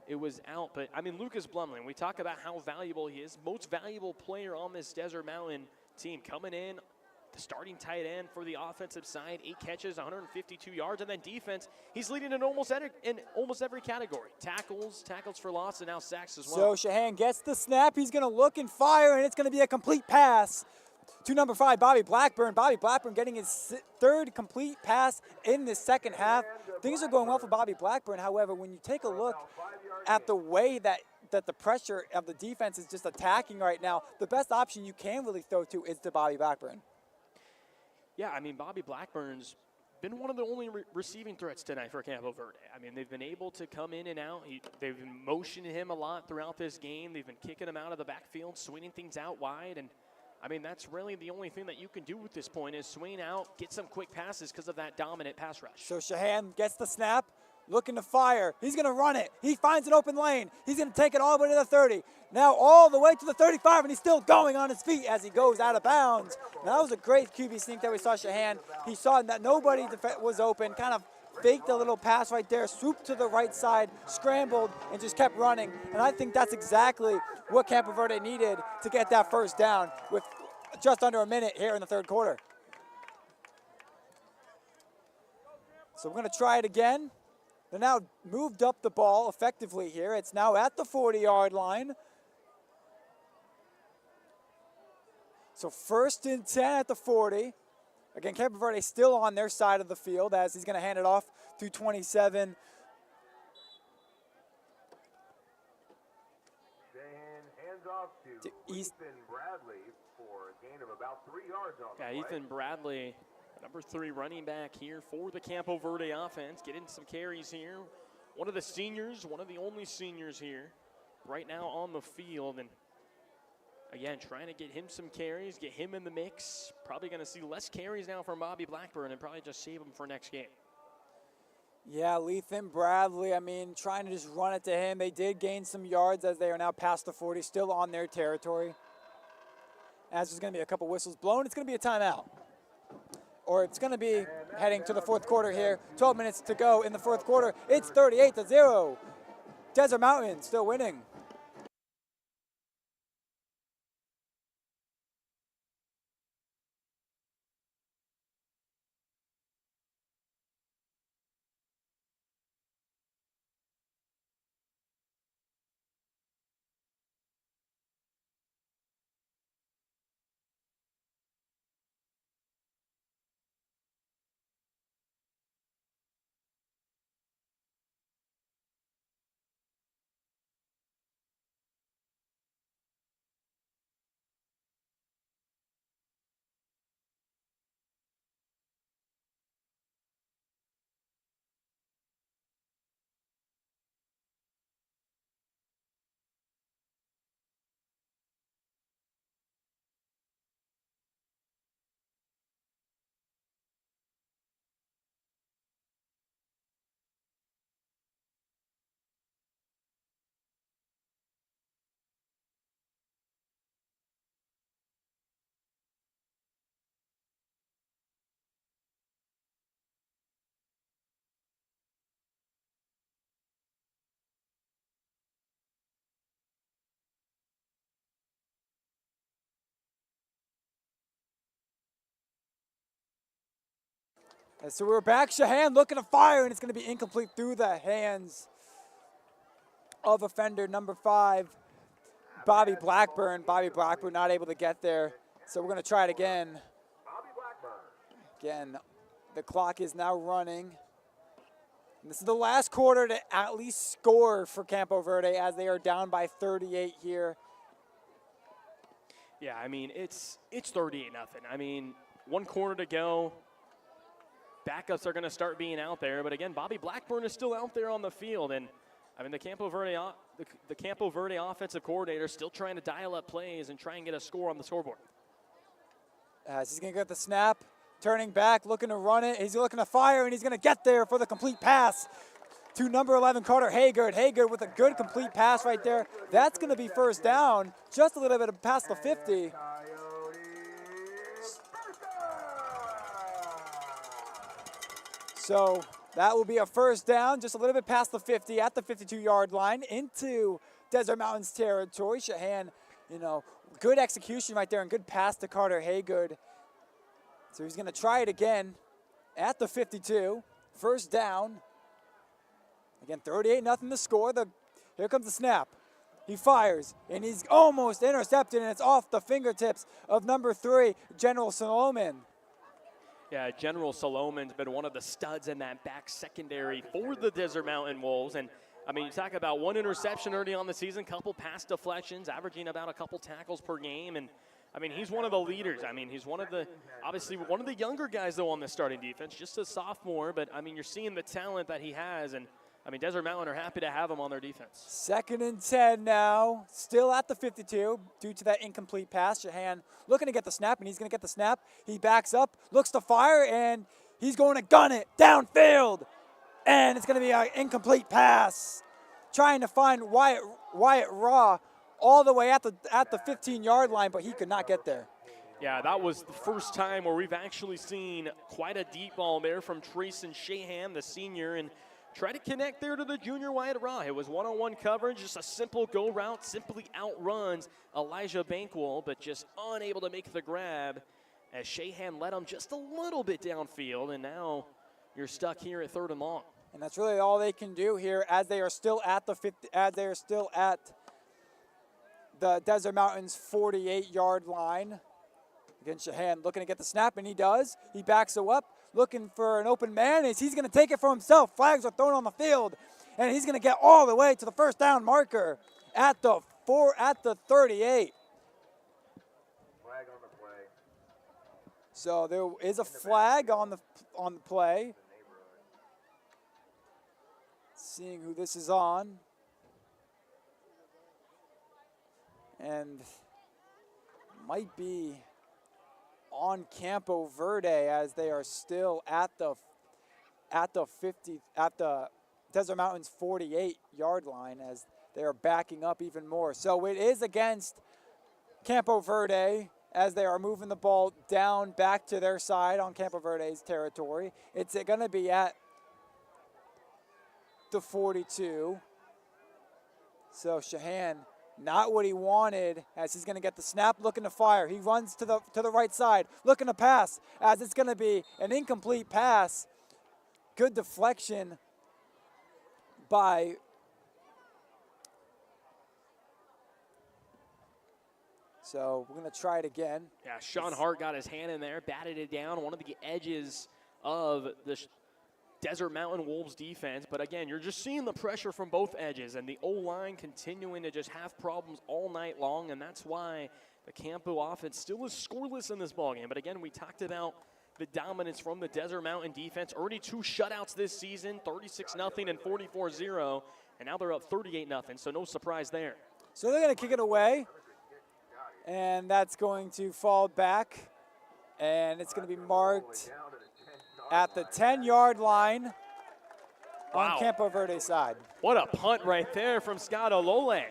it was out. But, I mean, Lucas Blumling, we talk about how valuable he is. Most valuable player on this Desert Mountain team coming in, the starting tight end for the offensive side, 8 catches, 152 yards, and then defense, he's leading in almost every category. Tackles for loss, and now sacks as well. So Shahan gets the snap. He's going to look and fire, and it's going to be a complete pass to number 5, Bobby Blackburn. Bobby Blackburn getting his third complete pass in the second half. Things are going well for Bobby Blackburn. However, when you take a look at the way that the pressure of the defense is just attacking right now, the best option you can really throw to is to Bobby Blackburn. Yeah, I mean, Bobby Blackburn's been one of the only receiving threats tonight for Campo Verde. I mean, they've been able to come in and out. They've been motioning him a lot throughout this game. They've been kicking him out of the backfield, swinging things out wide. And, I mean, that's really the only thing that you can do at this point is swing out, get some quick passes because of that dominant pass rush. So Shahan gets the snap, looking to fire. He's going to run it. He finds an open lane. He's going to take it all the way to the 30. Now all the way to the 35, and he's still going on his feet as he goes out of bounds. Now, that was a great QB sneak that we saw Shahan. He saw that nobody was open, kind of faked a little pass right there, swooped to the right side, scrambled, and just kept running. And I think that's exactly what Campo Verde needed to get that first down with just under a minute here in the third quarter. So we're going to try it again. They now moved up the ball effectively here. It's now at the 40-yard line. So 1st and 10 at the 40. Again, Campo Verde still on their side of the field as he's going to hand it off to 27. Hands off to Ethan Bradley for a gain of about 3 yards on the play. Ethan Bradley, number 3 running back here for the Campo Verde offense, getting some carries here. One of the seniors, one of the only seniors here right now on the field. And again, trying to get him some carries, get him in the mix. Probably going to see less carries now from Bobby Blackburn and probably just save him for next game. Yeah, Lethan Bradley, I mean, trying to just run it to him. They did gain some yards as they are now past the 40, still on their territory. As there's going to be a couple whistles blown, it's going to be a timeout. Or it's going to be heading to the fourth quarter here. 12 minutes to go in the fourth quarter. It's 38-0. Desert Mountain still winning. And so we're back. Shahan looking to fire, and it's going to be incomplete through the hands of offender number 5, Bobby Blackburn. Bobby Blackburn not able to get there. So we're going to try it again. Again, the clock is now running. And this is the last quarter to at least score for Campo Verde as they are down by 38 here. Yeah, I mean, it's 38-0. I mean, 1 quarter to go. Backups are going to start being out there, but again, Bobby Blackburn is still out there on the field, and I mean the Campo Verde offensive coordinator is still trying to dial up plays and try and get a score on the scoreboard. As he's going to get the snap, turning back, looking to run it. He's looking to fire, and he's going to get there for the complete pass to number 11, Carter Haygood. Haygood with a good complete pass right there. That's going to be first down, just a little bit past the 50. So that will be a first down, just a little bit past the 50 at the 52-yard line into Desert Mountains territory. Shahan, you know, good execution right there and good pass to Carter Haygood. So he's going to try it again at the 52. First down. Again, 38-0 the score. Here comes the snap. He fires, and he's almost intercepted, and it's off the fingertips of number 3, General Solomon. Yeah, General Solomon's been one of the studs in that back secondary for the Desert Mountain Wolves. And, I mean, you talk about 1 interception early on the season, couple pass deflections, averaging about a couple tackles per game. And, I mean, he's one of the leaders. I mean, he's obviously one of the younger guys, though, on the starting defense, just a sophomore. But, I mean, you're seeing the talent that he has. And, I mean, Desert Mountain are happy to have him on their defense. 2nd and 10 now, still at the 52 due to that incomplete pass. Shahan looking to get the snap, and he's going to get the snap. He backs up, looks to fire, and he's going to gun it downfield. And it's going to be an incomplete pass. Trying to find Wyatt Raw all the way at the 15-yard line, but he could not get there. Yeah, that was the first time where we've actually seen quite a deep ball there from Trayson Shahan, the senior, and try to connect there to the junior Wyatt Raw. It was one-on-one coverage, just a simple go route, simply outruns Elijah Bankwell, but just unable to make the grab as Shahan led him just a little bit downfield, and now you're stuck here at 3rd and long. And that's really all they can do here as they are still at the Desert Mountains 48-yard line. Again, Shahan looking to get the snap, and he does. He backs up, looking for an open man. He's going to take it for himself. Flags are thrown on the field, and he's going to get all the way to the 1st down marker at the 38. Flag on the play. So there is a flag on the play. Seeing who this is on. And might be on Campo Verde as they are still at the Desert Mountains 48-yard line as they are backing up even more. So it is against Campo Verde as they are moving the ball down back to their side on Campo Verde's territory. It's going to be at the 42. So Shahan, not what he wanted as he's going to get the snap, looking to fire. He runs to the right side, looking to pass as it's going to be an incomplete pass. Good deflection by so we're going to try it again. Yeah, Sean Hart got his hand in there, batted it down, one of the edges of the Desert Mountain Wolves defense, but again, you're just seeing the pressure from both edges and the O-line continuing to just have problems all night long, and that's why the Campo offense still is scoreless in this ballgame. But again, we talked about the dominance from the Desert Mountain defense. Already 2 shutouts this season, 36-0 and 44-0, and now they're up 38-0, so no surprise there. So they're going to kick it away, and that's going to fall back, and it's going to be marked at the 10-yard line on Campo Verde side. What a punt right there from Scott Olole.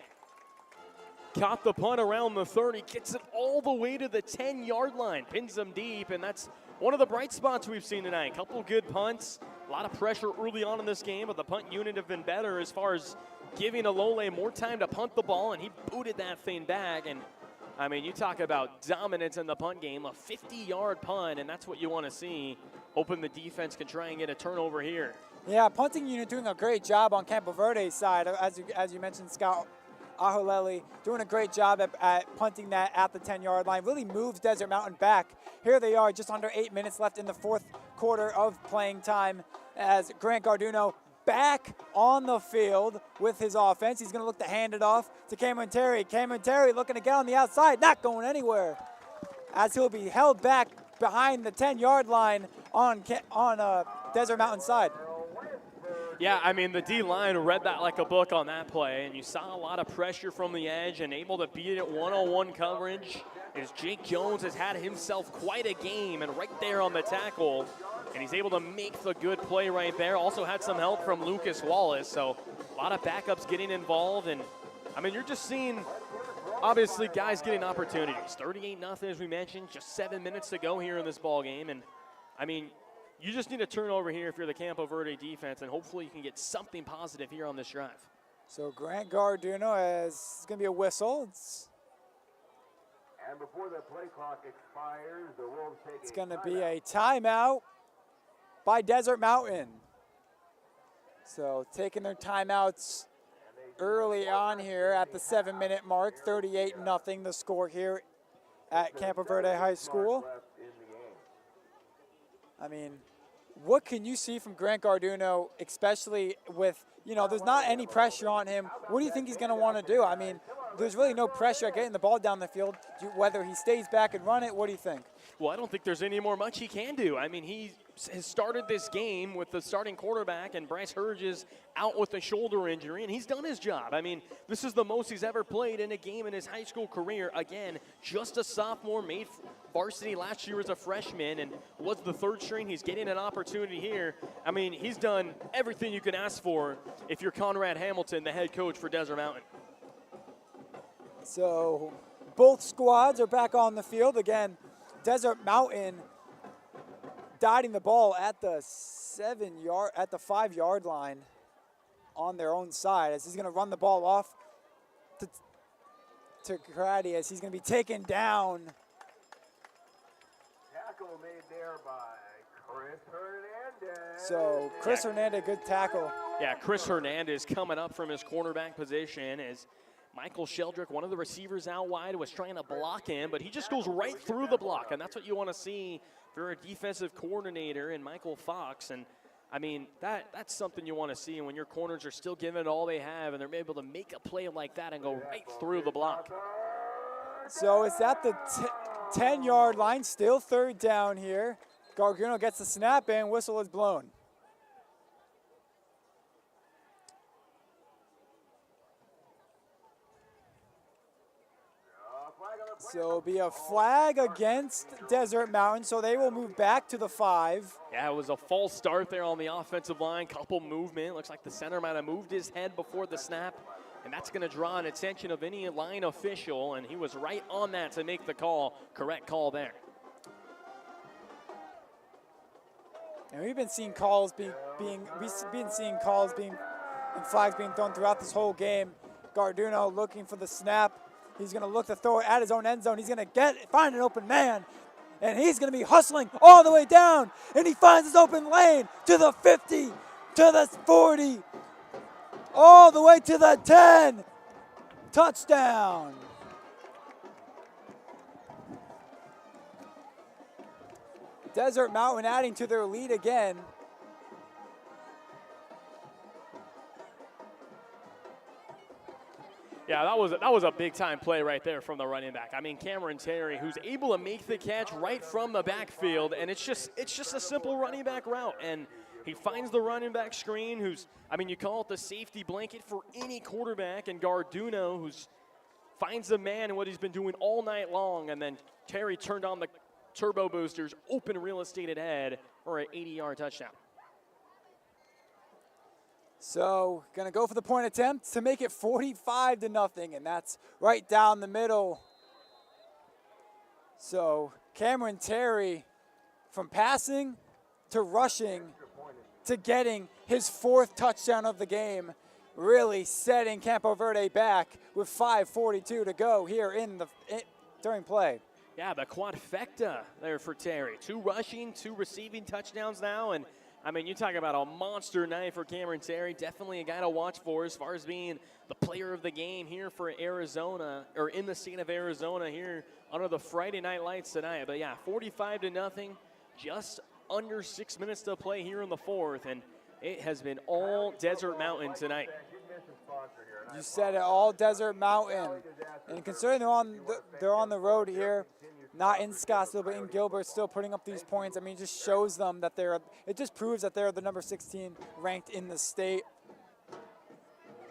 Caught the punt around the 30, gets it all the way to the 10-yard line, pins them deep, and that's one of the bright spots we've seen tonight. A couple good punts, a lot of pressure early on in this game, but the punt unit have been better as far as giving Olole more time to punt the ball, and he booted that thing back. And I mean, you talk about dominance in the punt game, a 50-yard punt, and that's what you want to see. Hoping the defense can try and get a turnover here. Yeah, punting unit doing a great job on Campo Verde's side. As you mentioned, Scott Aholeli doing a great job at punting that at the 10-yard line. Really moves Desert Mountain back. Here they are, just under 8 minutes left in the 4th quarter of playing time as Grant Garduno back on the field with his offense. He's going to look to hand it off to Cameron Terry. Cameron Terry looking to get on the outside, not going anywhere, as he'll be held back behind the 10-yard line on Desert Mountain side. Yeah, I mean, the D-line read that like a book on that play, and you saw a lot of pressure from the edge and able to beat it one-on-one coverage as Jake Jones has had himself quite a game, and right there on the tackle, and he's able to make the good play right there. Also had some help from Lucas Wallace, so a lot of backups getting involved, and I mean, you're just seeing obviously guys getting opportunities. 38-0 as we mentioned, just 7 minutes to go here in this ball game, and I mean, you just need a turnover here if you're the Campo Verde defense, and hopefully you can get something positive here on this drive. So Grant Garduno it's going to be a whistle. And before the play clock expires, the Wolves take it's going to be a timeout by Desert Mountain. So taking their timeouts early on here at the 7-minute mark. 38-0 the score here at Campo Verde High School. I mean, what can you see from Grant Garduno, especially with, you know, there's not any pressure on him. What do you think he's going to want to do? I mean, there's really no pressure at getting the ball down the field. Whether he stays back and run it, what do you think? Well, I don't think there's any more much he can do. I mean, he has started this game with the starting quarterback, and Bryce Hurge is out with a shoulder injury, and he's done his job. I mean, this is the most he's ever played in a game in his high school career. Again, just a sophomore, made varsity last year as a freshman, and was the third string. He's getting an opportunity here. I mean, he's done everything you can ask for if you're Conrad Hamilton, the head coach for Desert Mountain. So both squads are back on the field. Again, Desert Mountain dotting the ball at the 5-yard line on their own side, as he's going to run the ball off to Karate, as he's going to be taken down. Tackle made there by Chris Hernandez. So Chris Hernandez, good tackle. Yeah, Chris Hernandez coming up from his cornerback position as Michael Sheldrick, one of the receivers out wide, was trying to block him, but he just goes right through the block, and that's what you want to see for a defensive coordinator in Michael Fox. And I mean, that's something you want to see when your corners are still giving it all they have, and they're able to make a play like that and go right through the block. So it's at the 10-yard line, still third down here. Garduno gets the snap in, whistle is blown. So it'll be a flag against Desert Mountain, so they will move back to the 5. Yeah, it was a false start there on the offensive line, couple movement. Looks like the center might have moved his head before the snap, and that's going to draw an attention of any line official, and he was right on that to make the call. Correct call there. And we've been seeing calls and flags being thrown throughout this whole game. Garduno looking for the snap. He's going to look to throw it at his own end zone. He's going to find an open man, and he's going to be hustling all the way down, and he finds his open lane to the 50, to the 40, all the way to the 10. Touchdown. Desert Mountain adding to their lead again. Yeah, that was a big-time play right there from the running back. I mean, Cameron Terry, who's able to make the catch right from the backfield, and it's just a simple running back route. And he finds the running back screen, you call it the safety blanket for any quarterback, and Garduno, finds the man in what he's been doing all night long, and then Terry turned on the turbo boosters, open real estate ahead for an 80-yard touchdown. So, gonna go for the point attempt to make it 45-0, and that's right down the middle. So, Cameron Terry, from passing to rushing to getting his 4th touchdown of the game, really setting Campo Verde back with 5:42 to go here during play. Yeah, the quadfecta there for Terry. 2 rushing, 2 receiving touchdowns now, and I mean, you talk about a monster night for Cameron Terry. Definitely a guy to watch for as far as being the player of the game here for Arizona, or in the state of Arizona here under the Friday night lights tonight. But yeah, 45-0, just under 6 minutes to play here in the 4th, and it has been all Desert Mountain tonight. You said it, all Desert Mountain. And considering they're on the road here, not in Scottsdale, but in Gilbert, still putting up these points. I mean, it just shows them that it just proves that they're the number 16 ranked in the state.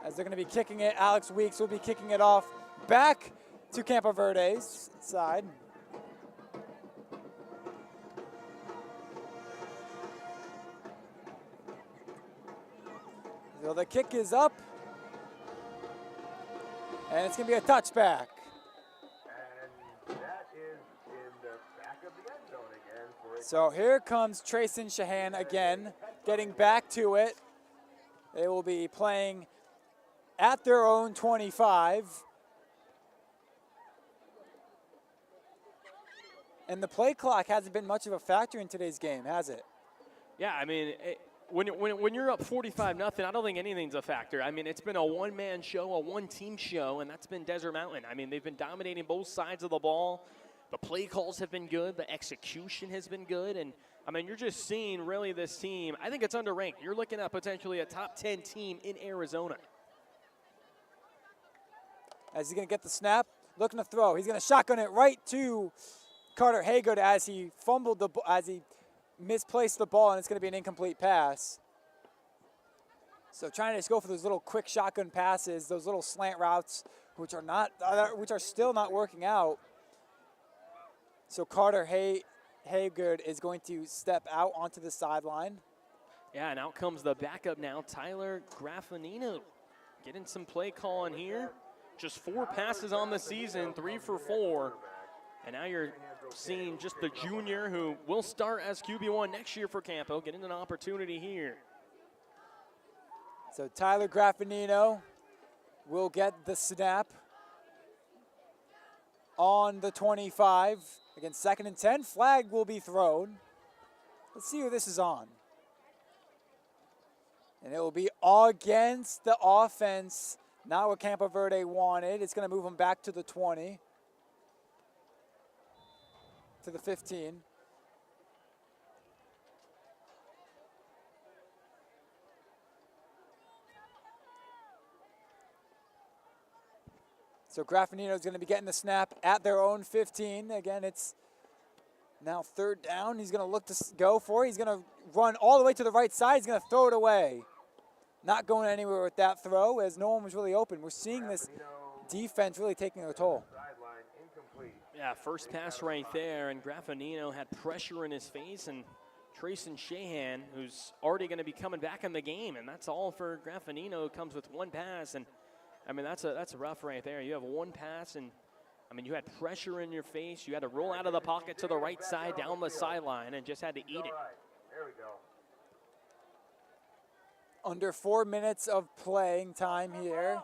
As they're going to be kicking it, Alex Weeks will be kicking it off back to Campo Verde's side. So the kick is up, and it's going to be a touchback. So here comes Trayson Shahan again, getting back to it. They will be playing at their own 25. And the play clock hasn't been much of a factor in today's game, has it? Yeah, I mean, when you're up 45-0, I don't think anything's a factor. I mean, it's been a one-man show, a one-team show, and that's been Desert Mountain. I mean, they've been dominating both sides of the ball. The play calls have been good. The execution has been good. And, I mean, you're just seeing really this team. I think it's underranked. You're looking at potentially a top 10 team in Arizona. As he's going to get the snap, looking to throw. He's going to shotgun it right to Carter Haygood as he misplaced the ball, and it's going to be an incomplete pass. So trying to just go for those little quick shotgun passes, those little slant routes, which are still not working out. So Carter Haygood is going to step out onto the sideline. Yeah, and out comes the backup now, Tyler Graffinino. Getting some play calling here. Just 4 passes on the season, 3 for 4. And now you're seeing just the junior who will start as QB1 next year for Campo, getting an opportunity here. So Tyler Graffinino will get the snap on the 25. Again, 2nd and 10, flag will be thrown. Let's see who this is on. And it will be against the offense, not what Campo Verde wanted. It's going to move them back to the 20, to the 15. So Graffinino is going to be getting the snap at their own 15. Again, it's now 3rd down. He's going to look to go for it. He's going to run all the way to the right side. He's going to throw it away. Not going anywhere with that throw as no one was really open. We're seeing this defense really taking a toll. Yeah, first pass right there, and Graffinino had pressure in his face, and Trayson Shahan, who's already going to be coming back in the game, and that's all for Graffinino. Comes with 1 pass, and I mean, that's a rough right there. You have 1 pass, and I mean, you had pressure in your face. You had to roll out of the pocket to the right side, down the sideline, and just had to eat it. There we go. Under 4 minutes of playing time here.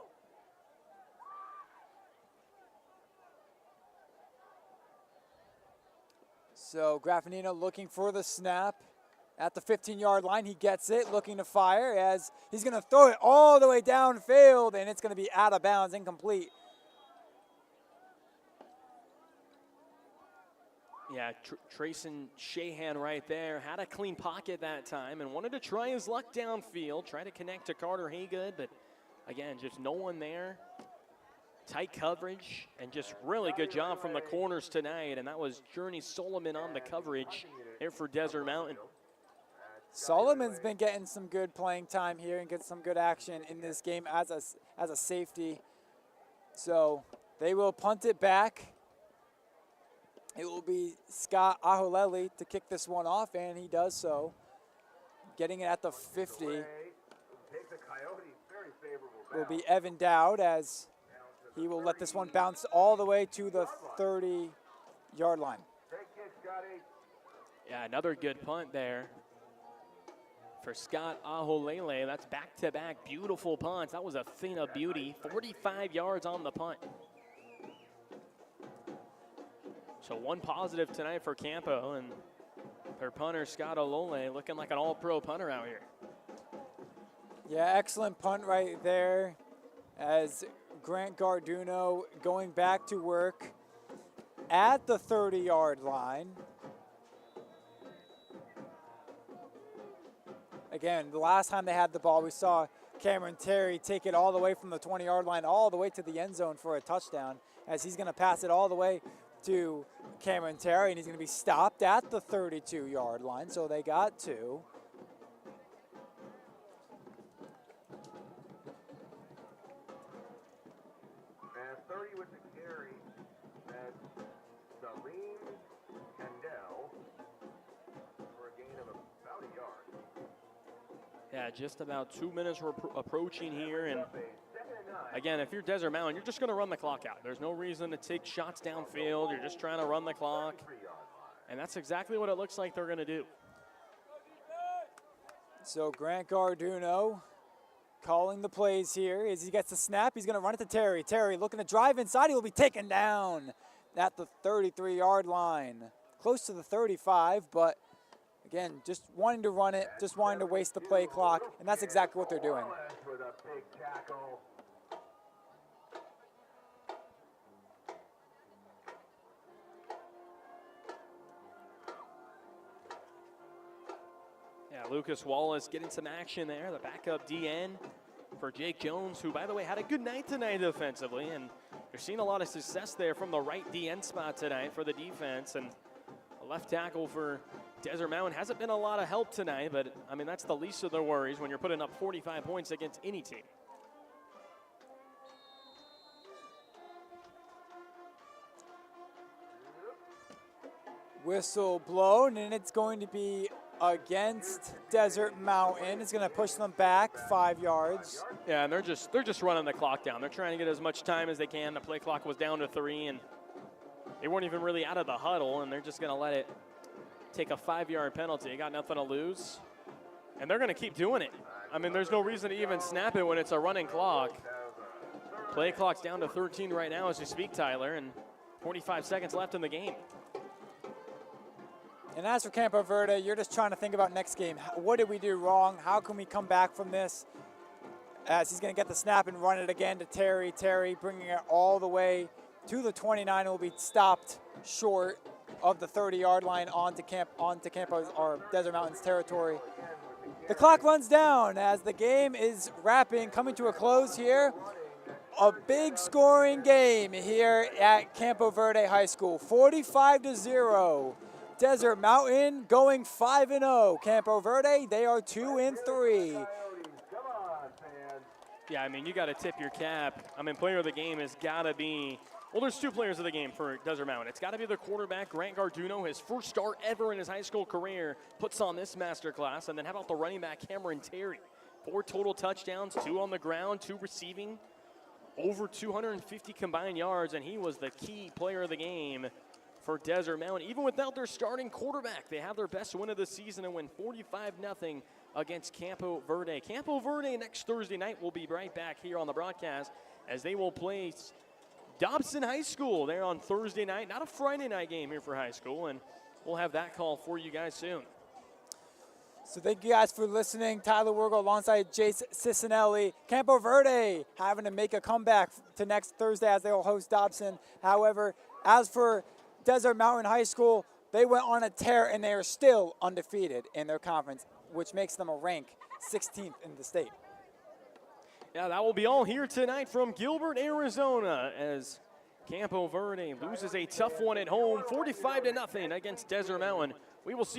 So Graffinino looking for the snap at the 15-yard line. He gets it, looking to fire as he's going to throw it all the way downfield, and it's going to be out of bounds, incomplete. Yeah, Trayson Shahan right there had a clean pocket that time and wanted to try his luck downfield, try to connect to Carter Haygood, but again, just no one there. Tight coverage and just really good job from the corners tonight, and that was Journey Solomon on the coverage there for Desert Mountain. Solomon's been getting some good playing time here and get some good action in this game as a safety. So they will punt it back. It will be Scott Aholeli to kick this one off, and he does so. Getting it at the 50 will be Evan Dowd as he will let this one bounce all the way to the 30-yard line. Yeah, another good punt there for Scott Aholele. That's back-to-back beautiful punts. That was a thing of beauty. 45 yards on the punt. So 1 positive tonight for Campo, and their punter, Scott Aholele, looking like an all-pro punter out here. Yeah, excellent punt right there as Grant Garduno going back to work at the 30-yard line. Again, the last time they had the ball, we saw Cameron Terry take it all the way from the 20-yard line all the way to the end zone for a touchdown, as he's going to pass it all the way to Cameron Terry, and he's going to be stopped at the 32-yard line, so they got 2. And 30 with the carry. That's Salim Kendall for a gain of about a yard. Yeah, just about 2 minutes we're approaching here, and again, if you're Desert Mountain, you're just going to run the clock out. There's no reason to take shots downfield. You're just trying to run the clock. And that's exactly what it looks like they're going to do. So Grant Garduno calling the plays here. As he gets the snap, he's going to run it to Terry. Terry looking to drive inside. He will be taken down at the 33-yard line. Close to the 35, but Again, just wanting to run it, just wanting to waste the play clock, and that's exactly what they're doing. With a big tackle. Yeah, Lucas Wallace getting some action there, the backup DN for Jake Jones, who, by the way, had a good night tonight defensively, and they're seeing a lot of success there from the right DN spot tonight for the defense. And a left tackle for Desert Mountain hasn't been a lot of help tonight, but, I mean, that's the least of their worries when you're putting up 45 points against any team. Whistle blown, and it's going to be against Desert Mountain. It's going to push them back 5 yards. Yeah, and they're just running the clock down. They're trying to get as much time as they can. The play clock was down to 3, and they weren't even really out of the huddle, and they're just going to let it take a 5-yard penalty. They got nothing to lose, and they're going to keep doing it. I mean, there's no reason to even snap it when it's a running clock. Play clock's down to 13 right now as we speak, Tyler, and 45 seconds left in the game. And as for Campo Verde, you're just trying to think about next game. What did we do wrong? How can we come back from this? As he's going to get the snap and run it again to Terry. Terry bringing it all the way to the 29. It will be stopped short of the 30-yard line onto Campo's or Desert Mountain's territory. The clock runs down as the game is wrapping, coming to a close here. A big scoring game here at Campo Verde High School, 45-0. Desert Mountain going 5-0. Campo Verde, they are 2-3. Yeah, I mean, you got to tip your cap. I mean, player of the game has got to be, well, there's 2 players of the game for Desert Mountain. It's got to be the quarterback, Grant Garduno, his first start ever in his high school career, puts on this masterclass. And then how about the running back, Cameron Terry? 4 total touchdowns, 2 on the ground, 2 receiving, over 250 combined yards, and he was the key player of the game for Desert Mountain. Even without their starting quarterback, they have their best win of the season and win 45-0 against Campo Verde. Campo Verde next Thursday night will be right back here on the broadcast as they will play Dobson High School there on Thursday night. Not a Friday night game here for high school, and we'll have that call for you guys soon. So thank you guys for listening. Tyler Wargo alongside Jayce Cicinelli. Campo Verde having to make a comeback to next Thursday as they will host Dobson. However, as for Desert Mountain High School, they went on a tear and they are still undefeated in their conference, which makes them a rank 16th in the state. Yeah, that will be all here tonight from Gilbert, Arizona, as Campo Verde loses a tough one at home, 45-0 against Desert Mountain. We will see